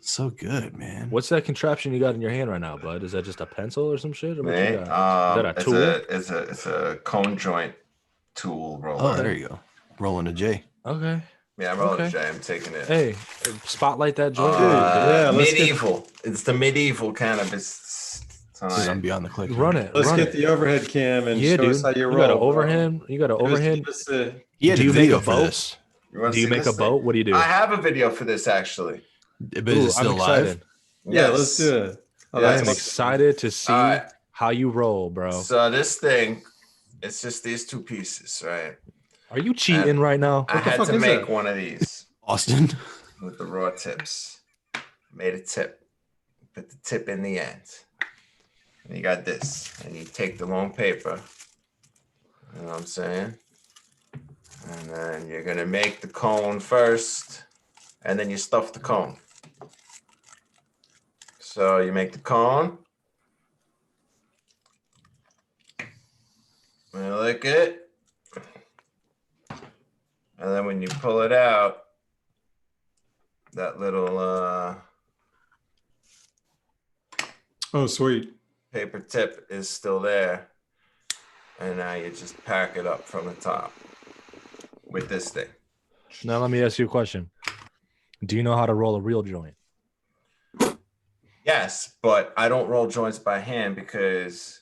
So good, man. What's that contraption you got in your hand right now, bud? Is that just a pencil or some shit? Or what you got? Is that a tool? It's a cone joint tool roller. Oh, there you go. Rolling a J. Okay. Yeah, I'm rolling Okay. J. I'm taking it. Hey, spotlight that joint. Yeah, let's get- medieval. It's the medieval cannabis Dude, time. I'm beyond the click. Run it. Let's run get it. the overhead cam and Yeah, show dude. us how you You roll. got an bro. overhand. You got an overhand. Give us a- He had Do a you make video a for boat? this, You wanna Do you see make this a boat? thing? What do you do? I have a video for this actually. but is it still I'm live? excited. Yeah, Yes. let's do it. Oh, Yeah, I that's am it's- awesome. excited to see Alright. how you roll, bro. So this thing, it's just these two pieces, right? Are you cheating right now? I What the had fuck to is make that? one of these Austin. with the raw tips. Made a tip. Put the tip in the end. And you got this. And you take the long paper. You know what I'm saying? And then you're gonna make the cone first, and then you stuff the cone. So you make the cone. You lick it. And then when you pull it out, that little Oh, sweet. paper tip is still there. And now you just pack it up from the top with this thing. Now let me ask you a question. Do you know how to roll a real joint? Yes, but I don't roll joints by hand because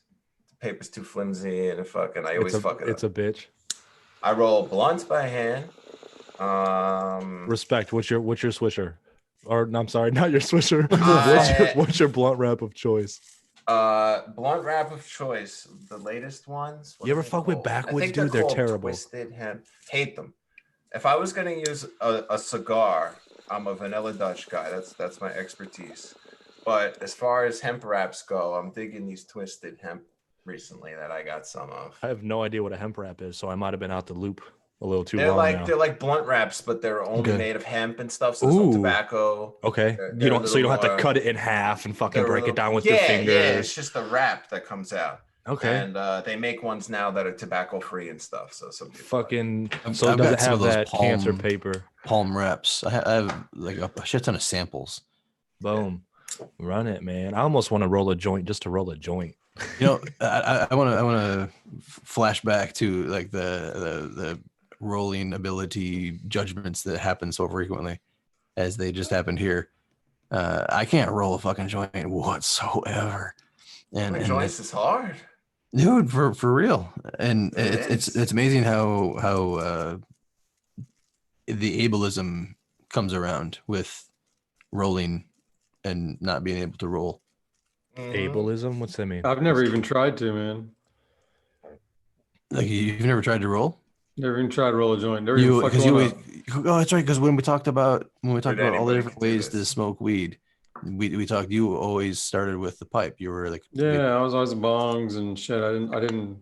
the paper's too flimsy and I always fuck it It's up. a bitch. I roll blunts by hand. Respect. What's your swisher? Or no, I'm sorry, not your swisher. I- what's your blunt wrap of choice? Blunt wrap of choice. The latest ones. what You are ever they fuck with called? I backwoods, think dude? They're called terrible. Twisted hemp. Hate them. If I was gonna use a cigar, I'm a vanilla Dutch guy. That's my expertise. But as far as hemp wraps go, I'm digging these twisted hemp recently that I got some of. I have no idea what a hemp wrap is, so I might have been out the loop a little too They're long like now. they're like blunt wraps, but they're only Okay. made of hemp and stuff. So there's no Ooh. tobacco. Okay, They're you a don't. So you don't little have to more- cut it in half and fucking They're a break it little- down with yeah, your fingers. Yeah, it's just the wrap that comes out. Okay. And they make ones now that are tobacco free and stuff. So some people like it. Fucking. I've- So I've it doesn't got some have of those that cancer palm- paper. Palm wraps. I have like a shit ton of samples. Boom. Run it, man. I almost want to roll a joint just to roll a joint. You know, I want to flash back to like the rolling ability judgments that happen so frequently, as they just happened here. I can't roll a fucking joint whatsoever, and joints is hard. dude, for real. And It it's amazing how the ableism comes around with rolling and not being able to roll. Mhm. Ableism? What's that mean? I've never even tried to, man. Like you've never tried to roll? Never even tried to roll a joint. Never even fucked Because you one always, up. oh, that's right. Because when we talked about all the anybody different can do ways to this. smoke weed, we talked. You always started with the pipe. You were like, Yeah, I was always bongs and shit. I didn't.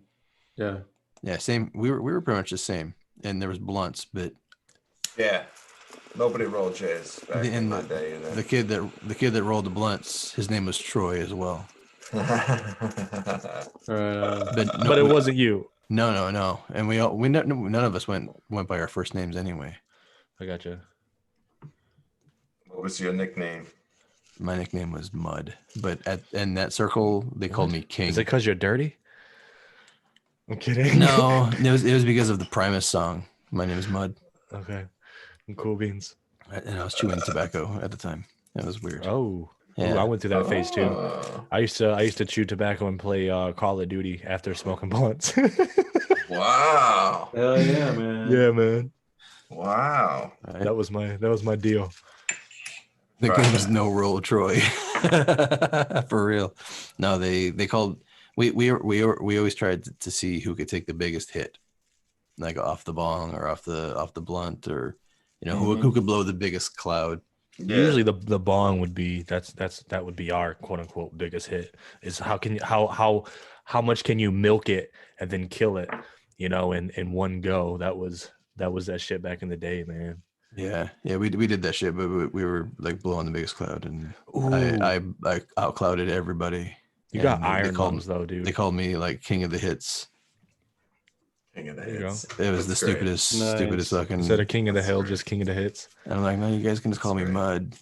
Yeah. yeah, same. We were pretty much the same. And there was blunts, but Yeah. Nobody rolled J's back in and my day. the kid that rolled the blunts, his name was Troy as well. All right. But no, But it wasn't you. No. And none of us went by our first names anyway. I gotcha. What was your nickname? My nickname was Mud, but in that circle they called me King. Is it because you're dirty? I'm kidding. No, it was because of the Primus song. My name is Mud, Okay. Cool beans. and I was chewing tobacco at the time. That was weird. Oh. Yeah. Ooh, I went through that phase too. Oh, I used to chew tobacco and play Call of Duty after smoking blunts. wow. Hell yeah, man. Yeah, man. Wow. Right? That was my deal. The game was no roll Troy. For real. No, they called we always tried to see who could take the biggest hit, like off the bong or off the blunt, or who could blow the biggest cloud. Yeah. Usually the bong would be that would be our quote unquote biggest hit. Is how much can you milk it and then kill it, in one go. That was that shit back in the day, man. Yeah, we did that shit, but we were like blowing the biggest cloud, and Ooh. I outclouded everybody. You got And iron lungs though, dude. They called me like king of the hits. King of the There you go. hits. It was That's the great. stupidest Nice. fucking. Instead of king of the That's hill, great. just king of the hits. And I'm like, no, you guys can just call me That's great. Mud.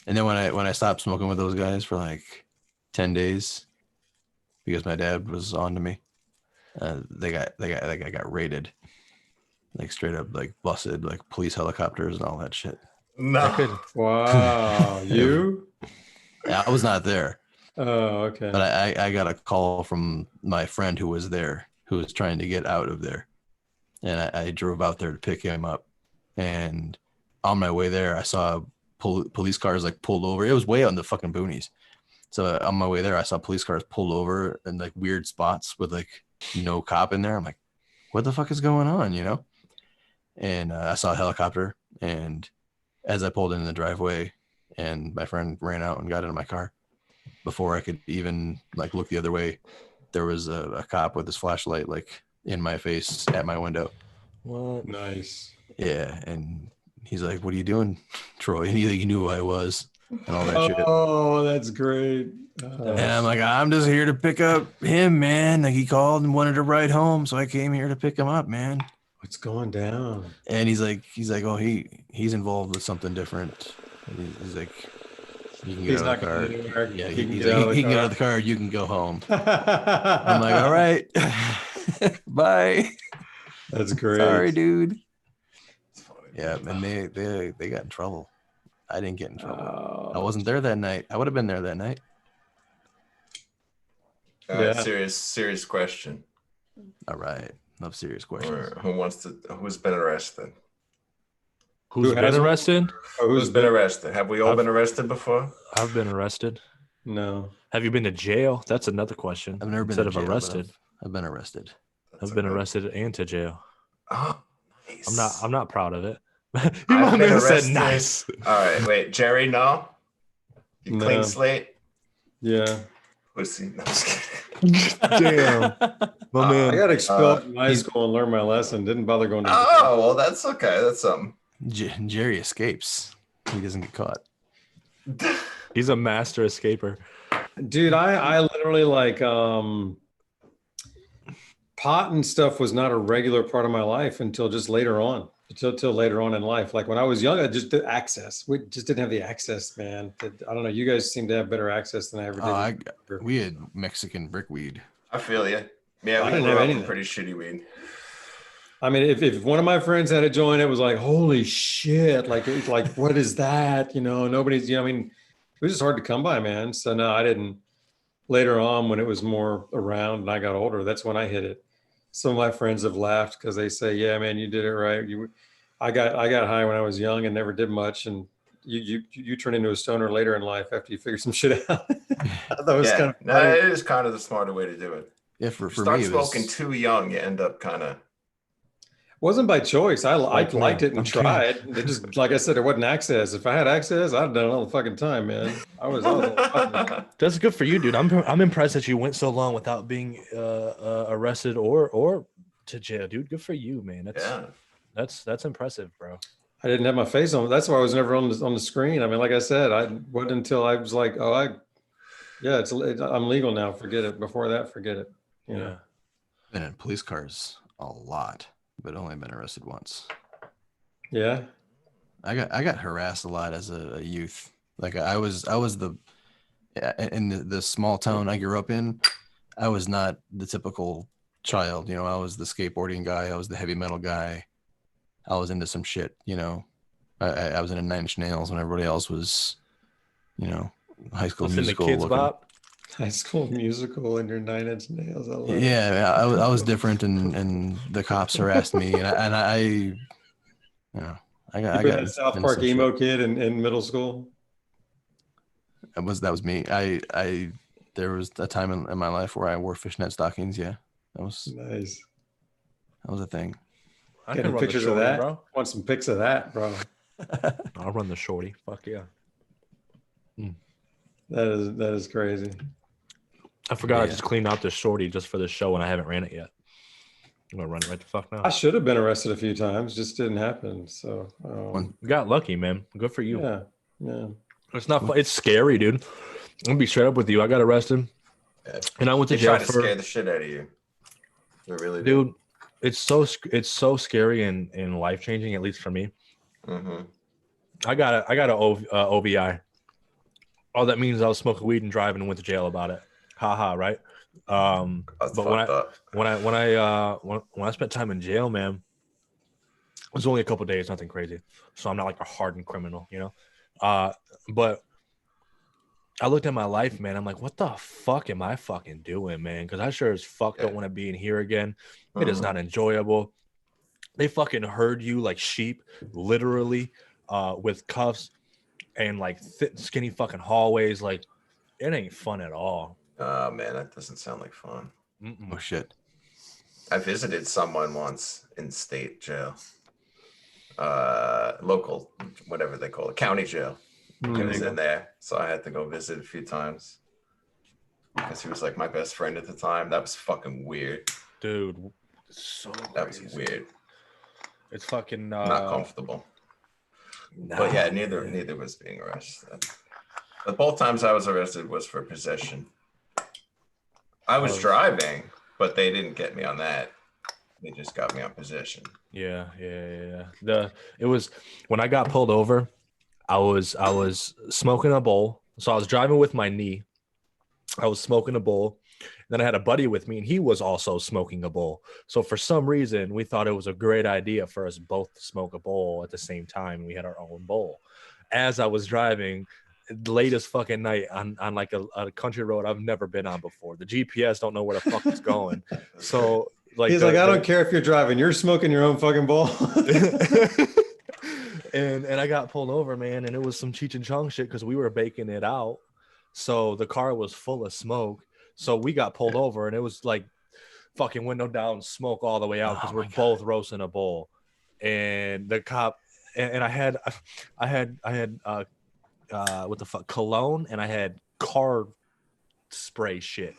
And then when I stopped smoking with those guys for like 10 days, because my dad was on to me, that guy got raided. like straight up like busted like police helicopters and all that shit. No. Wow. You? I was not there, Oh, okay. but I got a call from my friend who was there, who was trying to get out of there, and I drove out there to pick him up. And on my way there, I saw police cars like pulled over. It was way out in the fucking boonies. So on my way there, I saw police cars pulled over in like weird spots with like no cop in there. I'm like, what the fuck is going on, you know? And I saw a helicopter, and as I pulled in the driveway, and my friend ran out and got into my car, before I could even like look the other way, there was a cop with his flashlight like in my face at my window. What? Nice. Yeah, and he's like, "What are you doing, Troy?" And he knew who I was and all that shit. Oh, that's great. And I'm like, I'm just here to pick up him, man. Like he called and wanted to ride home, so I came here to pick him up, man. What's going down? And he's like, oh, he's involved with something different. And he's like, you can get out of the car. Yeah, he can get out of the car. You can go home. I'm like, all right, bye. That's great. Sorry, dude. Yeah, and they got in trouble. I didn't get in trouble. I wasn't there that night. I would have been there that night. Yeah. Serious question. All right. Love serious questions. Who's been arrested? Who's been arrested? Who's been arrested? Have we all been arrested before? I've been arrested. No. Have you been to jail? That's another question. I've never been instead to jail, of arrested. I've been arrested. I've been arrested and to jail. Oh, nice. I'm not proud of it. I've been arrested. Said nice. All right, wait, Jerry, no? You No. clean slate? Yeah. Pussy. No, I'm just kidding. Damn. My man. I got expelled from high school and learned my lesson. Didn't bother going to jail. Oh, well, that's okay. That's something. Jerry escapes. He doesn't get caught. He's a master escaper. Dude, I literally like pot and stuff was not a regular part of my life until just later on. Till later on in life. Like when I was young, I just did access. We just didn't have the access, man. I don't know. You guys seem to have better access than I ever did. We had Mexican brickweed. I feel you. Yeah, I we didn't grew have up anything. with pretty shitty weed. I mean, if one of my friends had a joint, it was like, holy shit. Like what is that? You know, nobody's, you know, I mean, it was just hard to come by, man. So no, I didn't. Later on, when it was more around and I got older, that's when I hit it. Some of my friends have laughed because they say, yeah, man, you did it right. I got high when I was young and never did much. And you turn into a stoner later in life after you figure some shit out. That was kind of funny. No, it is kind of the smarter way to do it. Yeah, for Start me, smoking too young, you end up kind of. Wasn't by choice. I liked it and tried. It just, like I said, there wasn't access. If I had access, I'd have done it all the fucking time, man. I was That's good for you, dude. I'm impressed that you went so long without being arrested or to jail, dude. Good for you, man. That's impressive, bro. I didn't have my face on. That's why I was never on the screen. I mean, like I said, I wasn't until I was like, I'm legal now. Forget it. Before that, forget it. You know? Been in police cars a lot, but only been arrested once. Yeah. I got harassed a lot as a youth. Like I was in the small town I grew up in. I was not the typical child, you know. I was the skateboarding guy. I was the heavy metal guy. I was into some shit, you know. I was into Nine Inch Nails when everybody else was, you know, High School Musical. The Kids Bop. High School Musical and your Nine Inch Nails. I love I was different, and the cops harassed me, and I you know, I got a South Park emo kid in middle school. That was me. There was a time in my life where I wore fishnet stockings. Yeah, that was nice. That was a thing. I Getting pictures of that, bro. Want some pics of that, bro? I'll run the shorty. Fuck yeah. That is crazy. I forgot I just cleaned out the shorty just for the show and I haven't ran it yet. I'm gonna run it right the fuck now. I should have been arrested a few times, just didn't happen. So you got lucky, man. Good for you. Yeah. It's not fun. It's scary, dude. I'm gonna be straight up with you. I got arrested, and I went to jail for scare the shit out of you. They really do. Dude, it's so scary and life changing, at least for me. Mm-hmm. I got a OVI. All that means I was smoking weed and driving and went to jail about it. Haha, right? But when I spent time in jail, man, was only a couple days, nothing crazy. So I'm not like a hardened criminal, you know. But I looked at my life, man. I'm like, what the fuck am I fucking doing, man? Because I sure as fuck don't want to be in here again. It is not enjoyable. They fucking herd you like sheep, literally, with cuffs and like thick, skinny fucking hallways. Like, it ain't fun at all. Oh man, that doesn't sound like fun. Oh shit. I visited someone once in state jail, local, whatever they call it, county jail. He was in there, so I had to go visit a few times because he was like my best friend at the time. That was fucking weird, dude. So that was weird. It's fucking not comfortable. But yeah, neither was being arrested. But both times I was arrested was for possession. I was driving, but they didn't get me on that. They just got me on possession. Yeah. It was when I got pulled over, I was smoking a bowl. So I was driving with my knee. I was smoking a bowl. Then I had a buddy with me, and he was also smoking a bowl. So for some reason, we thought it was a great idea for us both to smoke a bowl at the same time. We had our own bowl. As I was driving, the latest fucking night on like a country road I've never been on before. The GPS don't know where the fuck it's going. So like he's like, I don't care if you're driving, you're smoking your own fucking bowl. and I got pulled over, man, and it was some Cheech and Chong shit because we were baking it out. So the car was full of smoke. So we got pulled over, and it was like fucking window down, smoke all the way out because we're both roasting a bowl. And the cop and I had what the fuck, cologne, and I had car spray shit.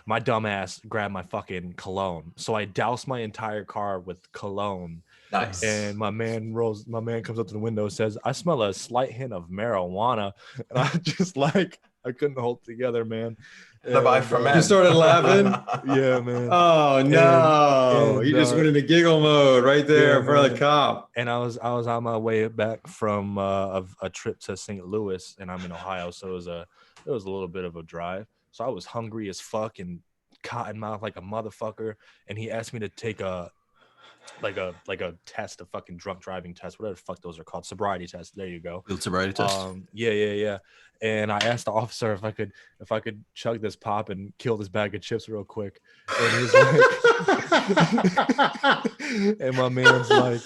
My dumb ass grabbed my fucking cologne, so I doused my entire car with cologne. Nice. And my man comes up to the window and says, I smell a slight hint of marijuana. And I just like, I couldn't hold it together, man. You started laughing? Yeah, man. Oh no. You just went into giggle mode right there in front of the cop. And I was on my way back from a trip to St. Louis, and I'm in Ohio, so it was a little bit of a drive. So I was hungry as fuck and cotton mouth like a motherfucker. And he asked me to take a test, a fucking drunk driving test, whatever the fuck those are called, sobriety test. There you go. Sobriety test. Yeah. And I asked the officer if I could chug this pop and kill this bag of chips real quick. And he's like, and my man's like,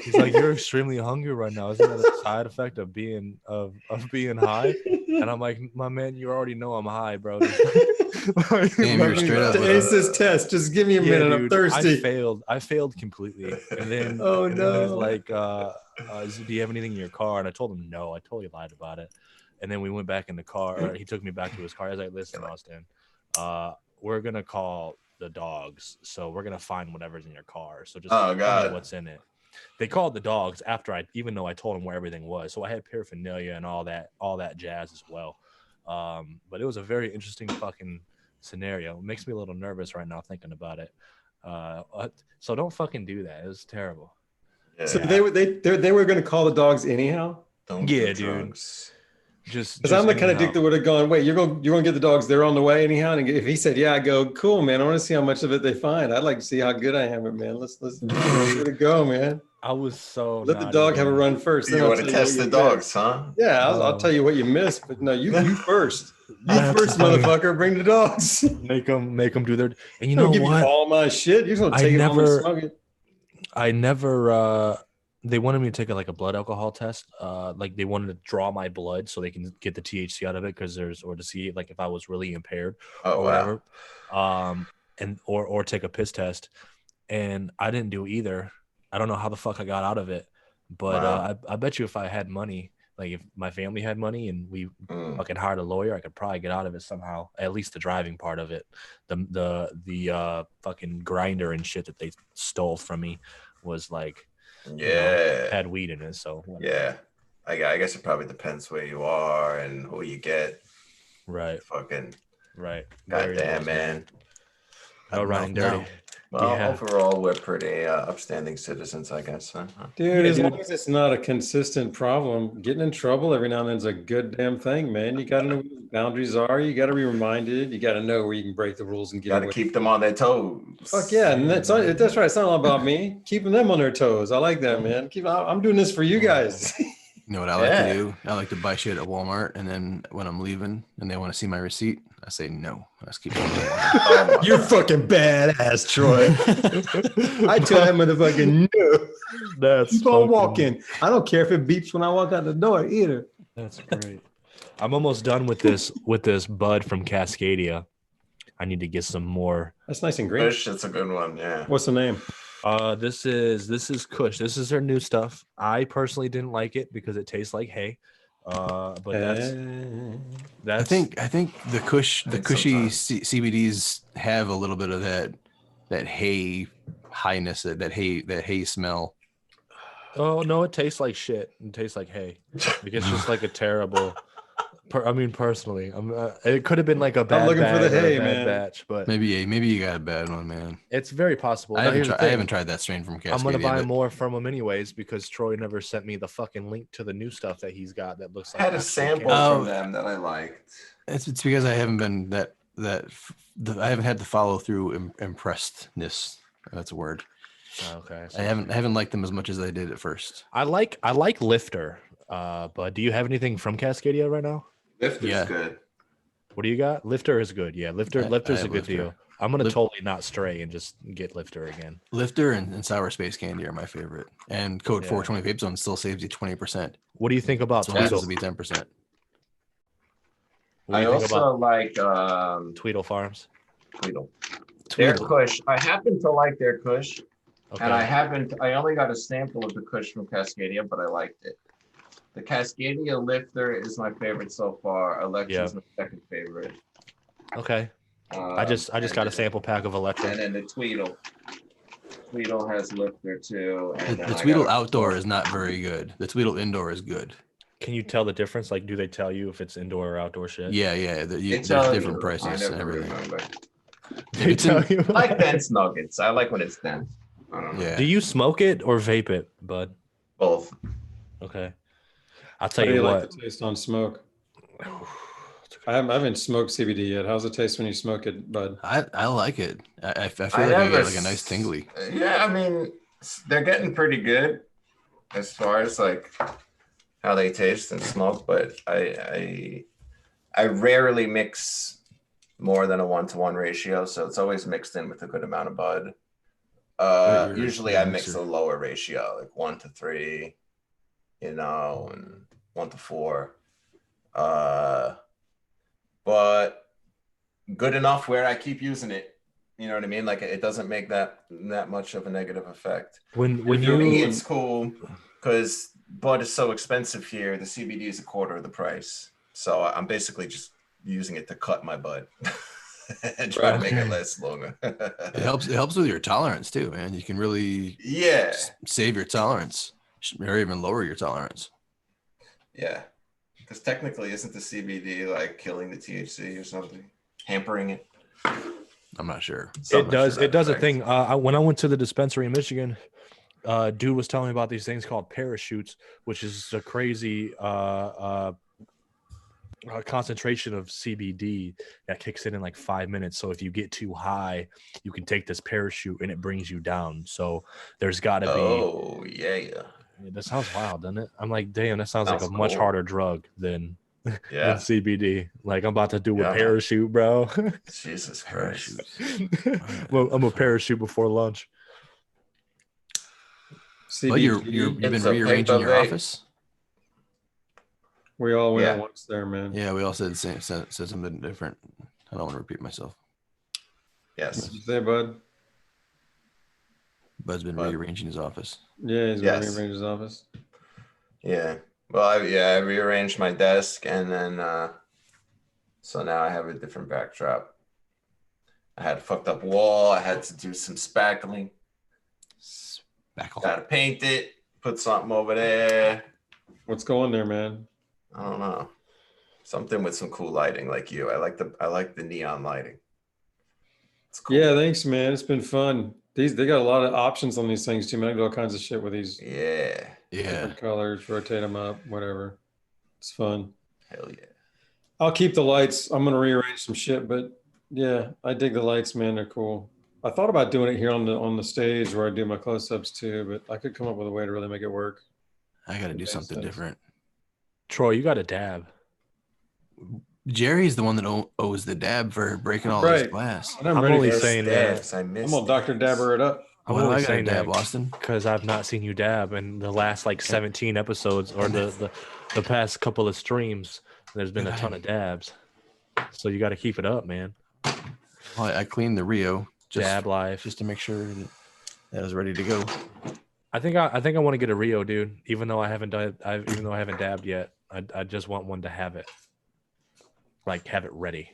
he's like, you're extremely hungry right now. Isn't that a side effect of being high? And I'm like, my man, you already know I'm high, bro. Damn, you're straight up. To ace this test, just give me a minute. Dude, I'm thirsty. I failed completely. And then oh and no. then he was like, do you have anything in your car? And I told him no. I totally lied about it. And then we went back in the car. Or he took me back to his car. I was like, listen, Austin, we're gonna call the dogs. So we're gonna find whatever's in your car. So just tell me what's in it. They called the dogs after even though I told them where everything was. So I had paraphernalia and all that jazz as well. But it was a very interesting fucking scenario. It makes me a little nervous right now thinking about it. So don't fucking do that. It was terrible. Yeah. So they were going to call the dogs anyhow. Don't do drugs. Dude. Just because I'm the kind of dick that would have gone, wait, you're going to get the dogs, they're on the way anyhow. And if he said, yeah, I go, cool, man. I want to see how much of it they find. I'd like to see how good I am at, man. Let's let it go, man. I was so let the dog have a run first. You want to test the dogs, huh? Yeah, I'll tell you what you missed, but no, you first. You first, motherfucker. Bring the dogs. Make them do their. And you know give what? You all my shit. You're gonna take it home and smoke it. I never. They wanted me to take a blood alcohol test. Like they wanted to draw my blood so they can get the THC out of it or to see like if I was really impaired or whatever. And or take a piss test, and I didn't do either. I don't know how the fuck I got out of it, but I bet you if I had money, like if my family had money and we fucking hired a lawyer, I could probably get out of it somehow. At least the driving part of it. The fucking grinder and shit that they stole from me was like, had weed in it. So yeah, I guess it probably depends where you are and who you get. Right. Fucking right. Goddamn, man. No running dirty. Well, Yeah. overall, we're pretty upstanding citizens, I guess. Huh? Dude, Yeah, as dude. long as it's not a consistent problem, getting in trouble every now and then is a good damn thing, man. You got to know what the boundaries are. You got to be reminded. You got to know where you can break the rules and get Got to away. keep them on their toes. Fuck yeah, and that's right. It's not all about me. Keeping them on their toes. I like that, man. I'm doing this for you guys. You know what I like to do? I like to buy shit at Walmart, and then when I'm leaving and they want to see my receipt, I say no. Let's keep it. You're fucking badass, Troy. I tell that motherfucker no. That's Keep on walking. I don't care if it beeps when I walk out the door either. That's great. I'm almost done with this bud from Cascadia. I need to get some more. That's nice and green. Kush, that's a good one. Yeah. What's the name? This is Kush. This is their new stuff. I personally didn't like it because it tastes like hay. But that's I think the cushy sometimes. CBDs have a little bit of that hay highness, that hay smell. Oh no, it tastes like shit. It tastes like hay. Like it's just like a terrible. Personally, it could have been like a bad. I'm looking for the bag or a hay, bad man. batch, but Maybe you got a bad one, man. it's very possible. I Now, here's the thing. haven't tried that strain from Cascadia. I'm gonna buy but more from him anyways because Troy never sent me the fucking link to the new stuff that he's got that looks I like had a actual sample cannabis. from them that I liked. It's because I haven't been I haven't had the follow through impressedness. That's a word. Okay, I haven't liked them as much as I did at first. I like Lifter. But do you have anything from Cascadia right now? Lifter's Yeah. good. What do you got? Lifter is good. Yeah, Lifter's I a have good Lifter. deal. I'm gonna totally not stray and just get Lifter again. Lifter and Sour Space Candy are my favorite. And code Yeah. 420 Vape Zone still saves you 20%. What do you think about It's only supposed to Tweedle? be 10%. What do I you think also about like Tweedle Farms? Tweedle. Their Tweedle. Kush. I happen to like their Kush, Okay. and I only got a sample of the Kush from Cascadia, but I liked it. The Cascadia Lifter is my favorite so far. Electra's my second favorite. Okay. I just got a sample pack of Electra. And then the Tweedle. Tweedle has Lifter too. And The then I Tweedle got a- outdoor is not very good. The Tweedle indoor is good. Can you tell the difference? Like, do they tell you if it's indoor or outdoor shit? Yeah. They There's tell different you, prices I and never everything. remember. They It's in- tell you. I like dense nuggets. I like when it's dense. I don't know. Yeah. Do you smoke it or vape it, bud? Both. Okay. I'll How tell do you you what. like the taste on smoke? I haven't smoked CBD yet. How's it taste when you smoke it, bud? I like it. I feel like I never get like a nice tingly. Yeah, I mean, they're getting pretty good as far as like how they taste and smoke, but I rarely mix more than a 1-to-1 ratio, so it's always mixed in with a good amount of bud. Usually I mix a lower ratio, like 1-to-3, and 1-to-4. But good enough where I keep using it. You know what I mean? Like it doesn't make that much of a negative effect. When For you me, it's cool because bud is so expensive here. The CBD is a quarter of the price, so I'm basically just using it to cut my bud and try to make it last longer. It helps with your tolerance too, man. You can really save your tolerance or even lower your tolerance. Yeah, because technically, isn't the CBD like killing the THC or something, hampering it? I'm not sure. it does a thing. When I went to the dispensary in Michigan, dude was telling me about these things called parachutes, which is a crazy concentration of CBD that kicks in like 5 minutes. So if you get too high, you can take this parachute and it brings you down. So there's got to be. Oh yeah. That sounds wild, doesn't it? I'm like, damn, that sounds like a Sounds much cool. harder drug than Yeah. CBD. Like I'm about to do a Yeah. parachute, bro. Jesus Christ. Well, I'm a parachute before lunch. Well, CBD. you've been It's a rearranging paper your vape. office. We all went Yeah. at once there, man. Yeah, we all said something different. I don't want to repeat myself. Yes. What'd you say, bud? Bud's been Bud. rearranging his office. Yeah, he's Yes. going to rearrange his office. Yeah. Well, I rearranged my desk and then so now I have a different backdrop. I had a fucked up wall. I had to do some spackling. Spackle. Gotta paint it, put something over there. What's going there, man? I don't know. Something with some cool lighting like you. I like the neon lighting. It's cool. Yeah, thanks, man. It's been fun. They got a lot of options on these things too, man. I do all kinds of shit with these Yeah. different colors, rotate them up, whatever. It's fun. Hell yeah. I'll keep the lights. I'm gonna rearrange some shit, but yeah, I dig the lights, man. They're cool. I thought about doing it here on the stage where I do my close-ups too, but I could come up with a way to really make it work. I got to do something different. Troy, you got a dab. Jerry's the one that owes the dab for breaking all this glass. I'm only saying that. that. I'm gonna Dr. Dabber it up. Why do I got to dab, Austin? Because I've not seen you dab in the last like 17 episodes or the past couple of streams. There's been a ton of dabs. So you got to keep it up, man. Well, I cleaned the Rio. Dab life. Just to make sure that was ready to go. I think I want to get a Rio, dude. Even though I haven't dabbed yet, I just want one to have it, like have it ready.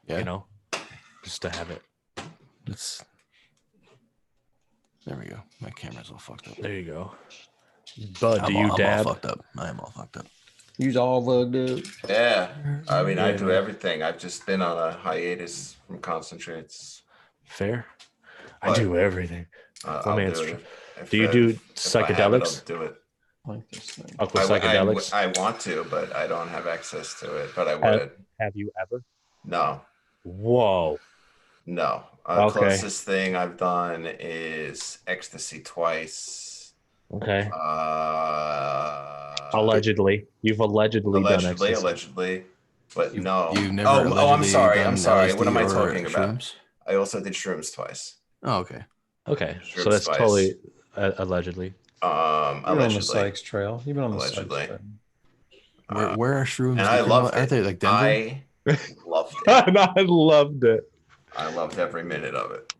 Yeah. You know, just to have it. There we go. My camera's all fucked up. There you go. Bud, do you dab? I'm all fucked up. I am all fucked up. You's all fucked up. Yeah. I mean, I do everything. I've just been on a hiatus from concentrates. Fair. I do everything. I'll do it. Do you do psychedelics? I'll do it. Like this thing. Psychedelics? I want to, but I don't have access to it. But I would. Have you ever? No. Whoa. No. Closest thing I've done is ecstasy twice. Okay. Allegedly. You've allegedly done ecstasy. Allegedly. But no. You've never I'm sorry. LSD What am I talking about? Shrooms? I also did shrooms twice. Oh, okay. Okay. Shrooms so that's twice. totally allegedly. You've been on the Allegedly. Sykes trail. You've been on the Allegedly. Sykes trail. Where are shrooms? And I loved it. Aren't they like Denver? I loved it. I loved it. I loved every minute of it.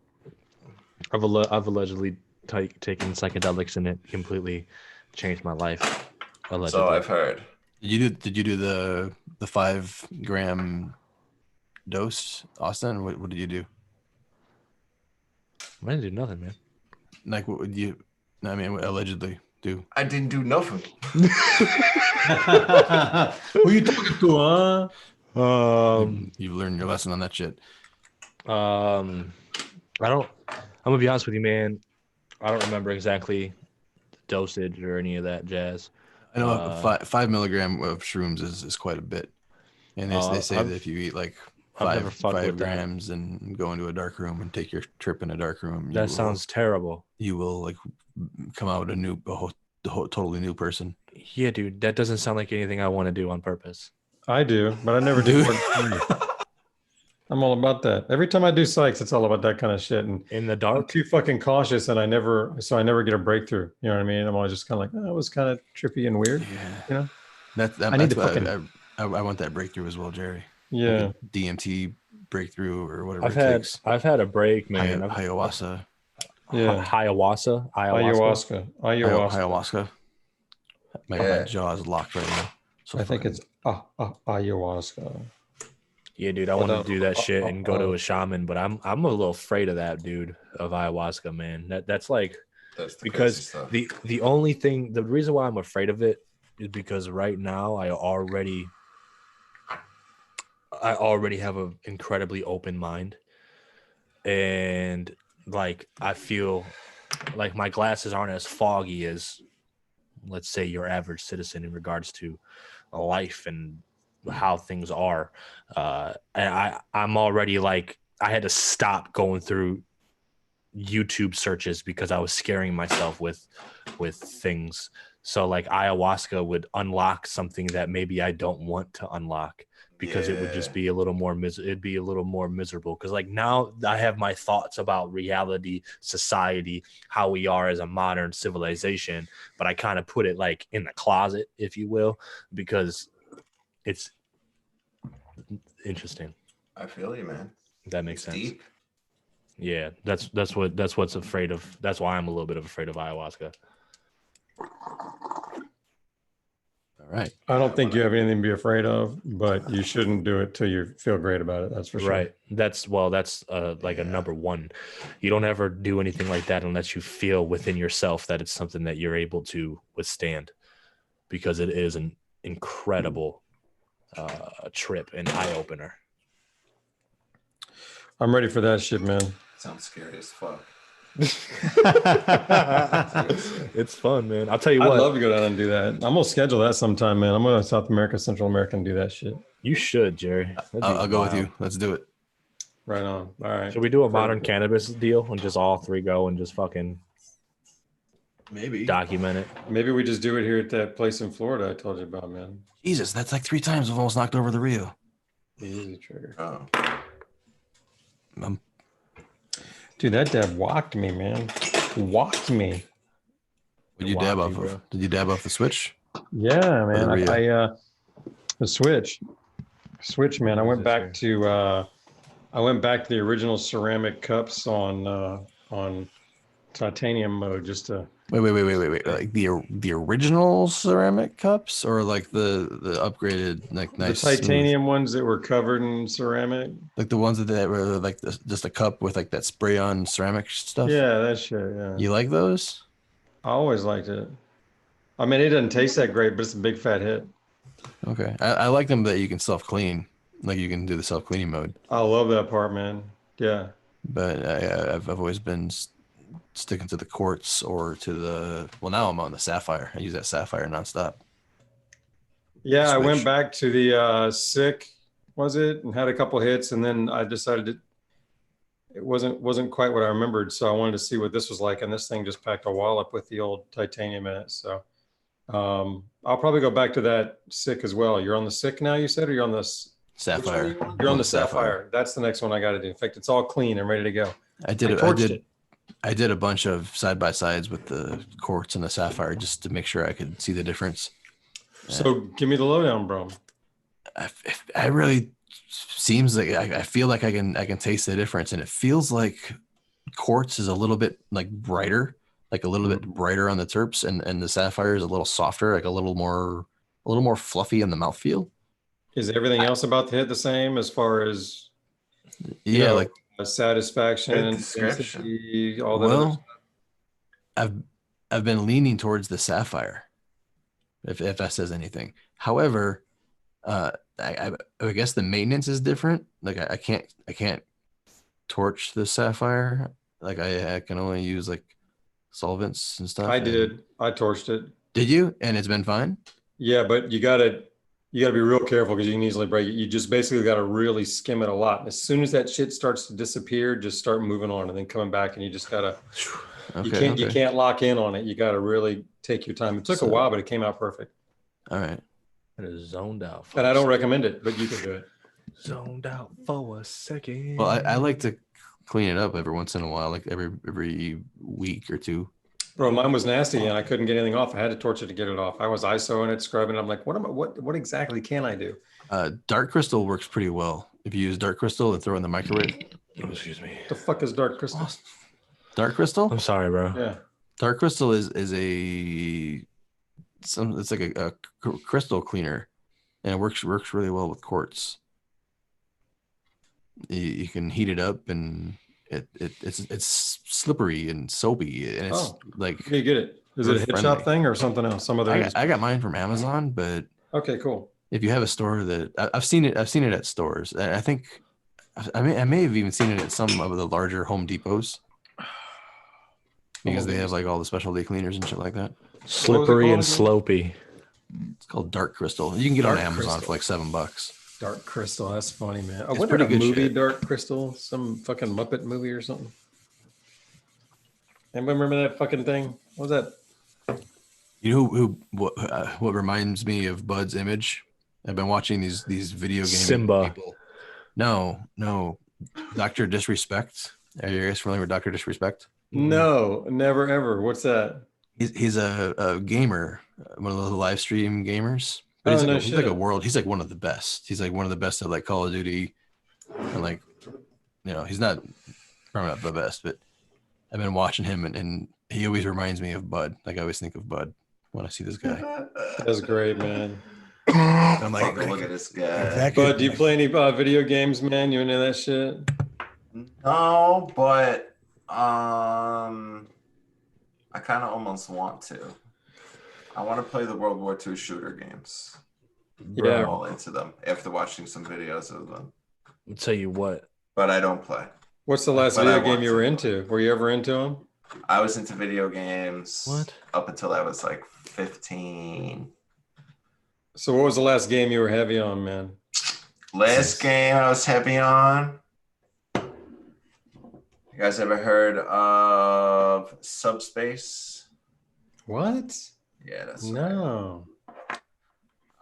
I've allegedly taken psychedelics and it completely changed my life. Allegedly. So I've heard. Did you do the 5 gram dose, Austin? What did you do? I didn't do nothing, man. Like, what would you? I mean, allegedly do. I didn't do nothing. Who you talking to, huh? You've learned your lesson on that shit. I'm gonna be honest with you, man. I don't remember exactly the dosage or any of that jazz. I know 5 milligram of shrooms is quite a bit, and they say that if you eat like 5 grams and go into a dark room and take your trip in a dark room, that sounds terrible. You will like come out a totally new person. Yeah, dude, that doesn't sound like anything I want to do on purpose. I do, but I never do. I'm all about that. Every time I do psychs, it's all about that kind of shit. And in the dark, I'm too fucking cautious, and I never get a breakthrough. You know what I mean? I'm always just kind of like, oh, it was kind of trippy and weird. Yeah. You know, I want that breakthrough as well, Jerry. Yeah. Like DMT breakthrough or whatever. I've had a break, man. Ayahuasca. Yeah. Ayahuasca. My jaw is locked right now. So I think it's ayahuasca. Yeah, dude, I want to do that shit and go to a shaman, but I'm a little afraid of that, dude, of ayahuasca, man. That's because the reason why I'm afraid of it is because right now I already have an incredibly open mind, and like I feel like my glasses aren't as foggy as, let's say, your average citizen in regards to life and how things are. And I'm already like, I had to stop going through YouTube searches because I was scaring myself with things. So like ayahuasca would unlock something that maybe I don't want to unlock, because it would just be a little more miserable. Because like now I have my thoughts about reality, society, how we are as a modern civilization, but I kind of put it like in the closet, if you will, because it's interesting. I feel you, man. That makes sense. Deep. Yeah, that's what's afraid of. That's why I'm a little bit afraid of ayahuasca. All right. I don't think you have anything to be afraid of, but you shouldn't do it till you feel great about it. That's for sure. Right. That's like a number one. You don't ever do anything like that unless you feel within yourself that it's something that you're able to withstand, because it is an incredible trip and eye opener. I'm ready for that shit, man. Sounds scary as fuck. It's fun, man. I'll tell you I'd what. love to go down and do that. I'm gonna schedule that sometime, man. I'm going to South America, Central America, and do that shit. You should, Jerry. I'll go with you. Let's do it. Right on. All right. Should we do a modern cannabis deal and just all three go and just fucking Maybe document it? Maybe we just do it here at that place in Florida I told you about, man. Jesus, that's like 3 times I've almost knocked over the Rio. Easy trigger. Oh. Dude, that dab walked me, man. Walked me. Did you dab off of? Did you dab off the Switch? Yeah, man. Rio? The Switch, man. I went back to the original ceramic cups on titanium mode just to. Wait. Like the original ceramic cups, or like the upgraded, like nice the titanium smooth, ones that were covered in ceramic. like the ones that were like just a cup with like that spray on ceramic stuff. Yeah, that shit. Yeah. You like those? I always liked it. I mean, it doesn't taste that great, but it's a big fat hit. Okay, I like them that you can self clean, like you can do the self cleaning mode. I love that part, man. Yeah. But I've always been sticking to the quartz or to the. Well, now I'm on the sapphire. I use that sapphire nonstop. Yeah, I went Switch. back to the sick, was it, and had a couple hits, and then I decided it wasn't quite what I remembered, so I wanted to see what this was like, and this thing just packed a wallop with the old titanium in it. So I'll probably go back to that sick as well. You're on the sick now, you said, or you're on this Sapphire. You're on the sapphire. That's the next one I got to do. In fact, it's all clean and ready to go. I did a bunch of side by sides with the quartz and the sapphire just to make sure I could see the difference. So give me the lowdown, bro. I really seems like I feel like I can taste the difference, and it feels like quartz is a little bit like brighter, like a little bit brighter on the terps, and the sapphire is a little softer, like a little more fluffy in the mouthfeel. Is everything else about the hit the same as far as like satisfaction and density, all that? Well, I've been leaning towards the sapphire, if that says anything. However, I guess the maintenance is different. Like I can't torch the sapphire. Like I can only use like solvents and stuff. I torched it. Did you? And it's been fine? Yeah, but you gotta be real careful because you can easily break it. You just basically got to really skim it a lot. And as soon as that shit starts to disappear, just start moving on and then coming back, and you just gotta you can't lock in on it. You gotta really take your time. It took a while, but it came out perfect. All right. It is zoned out. And I don't recommend it, but you can do it. Zoned out for a second. Well, I like to clean it up every once in a while, like every week or two. Bro, mine was nasty and I couldn't get anything off. I had to torch it to get it off. I was ISOing it, scrubbing it. I'm like, what exactly can I do? Dark crystal works pretty well. If you use dark crystal and throw it in the microwave. Oh, excuse me. What the fuck is dark crystal? Dark crystal? I'm sorry, bro. Yeah. Dark crystal is it's like a crystal cleaner, and it works really well with quartz. You can heat it up, and it's slippery and soapy, and it's like. Can you get it? Is it a hit shop thing or something else? Some other. I got mine from Amazon, but okay, cool. If you have a store that I've seen it at stores, and I think I may have even seen it at some of the larger Home Depots because they have like all the specialty cleaners and shit like that. Slippery and slopey. It's called Dark Crystal. You can get it on Amazon for like $7. Dark Crystal, that's funny, man. It's pretty good movie, shit. Dark Crystal, some fucking Muppet movie or something. Anybody remember that fucking thing? What was that? You know what reminds me of Bud's image? I've been watching these video game Simba. people. No, Dr. Disrespect. Are you guys familiar with Dr. Disrespect? No, never ever. What's that? He's a gamer, one of those live stream gamers. But he's like a world. He's like one of the best. He's like one of the best at like Call of Duty, and like, he's not probably not the best, but I've been watching him, and he always reminds me of Bud. Like I always think of Bud when I see this guy. That's great, man. I'm like, look at this guy. Bud, do you play any video games, man? You into that shit? No, but I kind of almost want to. I want to play the World War II shooter games. Yeah, I'm all into them after watching some videos of them. I'll tell you what. But I don't play. What's the last video game you were into? Were you ever into them? I was into video games What? up until I was like 15. So what was the last game you were heavy on, man? Last game I was heavy on. You guys ever heard of Subspace? What? Yeah, that's No.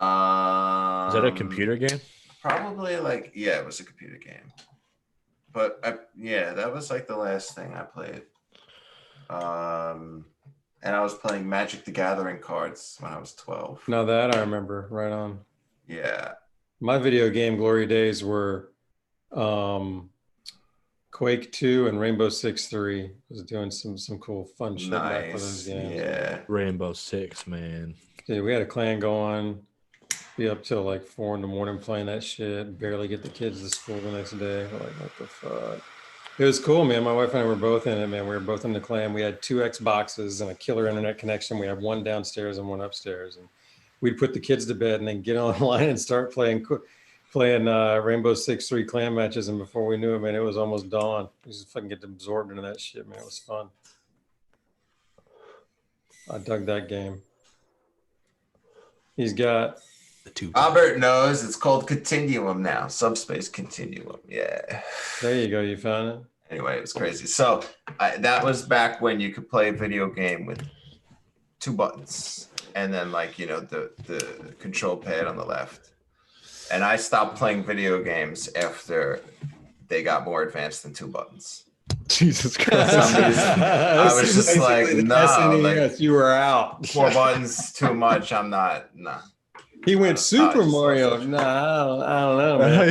right. Is that a computer game? Probably like, yeah, it was a computer game. But yeah, that was like the last thing I played. And I was playing Magic the Gathering cards when I was 12. Now that I remember, right on. Yeah. My video game glory days were Quake 2 and Rainbow Six 3. I was doing some cool fun shit back with those Nice. games. Yeah. Rainbow Six, man. Dude, we had a clan going, be up till like 4 a.m. playing that shit, barely get the kids to school the next day. We're like, what the fuck? It was cool, man. My wife and I were both in it, man. We were both in the clan. We had 2 Xboxes and a killer internet connection. We had one downstairs and one upstairs. And we'd put the kids to bed and then get online and start playing Rainbow Six 3 clan matches. And before we knew it, man, it was almost dawn. We just fucking get absorbed into that shit, man. It was fun. I dug that game. He's got The two. Albert knows it's called Continuum now. Subspace Continuum. Yeah. There you go. You found it. Anyway, it was crazy. So that was back when you could play a video game with 2 buttons and then like, you know, the control pad on the left. And I stopped playing video games after they got more advanced than 2 buttons. Jesus For some reason, I was just like, no, like, you were out. 4 buttons too much. I'm not. Nah. He went Super just Mario. so Nah, I don't know, man.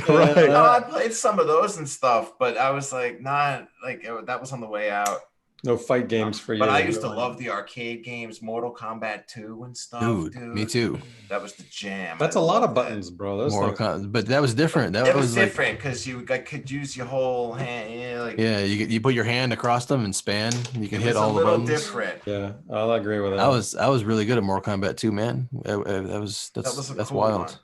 Right. No, I played some of those and stuff, but I was like, not like that was on the way out. No fight games for you. But I used to love the arcade games, Mortal Kombat 2 and stuff. Dude, me too. That was the jam. That's a lot of buttons, bro. Those But that was different. That It was was like, different because you could use your whole hand. Yeah, like, yeah, you put your hand across them and span. You can it hit was all a the little buttons. different. Yeah, I'll agree with that. I was really good at Mortal Kombat 2, man. That's Cool wild.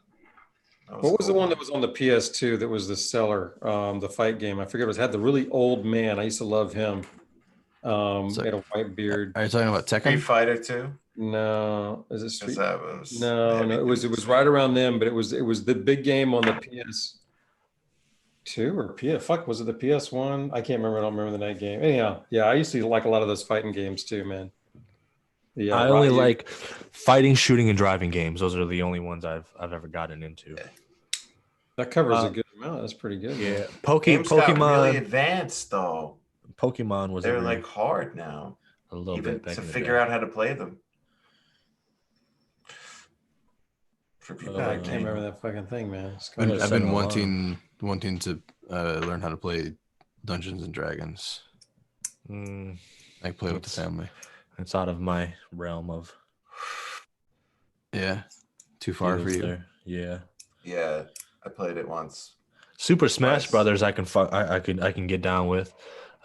one. What was the one that was on the PS2 that was the seller, the fight game? I forget. It had the really old man. I used to love him. He had a white beard. Are you talking about Street Tekken? Fighter 2? No, is it Street? That was No, it was right around them, but it was the big game on the PS2 or PS. Fuck, was it the PS1? I can't remember. I don't remember the night game. Anyhow, yeah, I used to like a lot of those fighting games too, man. Yeah, I only like fighting, shooting, and driving games. Those are the only ones I've ever gotten into. That covers a good amount. That's pretty good. Yeah, Man. Games got Pokemon. really advanced though. Pokemon was They're like hard now. a little Even bit back to in the figure day. out how to play them. For people I that can't remember that fucking thing, man. I've been so wanting to learn how to play Dungeons and Dragons. Like play with the family. It's out of my realm of. Yeah, too far for you. There. Yeah. Yeah, I played it once. Super Smash Nice. Brothers, I can get down with,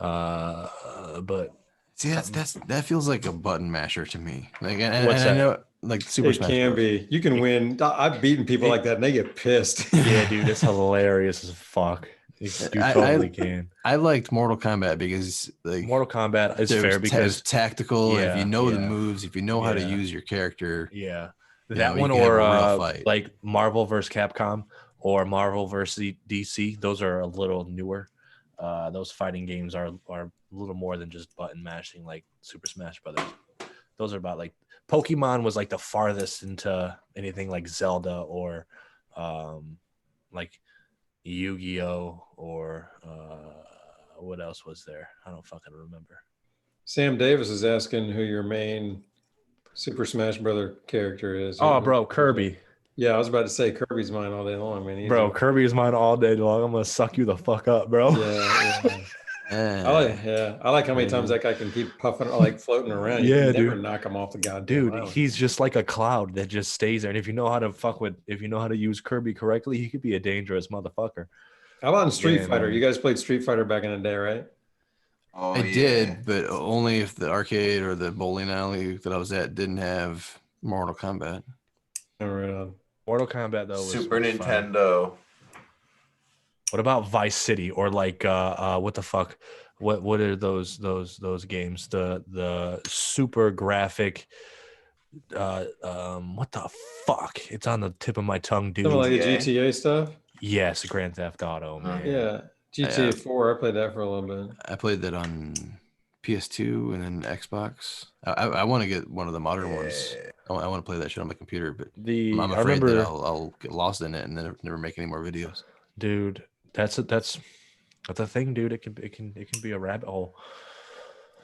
but See, that feels like a button masher to me. Like, and What's I that? know, like Super It Smash. can Bros. be. You can win. I've beaten people like that, and they get pissed. yeah, dude, it's hilarious as fuck. You totally can. I liked Mortal Kombat because like Mortal Kombat is there's fair because tactical. Yeah, if you know the yeah. moves, if you know how to Yeah. use your character, yeah, you that know, one you can have or a real fight. like Marvel versus Capcom or Marvel versus DC. Those are a little newer. Those fighting games are a little more than just button mashing like Super Smash Brothers. Those are about like Pokemon was like the farthest into anything like Zelda or like Yu-Gi-Oh or what else was there? I don't fucking remember. Sam Davis is asking who your main Super Smash Brother character is. Oh, bro, Kirby. Yeah, I was about to say Kirby's mine all day long, man. Bro, Kirby is mine all day long. I'm gonna suck you the fuck up, bro. Yeah. I like how many times that guy can keep puffing, like floating around. You Yeah, can never dude. knock him off the goddamn Dude, island. he's just like a cloud that just stays there. And if you know how to use Kirby correctly, he could be a dangerous motherfucker. How about in Street Yeah, Fighter? man. You guys played Street Fighter back in the day, right? Oh, I yeah. did, but only if the arcade or the bowling alley that I was at didn't have Mortal Kombat. All right. Mortal Kombat though was Super was fun. Nintendo. What about Vice City or like what the fuck? What are those games? The super graphic. What the fuck? It's on the tip of my tongue, dude. Something like the GTA? GTA stuff. Yes, Grand Theft Auto, man. Yeah, GTA 4. I played that for a little bit. I played that on PS2 and then Xbox. I want to get one of the modern ones. I want to play that shit on my computer, but I'm afraid that I'll get lost in it and then never make any more videos. Dude, that's the thing, dude. It can be a rabbit hole.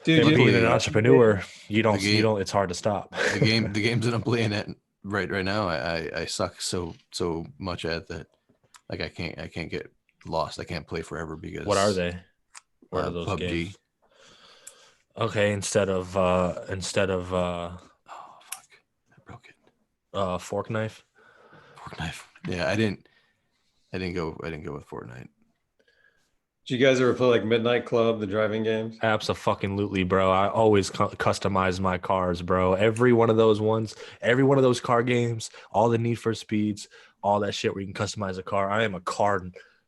Dude, being an entrepreneur, you don't. It's hard to stop. The games that I'm playing at right now, I suck so much at that. Like I can't get lost. I can't play forever because. What are they? What are those PUBG. games? Okay, instead of oh fuck, I broke it. Fork knife. Fork knife. Yeah, I didn't go with Fortnite. Did you guys ever play like Midnight Club, the driving games? Absolutely, bro. I always customize my cars, bro. Every one of those car games, all the Need for Speeds, all that shit where you can customize a car. I am a car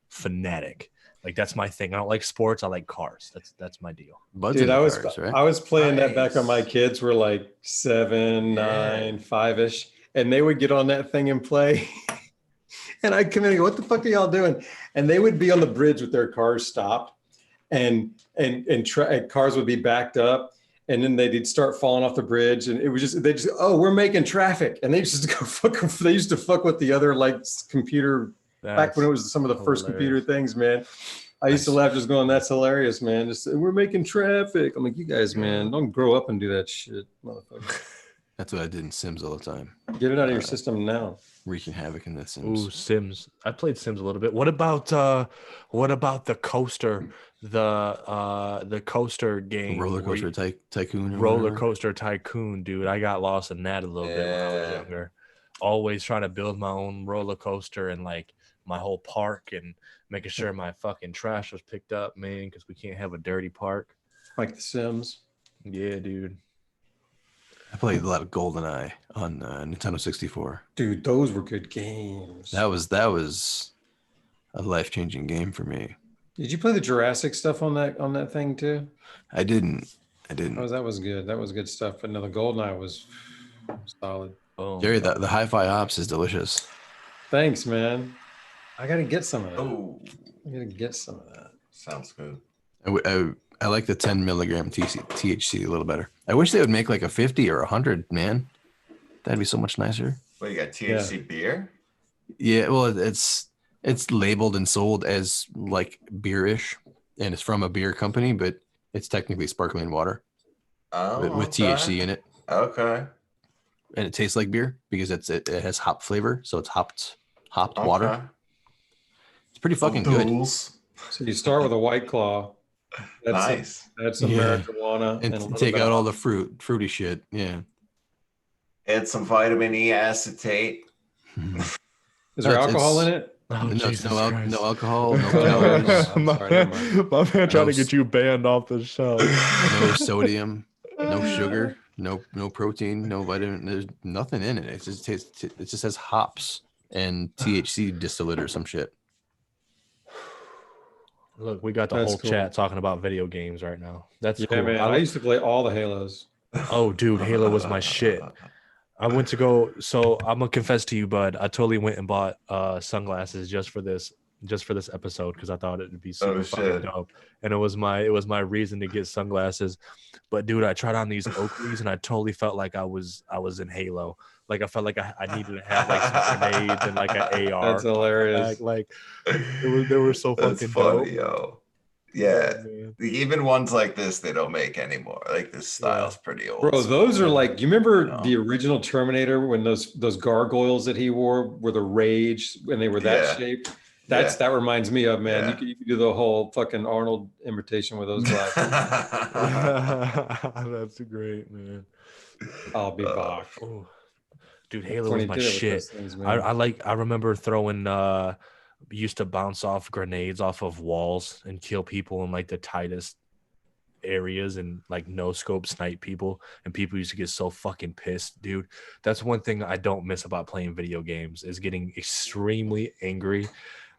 fanatic. Like that's my thing. I don't like sports. I like cars. That's my deal. Dude, I was playing that back when my kids were like 7, 9, 5-ish, and they would get on that thing and play. And I'd come in and go, what the fuck are y'all doing? And they would be on the bridge with their cars stopped and cars would be backed up. And then they'd start falling off the bridge. And it was just, oh, we're making traffic. And they just go they used to fuck with the other like computer back when it was some of the first computer things, man. I used to laugh just going, that's hilarious, man. Just we're making traffic. I'm like, you guys, man, don't grow up and do that shit, motherfucker. That's what I did in Sims all the time. Get it out of your system now. Wreaking havoc in the Sims. Ooh, Sims. I played Sims a little bit. What about the coaster? The coaster game. Roller Coaster Tycoon. Roller Coaster Tycoon, dude. I got lost in that a little bit when I was younger. Always trying to build my own roller coaster and like my whole park and making sure my fucking trash was picked up, man, because we can't have a dirty park. Like the Sims. Yeah, dude. I played a lot of GoldenEye on Nintendo 64. Dude, those were good games. That was a life-changing game for me. Did you play the Jurassic stuff on that thing too? I didn't. Oh, that was good. That was good stuff. But no, the GoldenEye was solid. Oh, Jerry, the Hi-Fi Ops is delicious. Thanks, man. I gotta get some of that. Oh, I gotta get some of that. Sounds good. I like the 10 milligram THC a little better. I wish they would make like a 50 or 100, man. That'd be so much nicer. Well, you got THC beer? Yeah, well, it's labeled and sold as like beerish, and it's from a beer company, but it's technically sparkling water with THC in it. Okay. And it tastes like beer because it has hop flavor, so it's hopped water. It's pretty fucking good. So you start with a White Claw. That's nice. That's some marijuana and take out all the fruity shit. Yeah. Add some vitamin E acetate. Is there alcohol in it? Oh, no alcohol, no calories. My man trying to get you banned off the show. No sodium, no sugar, no protein, no vitamin. There's nothing in it. It just has hops and THC distillate or some shit. Look, we got the whole chat talking about video games right now. That's cool. Man. I used to play all the Halos. Oh, dude, Halo was my shit. I went to go. So I'm gonna confess to you, bud. I totally went and bought sunglasses just for this episode because I thought it would be super fucking dope. And it was my reason to get sunglasses. But dude, I tried on these Oakleys and I totally felt like I was in Halo. Like I felt like I needed to have like some grenades and like an AR. That's hilarious. Like they were so fucking funny, dope. yo. Yeah, even ones like this they don't make anymore. Like this style's pretty old. Bro, those are like, you remember the original Terminator when those gargoyles that he wore were the Rage when they were that shape? That reminds me of, man. You could do the whole fucking Arnold imitation with those glasses. That's great, man. I'll be back. Dude, Halo was my shit. I remember throwing used to bounce off grenades off of walls and kill people in like the tightest areas and like no scope snipe people, and people used to get so fucking pissed, dude. That's one thing I don't miss about playing video games is getting extremely angry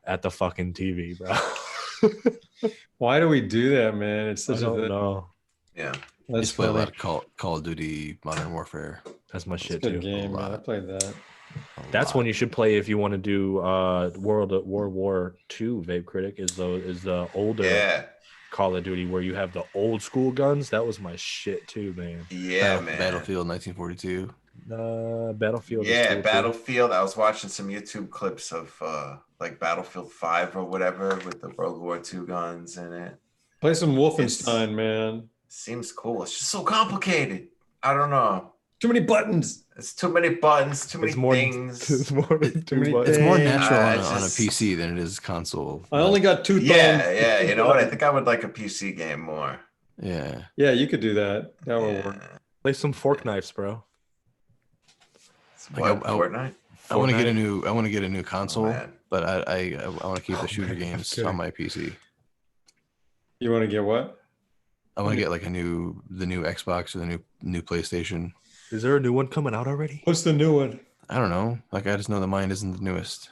at the fucking TV, bro. Why do we do that, man? It's such I don't know. Yeah. I That's play a funny. lot of Call of Duty Modern Warfare. That's my It's a shit good too. game, man. I lot. played that. That's one you should play if you want to do World War II Vape Critic is the older Yeah. Call of Duty where you have the old school guns. That was my shit too, man. Yeah, man. Battlefield 1942. Battlefield is Yeah, cool too. Battlefield. I was watching some YouTube clips of like Battlefield 5 or whatever with the World War II guns in it. Play some Wolfenstein, man. Seems cool. It's just so complicated. I don't know. Too many buttons. It's too many buttons, too many things. It's more It's more natural on a just- PC than it is console. I only got 2 thumbs. Yeah. You know what? I think I would like a PC game more. Yeah. Yeah, you could do that. That would Yeah. work. Play some fork knives, bro. What, I- Fortnite? I want to get a new console, man. but I want to keep the shooter man, games okay. on my PC. You want to get what? I want to get like the new Xbox or the new PlayStation. Is there a new one coming out already? What's the new one? I don't know. Like I just know that mine isn't the newest.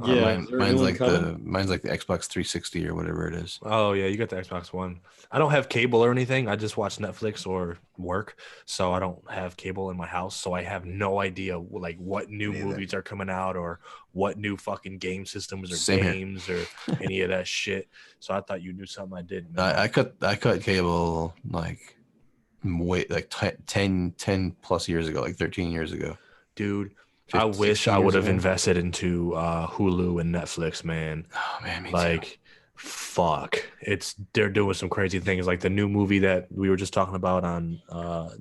Yeah, is there a mine's new one like coming? mine's like the Xbox 360 or whatever it is. Oh yeah, you got the Xbox One. I don't have cable or anything. I just watch Netflix or work, so I don't have cable in my house. So I have no idea like what new Me either. movies are coming out or what new fucking game systems or Same here. games or any of that shit. So I thought you knew something I didn't. Man. I cut cable like way like 10 plus years ago, like 13 years ago. Dude, I 15, wish 16 I years would have ago. invested into Hulu and Netflix, man. Oh man, me too. Like fuck, they're doing some crazy things. Like the new movie that we were just talking about on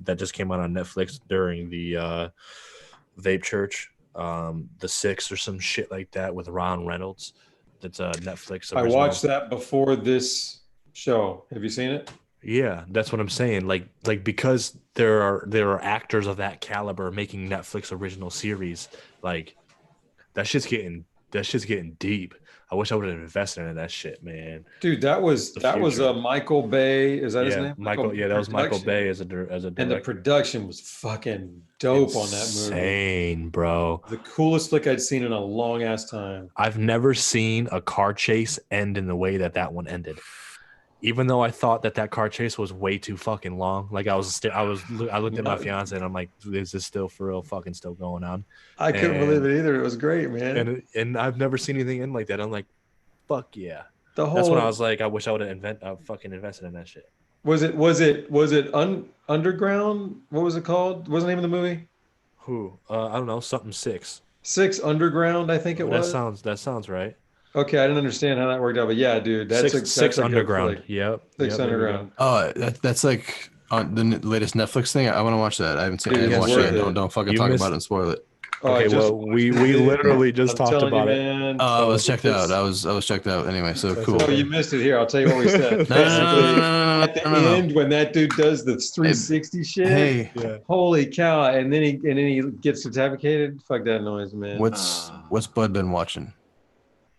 that just came out on Netflix during the Vape Church, the Six or some shit like that with Ron Reynolds. That's a Netflix I original. watched that before this show. Have you seen it? Yeah, that's what I'm saying. Like because there are actors of that caliber making Netflix original series. Like that shit's getting deep. I wish I would have invested in that shit, man. Dude, that was future. Michael Bay. Is that his name? Yeah, that was Michael Production. Bay as a director. And the production was fucking dope on that movie. Insane, bro. The coolest flick I'd seen in a long ass time. I've never seen a car chase end in the way that one ended. Even though I thought that car chase was way too fucking long, like I looked at my fiance and I'm like, is this still for real? Fucking still going on? I couldn't believe it either. It was great, man. And I've never seen anything end like that. I'm like, fuck yeah. The whole That's when I was like, I wish I would have fucking invested in that shit. was it Underground? What was it called? What was the name of the movie? Who? I don't know. Something 6. 6 Underground, I think it was. That sounds right. Okay, I didn't understand how that worked out, but yeah, dude, that's Six a good Underground. flick. Yep. 6 there we go. Underground. Oh, that's like on the latest Netflix thing. I want to watch that. I haven't seen. Dude, I haven't it's watched it. worth yet. it. Don't fucking You talk missed- about it and spoil it. Oh, I Okay, just well, we literally just I'm talked telling about you, it. man. Oh, I was checked out. I was checked out anyway. So cool. Oh, you missed it here. I'll tell you what we said. No. At the end, when that dude does the 360 shit, Hey, Yeah. holy cow! And then he gets certificated. Fuck that noise, man. what's Bud been watching?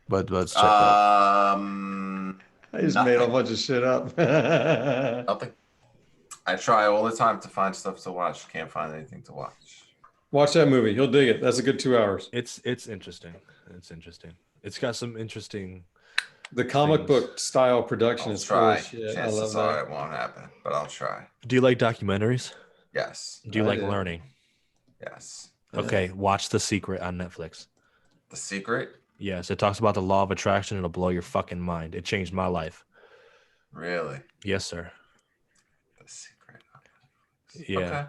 Bud's checked out. I just Nothing. made a bunch of shit up. Nothing. I try all the time to find stuff to watch. Can't find anything to watch. Watch that movie. He'll dig it. That's a good 2 hours. It's interesting. It's interesting. It's got some interesting. The comic Things. book style production I'll is cool try. as shit. I Chances love are that. it won't happen, but I'll try. Do you like documentaries? Yes. Do you I like do. learning? Yes. Okay, watch The Secret on Netflix. The Secret? Yes, it talks about the law of attraction. It'll blow your fucking mind. It changed my life. Really? Yes, sir. The Secret. Yeah. Okay.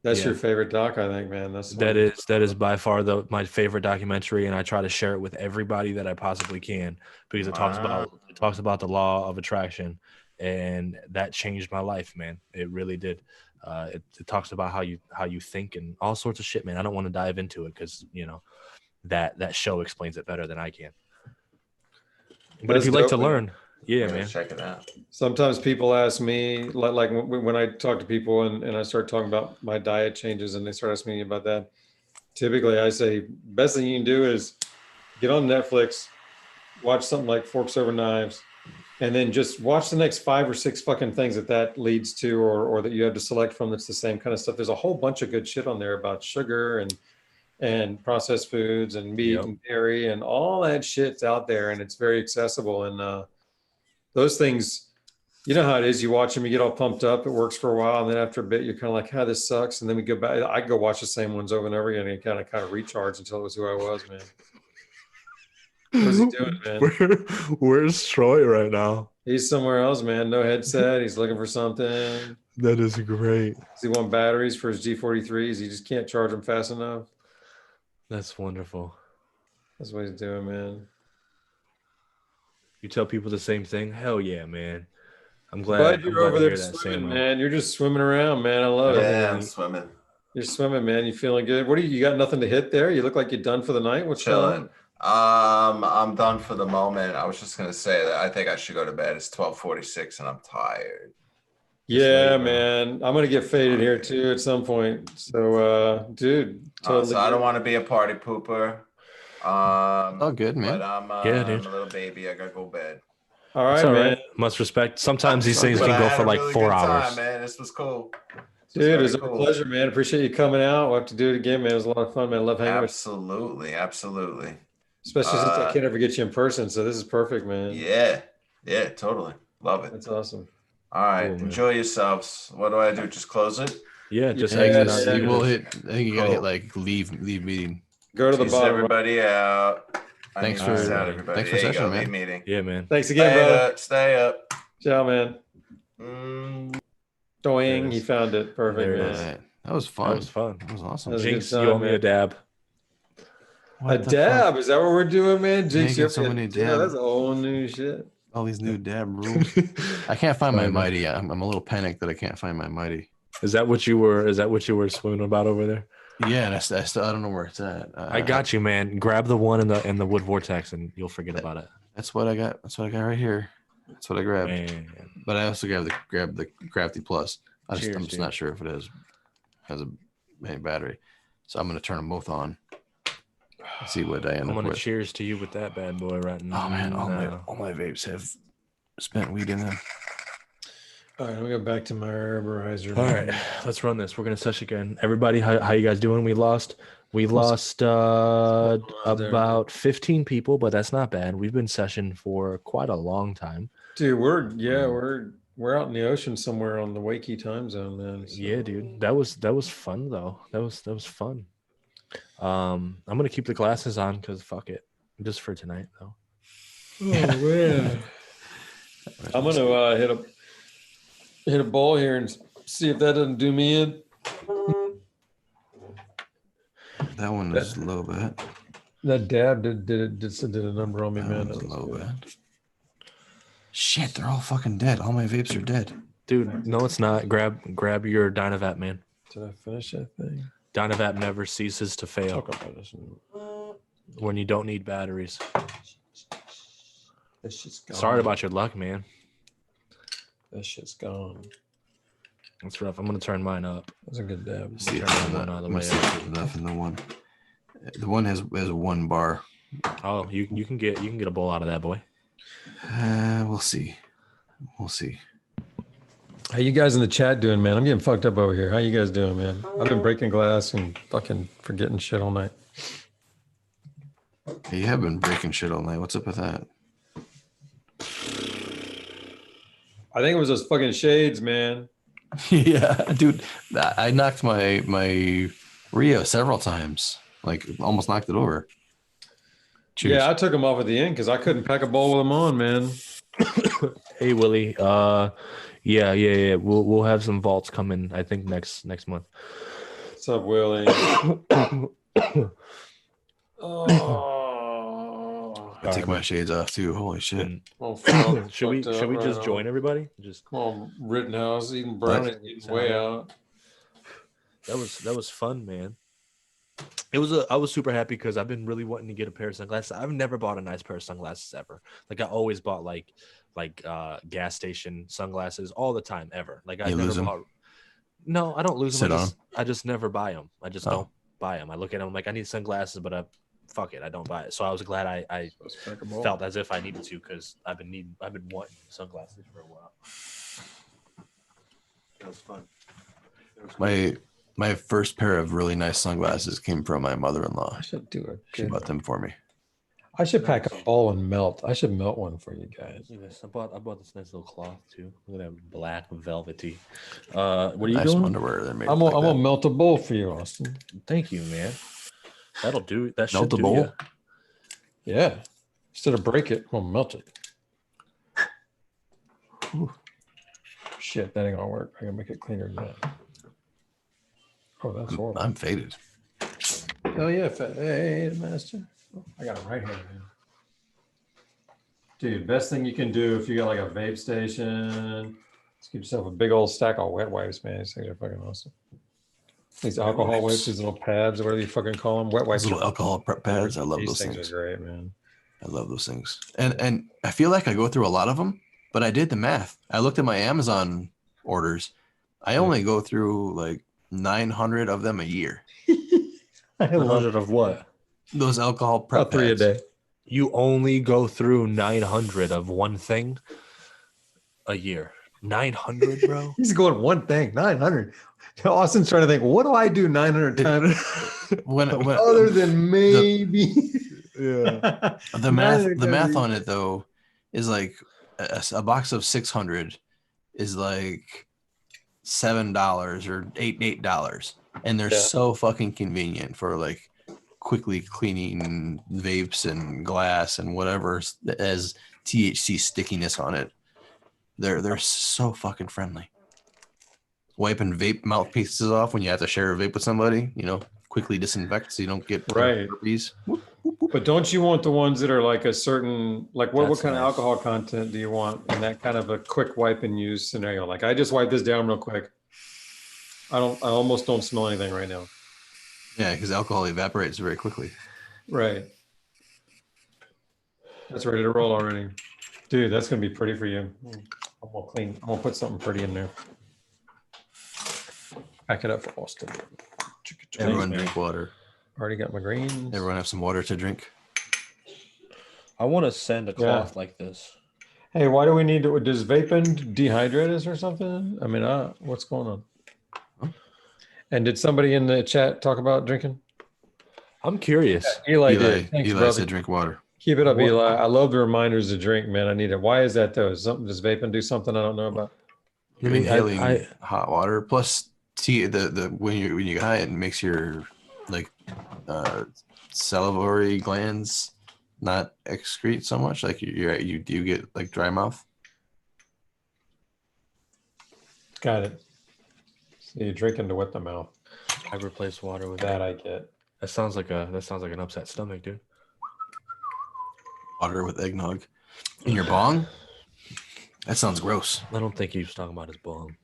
That's Yeah. your favorite doc, I think, man. That is by far my favorite documentary, and I try to share it with everybody that I possibly can because it talks about the law of attraction, and that changed my life, man. It really did. It talks about how you think and all sorts of shit, man. I don't want to dive into it because that show explains it better than I can. But That's if you like to dope, man. learn, yeah, I'm gonna man. check it out. Sometimes people ask me, like when I talk to people and I start talking about my diet changes and they start asking me about that, typically I say, best thing you can do is get on Netflix, watch something like Forks Over Knives, and then just watch the next 5 or 6 fucking things that leads to or that you have to select from that's the same kind of stuff. There's a whole bunch of good shit on there about sugar and processed foods and meat Yep. and dairy and all that shit's out there and it's very accessible. And those things, you know how it is. You watch them, you get all pumped up. It works for a while, and then after a bit, you're kind of like, "How this sucks." And then we go back. I go watch the same ones over and over again, and kind of recharge until it was who I was, man. What's he doing, man? Where's Troy right now? He's somewhere else, man. No headset. He's looking for something. That is great. Does he want batteries for his G43s? He just can't charge them fast enough. That's wonderful. That's what he's doing, man. You tell people the same thing? Hell yeah, man. I'm glad, you're over there swimming, man. You're just swimming around, man. I love it. Yeah, I'm swimming. You're swimming, man. You feeling good? What do you got? Nothing to hit there? You look like you're done for the night. What's going on? I'm done for the moment. I was just gonna say that I think I should go to bed. It's 12:46 and I'm tired. Yeah, man. I'm gonna get faded here too at some point. So, dude, totally. So I don't want to be a party pooper. Oh, good, man. But I'm yeah, dude. I'm a little baby. I gotta go to bed. All right, man. Right. Much respect. Sometimes these things can go for like 4 hours. Time, man. This was cool. Dude, it was a pleasure, man. Appreciate you coming out. We'll have to do it again, man. It was a lot of fun, man. I love hanging with you. Absolutely. Especially since I can't ever get you in person. So this is perfect, man. Yeah, totally. Love it. That's awesome. All right. Cool, enjoy yourselves. What do I do? Just close it? Yeah, just exit out. out. You will hit. I think you gotta hit like leave meeting. Go to the Peace bottom. everybody out. Thanks for everybody. thanks for There you session, go, man. leave meeting. Yeah, man. Thanks again, brother. Stay up. Ciao, man. Doing. He found it. Perfect, There it man. is. Right. That was fun. That was fun. That was awesome. That was Jinx, good you time, owe me man. a dab. A dab? Is that what we're doing, man? Jinx, Making so many yeah, dabs. that's a whole new shit. All these new dab rules. I can't find my mighty. I'm a little panicked that I can't find my mighty. Is that what you were swooning about over there? Yeah, and I don't know where it's at. I got you, man. Grab the one in the wood vortex, and you'll forget about it. That's what I got. That's what I got right here. That's what I grabbed. Man. But I also grabbed the Crafty Plus. I'm Cheers, just dude. not sure if it has a main battery. So I'm gonna turn them both on. See what I end I'm up gonna with. cheers to you with that bad boy right now. Oh man, all my vapes have spent weed in them. All right, I'm gonna go back to my herborizer. All right, let's run this. We're gonna sesh again. Everybody, how you guys doing? We lost about 15 people, but that's not bad. We've been session for quite a long time. Dude, we're out in the ocean somewhere on the Wakey time zone, man. So. Yeah, dude. That was fun though. That was fun. I'm gonna keep the glasses on because fuck it. Just for tonight though. Oh man. I'm gonna hit a ball here and see if that doesn't do me in. That one is low bad. That dab did a number on me, man. That was low bad. Shit, they're all fucking dead. All my vapes are dead. Dude, no, it's not. Grab your Dynavap, man. Did I finish that thing? Dynavap never ceases to fail Talk about this. when you don't need batteries. That shit's gone. Sorry about your luck, man. That shit's gone. That's rough. I'm gonna turn mine up. That's a good dab. See if Turn that one out of the way. enough in the one. The one has 1 bar. Oh, you can get a bowl out of that, boy. We'll see. We'll see. How you guys in the chat doing, man? I'm getting fucked up over here. How you guys doing, man? I've been breaking glass and fucking forgetting shit all night. Hey, you have been breaking shit all night. What's up with that? I think it was those fucking shades, man. Yeah, dude. I knocked my Rio several times. Like almost knocked it over. Cheers. Yeah, I took them off at the end because I couldn't pack a bowl with them on, man. Hey Willie. Yeah. We'll have some vaults coming. I think next month. What's up, Willie? I take my shades off too. Holy shit. Oh, Should we just join everybody? Just come on, Rittenhouse eating brownies, eating way out. That was fun, man. I was super happy because I've been really wanting to get a pair of sunglasses. I've never bought a nice pair of sunglasses ever. Like I always bought like gas station sunglasses all the time ever. Like I never bought. No, I don't lose them. I just never buy them. I just don't buy them. I look at them I'm like I need sunglasses, but fuck it, I don't buy it. So I was glad I felt as if I needed to because I've been wanting sunglasses for a while. That was fun. My first pair of really nice sunglasses came from my mother-in-law. I should do it. She bought them for me. I should pack a ball and melt. I should melt one for you guys. Look at this. I bought this nice little cloth too. Look at that black velvety. What are you Nice doing? underwear they're made. I'm gonna melt a bowl for you, Austin. Thank you, man. That'll do. That should Melt a do bowl? ya. Yeah. Instead of break it, I'm gonna melt it. Ooh. Shit, that ain't gonna work. I gotta make it cleaner than that. Oh, that's horrible. I'm faded. Oh yeah, hey, master. I got it right here, man. Dude, best thing you can do if you got like a vape station, just get yourself a big old stack of wet wipes, man. These things are fucking awesome. These alcohol wipes, these little pads, or whatever you fucking call them, wet wipes. Those little alcohol prep pads. I love These those things. things. Are great, man. I love those things. And I feel like I go through a lot of them, but I did the math. I looked at my Amazon orders. I only go through like 900 of them a year. 100 of what? Those alcohol prep About 3 a pads. day. You only go through 900 of one thing a year. 900, bro. He's going one thing, 900. Austin's trying to think, what do I do 900 times When other than maybe? Yeah. the math on it though is like a box of 600 is like $7 or $8, and they're so fucking convenient for like quickly cleaning vapes and glass and whatever has THC stickiness on it. They're so fucking friendly. Wiping vape mouthpieces off when you have to share a vape with somebody, quickly disinfect so you don't get herpes. But don't you want the ones that are like a certain, like what That's kind of nice. alcohol content do you want in that kind of a quick wipe and use scenario? Like I just wipe this down real quick. I almost don't smell anything right now. Yeah, because alcohol evaporates very quickly. Right. That's ready to roll already. Dude, that's going to be pretty for you. I'm going to put something pretty in there. Pack it up for Austin. Everyone drink water. Already got my greens. Everyone have some water to drink. I want to send a cloth like this. Hey, why do we need to, does vaping dehydrate us or something? I mean, what's going on? Huh? And did somebody in the chat talk about drinking? I'm curious. Eli did. Thanks, Eli brother. said drink water. Keep it up, Eli. I love the reminders to drink, man. I need it. Why is that though? Does vaping do something I don't know about? You're inhaling hot water. Plus, when you get high, it makes your like salivary glands not excrete so much. Like you do get like dry mouth. Got it. So you're drinking to wet the mouth. I replace water with That I get. That sounds like an upset stomach, dude. Water with eggnog in your bong. That sounds gross. I don't think he was talking about his bong.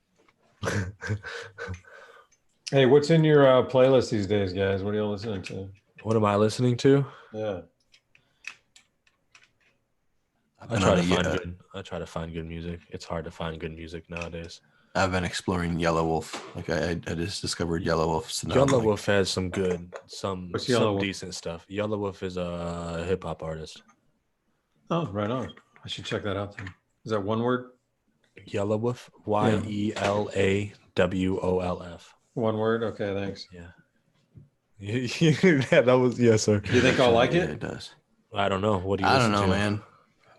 Hey, what's in your playlist these days, guys? What are you listening to? What am I listening to? Yeah. I try to find good music. It's hard to find good music nowadays. I've been exploring Yellow Wolf. Like I just discovered Yellow Wolf. So Yellow Wolf has some Yellow Wolf? decent stuff. Yellow Wolf is a hip hop artist. Oh, right on. I should check that out then. Is that one word? Yellow Wolf, YELAWOLF. One word? Okay, thanks. Yeah, that was yes, sir. Do you think I'll like Yeah, it? it does. I don't know. What do you? I don't listen know, to? man.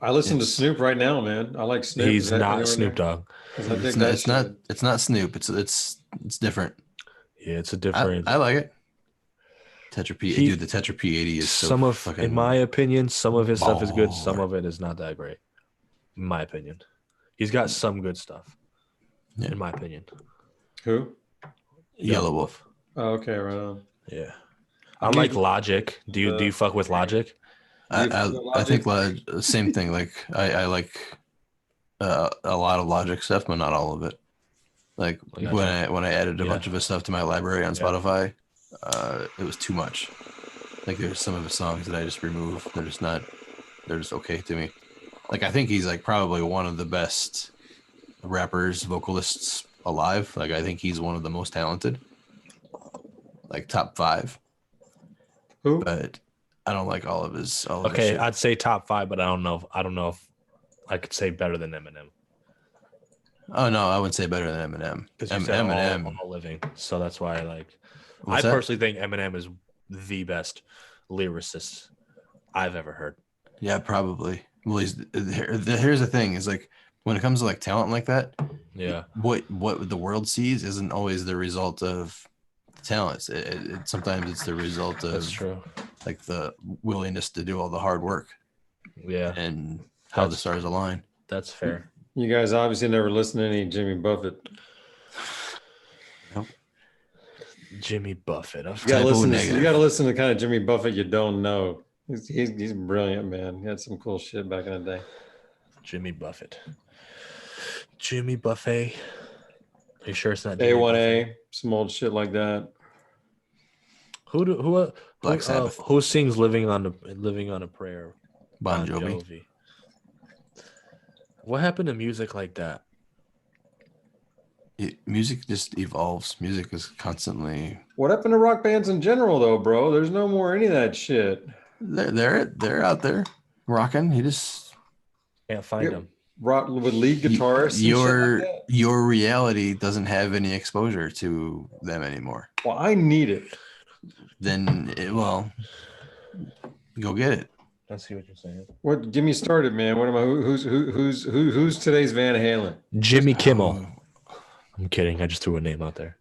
I listen to Snoop right now, man. I like Snoop. He's not Snoop Dogg. It's not Snoop. It's different. Yeah, it's a different. I like it. Tetra P, dude. The Tetra P80 is so fucking. In my opinion, some of his stuff is good. Some baller. of it is not that great. In my opinion, he's got some good stuff. Yeah. In my opinion. Who? Yellow Wolf. Oh, okay, right on. Yeah. I like Logic. Do you fuck with Logic? I think same thing. Like I like a lot of Logic stuff, but not all of it. Like when I added a bunch of his stuff to my library on Spotify, it was too much. Like there's some of his songs that I just removed. They're just okay to me. Like I think he's like probably one of the best rappers, vocalists alive. Like I think he's one of the most talented. Like top 5. Who? But I don't like all of his. Okay, I'd say top 5, but I don't know if I could say better than Eminem. Oh no, I wouldn't say better than Eminem. Because you said Eminem all living, so that's why What's I that? personally think Eminem is the best lyricist I've ever heard. Yeah, probably. Well, here's the thing: is like when it comes to like talent like that, Yeah. what the world sees isn't always the result of talents. Sometimes it's the result of That's true. like the willingness to do all the hard work. Yeah. And how the stars align. That's fair. You guys obviously never listened to any Jimmy Buffett. Nope. Jimmy Buffett. You gotta listen to the kind of Jimmy Buffett you don't know. He's brilliant, man. He had some cool shit back in the day. Jimmy Buffett. Jimmy Buffett. Are you sure it's not A1A? Some old shit like that. Black Sabbath. Who sings "Living on a Prayer"? Bon Jovi. What happened to music like that? Music just evolves. Music is constantly. What happened to rock bands in general, though, bro? There's no more any of that shit. They're out there rocking. You just can't find them. Rock with lead guitarists. Your reality doesn't have any exposure to them anymore. Well, I need it. Then, go get it. I see what you're saying. What? Get me started, man. What am I? Who's today's Van Halen? Jimmy Kimmel. I'm kidding. I just threw a name out there.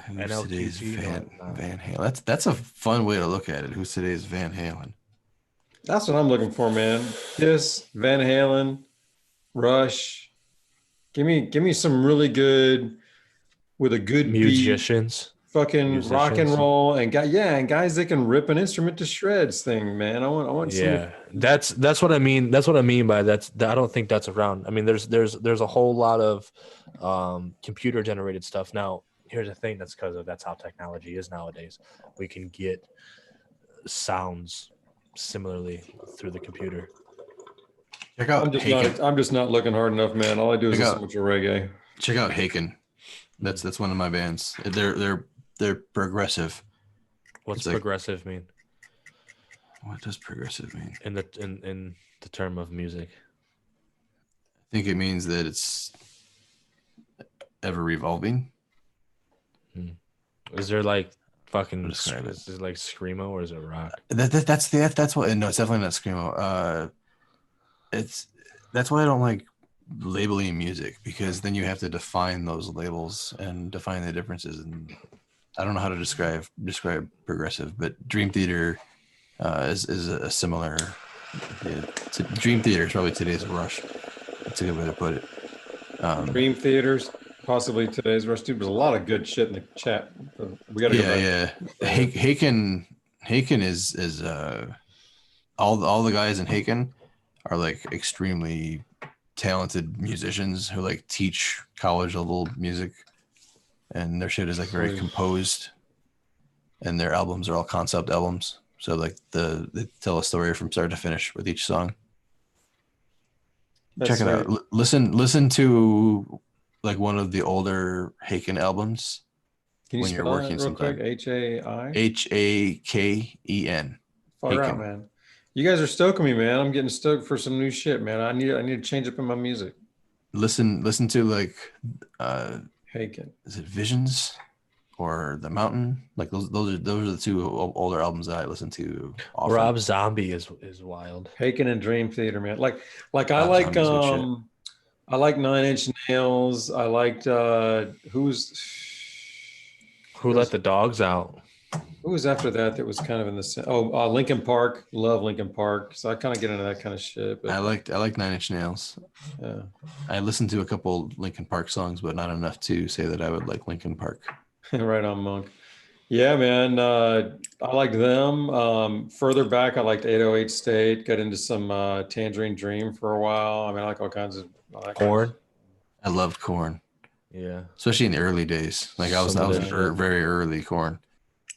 Who's today's Van Halen? That's a fun way to look at it. Who's today's Van Halen? That's what I'm looking for, man. Kiss, Van Halen, Rush. Give me some really good with a good musicians. Beat. Fucking rock and roll and guys that can rip an instrument to shreds thing, man. I want that's what I mean. That's what I mean by that. I don't think that's around. I mean, there's a whole lot of computer generated stuff. Now, here's the thing, that's how technology is nowadays. We can get sounds similarly through the computer. Check out I'm just not looking hard enough, man. All I do is listen to reggae. Check out Haken. That's one of my bands. They're progressive. What's progressive mean? What does progressive mean? In the term of music. I think it means that it's ever revolving. Is there like fucking is it like screamo or is it rock? That's what. No, it's definitely not screamo. That's why I don't like labeling music, because then you have to define those labels and define the differences, and I don't know how to describe progressive, but Dream Theater is a similar. Dream Theater is probably today's Rush. That's a good way to put it. Dream Theater's possibly today's Rush too. There's a lot of good shit in the chat. We gotta Haken is all the guys in Haken are like extremely talented musicians who like teach college level music, and their shit is like very composed, and their albums are all concept albums. So like they tell a story from start to finish with each song. Check it out. Listen to like one of the older Haken albums when you're working sometime. Haken. Far out, man. You guys are stoking me, man. I'm getting stoked for some new shit, man. I need to change up in my music. Listen to like Haken. Is it Visions or The Mountain? Like those are the two older albums that I listen to often. Rob Zombie is wild. Haken and Dream Theater, man. Like I like I like 9 Inch Nails. I liked Who Let the Dogs Out. Who was after that was kind of in the Linkin Park. Love Linkin Park. So I kind of get into that kind of shit. But I like 9 Inch Nails. Yeah. I listened to a couple Linkin Park songs, but not enough to say that I would like Linkin Park. Right on, Monk. Yeah, man. I liked them. Further back, I liked 808 State. Got into some Tangerine Dream for a while. I mean, I like all kinds of Korn. I loved Korn. Yeah, especially in the early days. Like I was very early Korn.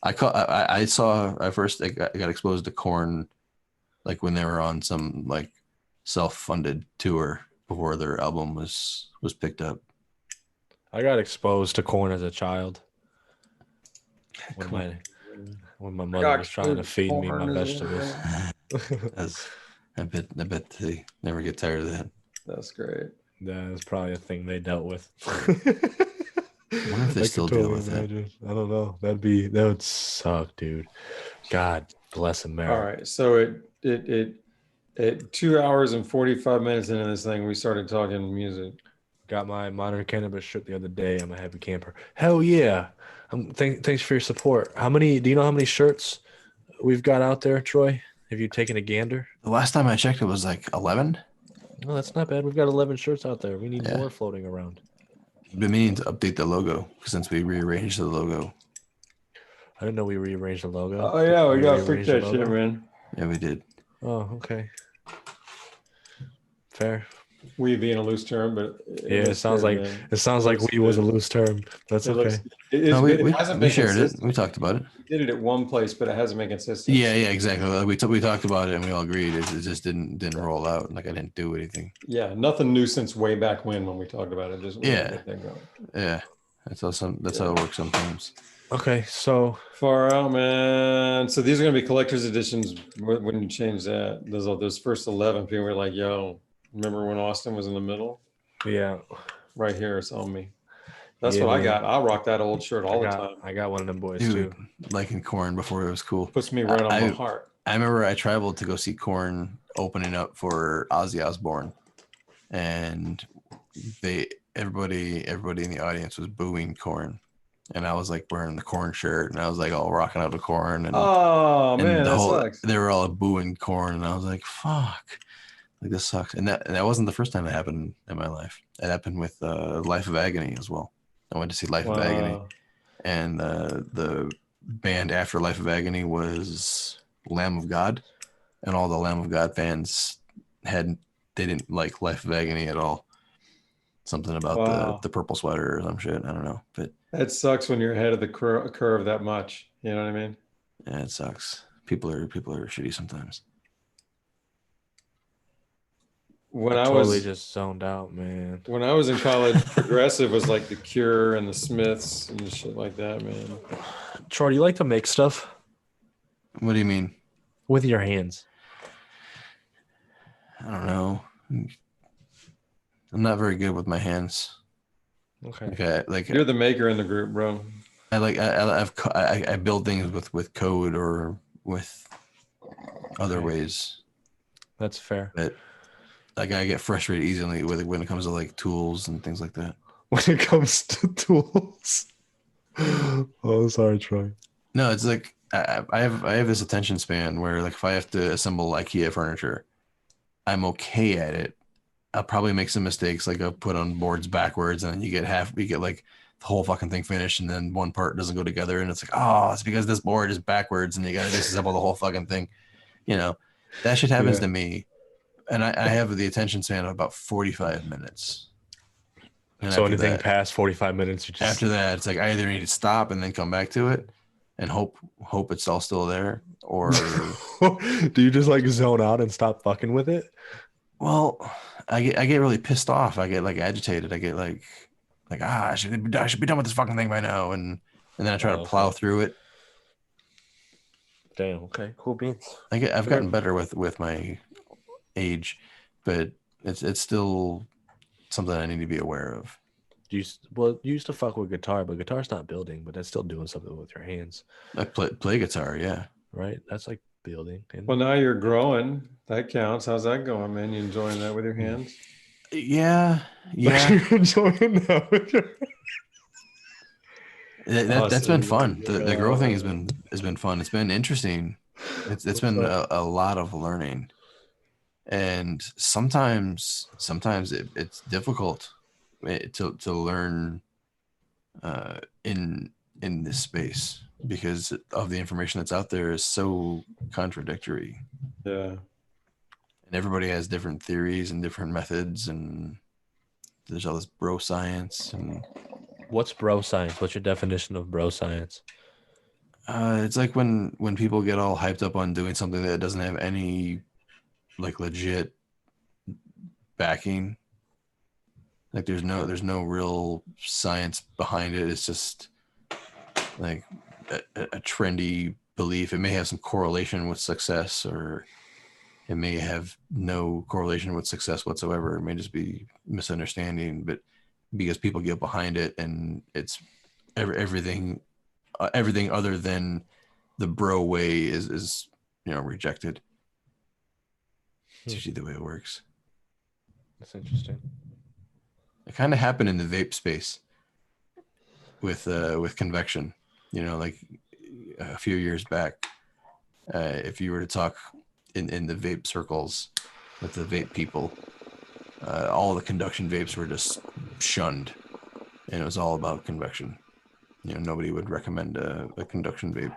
I first got exposed to Korn like when they were on some like self-funded tour before their album was picked up. I got exposed to Korn as a child when my mother was trying to feed me my vegetables. I bet they never get tired of that. That's great. Yeah, that's probably a thing they dealt with. I wonder if they still deal with that. I don't know. That would suck, dude. God, Bless America. All right. So at 2 hours and 45 minutes into this thing, we started talking music. Got my modern cannabis shirt the other day. I'm a heavy camper. Hell yeah. Thanks for your support. Do you know how many shirts we've got out there, Troy? Have you taken a gander? The last time I checked, it was like 11. No, that's not bad. We've got 11 shirts out there. We need Yeah. more floating around. I've been meaning to update the logo since we rearranged the logo. I didn't know we rearranged the logo. Oh yeah, we got to fix rearrange the that shit, logo? man. Yeah, we did. Oh, okay. Fair. We being a loose term, but Yeah, it sounds good, like man. it sounds like we was a loose term. That's It looks- okay. No, we hasn't been shared it. consistent. We talked about it. We did it at one place, but it hasn't been consistent. Yeah, exactly. Like, we talked about it and we all agreed. It just didn't roll out. Like I didn't do anything. Yeah, nothing new since way back when we talked about it. Just we Yeah. didn't get that going. Yeah, that's how it works sometimes. Okay, so Far out, man. So these are gonna be collector's editions. When you change that, those first 11 people were like, "Yo, remember when Austin was in the middle? yeah, Right here, it's on me." That's Yeah, what I man. got. I'll rock that old shirt all the time. I got one of them boys Dude, too. liking Korn before it was cool. Puts me right on my heart. I remember I traveled to go see Korn opening up for Ozzy Osbourne, and everybody in the audience was booing Korn, and I was like wearing the Korn shirt, and I was like all rocking out the Korn, and Oh man, and that sucks. they were all booing Korn, and I was like, fuck, like this sucks. And that wasn't the first time it happened in my life. It happened with Life of Agony as well. I went to see Life of Agony, and the band after Life of Agony was Lamb of God, and all the Lamb of God fans they didn't like Life of Agony at all. Something about the purple sweater or some shit. I don't know, but that sucks when you're ahead of the curve that much. You know what I mean? yeah, it sucks. People are shitty sometimes. When I I totally was just zoned out, man. when I was in college, progressive was like the Cure and the Smiths and shit like that, man. Troy, do you like to make stuff What do you mean? with your hands? I don't know. I'm not very good with my hands. Okay. You're the maker in the group, bro. I build things with code or with other ways. That's fair. But like I get frustrated easily when it comes to like tools and things like that. When it comes to tools. Oh, sorry, Troy. No, it's like I have this attention span where like if I have to assemble IKEA furniture, I'm okay at it. I'll probably make some mistakes, like I'll put on boards backwards, and then you get like the whole fucking thing finished, and then one part doesn't go together, and it's like, oh, it's because this board is backwards, and you got to disassemble the whole fucking thing. You know, that shit happens to me, and I have the attention span of about 45 minutes. And so anything past 45 minutes, you just after that, it's like I either need to stop and then come back to it, and hope it's all still there, or do you just like zone out and stop fucking with it? well, I get really pissed off. I get like agitated. I get like I should be done with this fucking thing by now, and then I try to plow through it. Damn. Okay. Cool beans. I've gotten better with my age, but it's still something I need to be aware of. You used to fuck with guitar, but guitar's not building, but that's still doing something with your hands. I play guitar, yeah. Right. That's like building. Well, now you're growing. That counts. How's that going, man? You enjoying that with your hands? Yeah. You're enjoying that with your That's been fun. The growth thing has been fun. It's been interesting. It's been a lot of learning, and sometimes it's difficult to learn in this space because of the information that's out there is so contradictory. Yeah. And everybody has different theories and different methods, and there's all this bro science. And what's bro science? What's your definition of bro science? It's like when people get all hyped up on doing something that doesn't have any like legit backing. Like there's no real science behind it. It's just like a trendy belief. It may have some correlation with success, or it may have no correlation with success whatsoever. It may just be misunderstanding, but because people get behind it, and it's everything other than the bro way is rejected. It's usually the way it works. That's interesting. It kind of happened in the vape space with convection. Like a few years back, if you were to talk in the vape circles with the vape people, all the conduction vapes were just shunned, and it was all about convection. Nobody would recommend a conduction vape.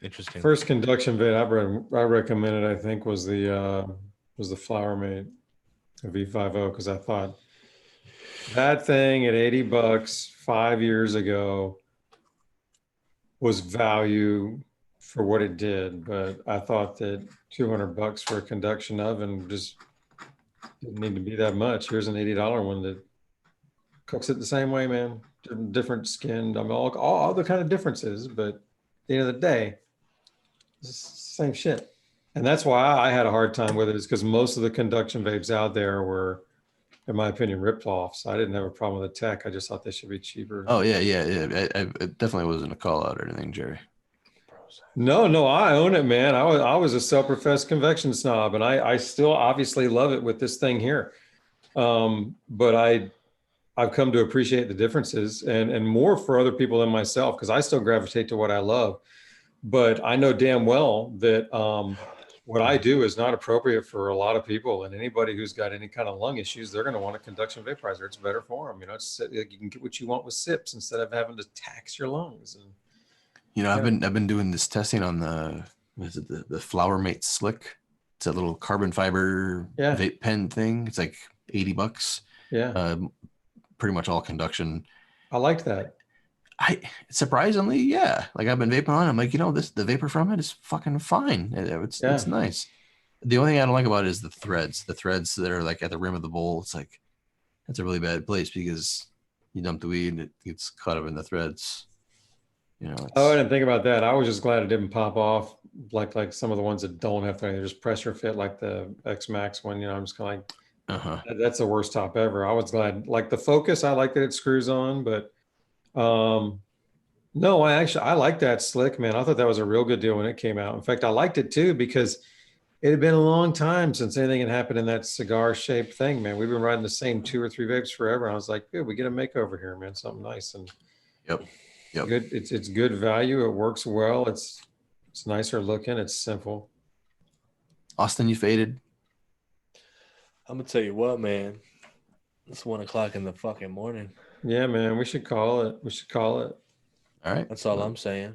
Interesting. First conduction vape I recommended, I think, was the Flower Mate, a V50, because I thought that thing at $80 5 years ago was value for what it did, but I thought that $200 for a conduction oven just didn't need to be that much. Here's an $80 one that cooks it the same way, man. Different skin, I mean, all the kind of differences, but at the end of the day, it's the same shit. And that's why I had a hard time with it, is because most of the conduction vapes out there were, in my opinion, ripped off. So I didn't have a problem with the tech. I just thought they should be cheaper. Oh yeah. It definitely wasn't a call out or anything, Jerry. No, I own it, man. I was a self-professed convection snob, and I still obviously love it with this thing here. But I've come to appreciate the differences and more for other people than myself, because I still gravitate to what I love. But I know damn well that what I do is not appropriate for a lot of people, and anybody who's got any kind of lung issues, they're going to want a conduction vaporizer. It's better for them. It's you can get what you want with sips instead of having to tax your lungs. And I've been doing this testing on the Flower Mate Slick. It's a little carbon fiber vape pen thing. It's like $80. Yeah. Pretty much all conduction. I liked that. Surprisingly, yeah. Like I've been vaping on. I'm like, the vapor from it is fucking fine. It's nice. The only thing I don't like about it is the threads. The threads that are like at the rim of the bowl. It's like that's a really bad place because you dump the weed and it gets caught up in the threads. Oh, I didn't think about that. I was just glad it didn't pop off like some of the ones that don't have they're just pressure fit, like the X Max one. I'm just kind of like, that's the worst top ever. I was glad, like the Focus, I like that it screws on, but no, I like that Slick, man. I thought that was a real good deal when it came out. In fact, I liked it too because it had been a long time since anything had happened in that cigar shaped thing, man. We've been riding the same 2 or 3 vapes forever. I was like, good, we get a makeover here, man. Something nice. And Yep. Good. It's good value. It works well. It's nicer looking. It's simple. Austin, you faded? I'm gonna tell you what, man. It's 1 o'clock in the fucking morning. Yeah, man. We should call it. All right. That's all I'm saying.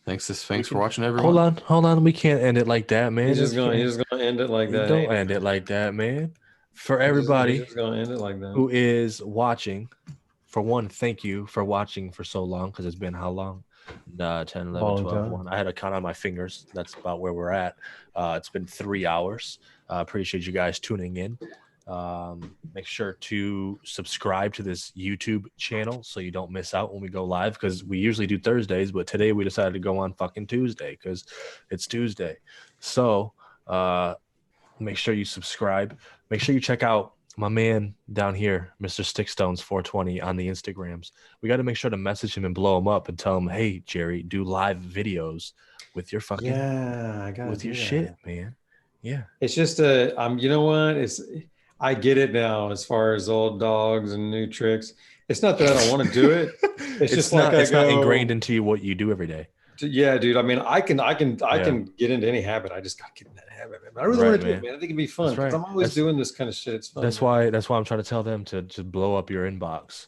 Thanks for watching, everyone. Hold on. We can't end it like that, man. He's just gonna end it like that. Don't end it like that, man. For everybody just gonna end it like that. who is watching, for one, thank you for watching for so long, because it's been how long? 10, 11, 12, 1. I had a count on my fingers. That's about where we're at. It's been 3 hours. Appreciate you guys tuning in. Make sure to subscribe to this YouTube channel so you don't miss out when we go live, because we usually do Thursdays, but today we decided to go on fucking Tuesday because it's Tuesday. So make sure you subscribe. Make sure you check out my man down here, Mr. Stickstones 420 on the Instagrams. We got to make sure to message him and blow him up and tell him, hey, Jerry, do live videos with your fucking with your shit, man. Yeah. It's just you know what? I get it now as far as old dogs and new tricks. It's not that I don't want to do it. It's just not, like it's not ingrained into you what you do every day. Yeah, dude. I mean, I can get into any habit. I just got to get in that habit, man. I really want to do it, man. I think it'd be fun because I'm always doing this kind of shit. It's fun. That's why I'm trying to tell them to just blow up your inbox.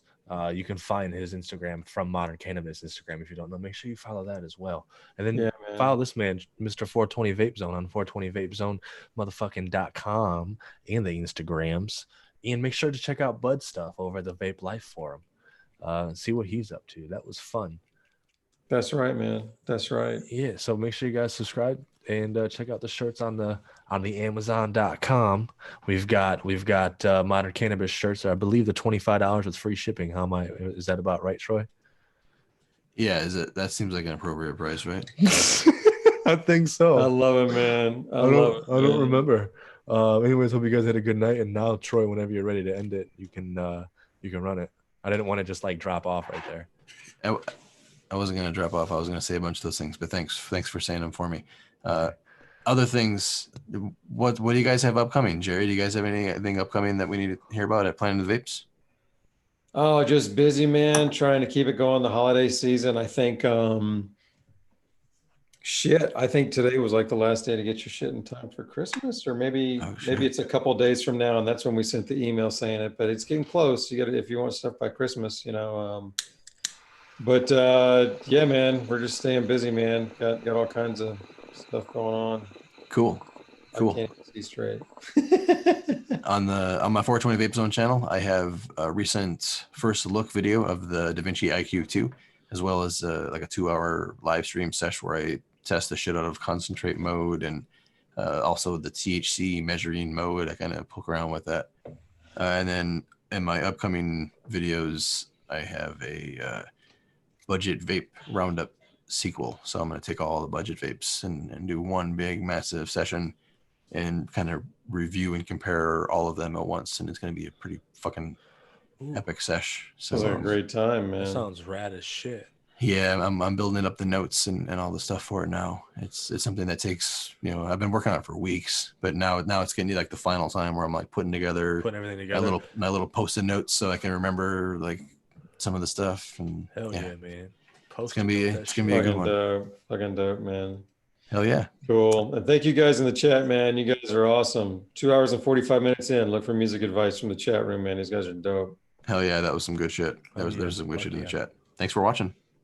You can find his Instagram from Modern Cannabis Instagram. If you don't know, make sure you follow that as well. And then follow this man, Mr. 420 Vape Zone on 420vapezone motherfucking.com and the Instagrams. And make sure to check out Bud's stuff over at the Vape Life Forum. See what he's up to. That was fun. That's right, man. That's right. Yeah. So make sure you guys subscribe and check out the shirts on the Amazon.com. We've got Modern Cannabis shirts. I believe the $25 with free shipping. Is that about right, Troy? Yeah. That seems like an appropriate price, right? I think so. I love it, man. I don't remember. Anyways, hope you guys had a good night. And now, Troy, whenever you're ready to end it, you can run it. I didn't want to just like drop off right there. wasn't gonna drop off. I was gonna say a bunch of those things, but thanks for saying them for me. Other things, what do you guys have upcoming? Jerry, do you guys have anything upcoming that we need to hear about at Planet of the Vapes? Oh, just busy, man. Trying to keep it going the holiday season. I think, shit, I think today was like the last day to get your shit in time for Christmas, or maybe maybe it's a couple days from now, and that's when we sent the email saying it. But it's getting close. You got to, if you want stuff by Christmas, you know. But yeah, man, we're just staying busy, man. Got all kinds of stuff going on. Cool. I can't see straight. On my 420 Vape Zone channel, I have a recent first look video of the DaVinci IQ2, as well as like a 2-hour live stream session where I test the shit out of concentrate mode and also the THC measuring mode. I kind of poke around with that. And then in my upcoming videos, I have a budget vape roundup sequel. So I'm going to take all the budget vapes and do one big massive session and kind of review and compare all of them at once. And it's going to be a pretty fucking epic sesh. So it's a great time, man. That sounds rad as shit. Yeah, I'm building up the notes and all the stuff for it now. It's something that takes, you know, I've been working on it for weeks, but now it's getting to like the final time where I'm like putting everything together, my little post-it notes so I can remember like some of the stuff. And hell yeah, man. It's gonna be a good one. Fucking dope, man. Hell yeah. Cool. And thank you guys in the chat, man. You guys are awesome. 2 hours and 45 minutes in. Look for music advice from the chat room, man. These guys are dope. Hell yeah, that was some good shit. There was some good shit in the chat. Thanks for watching.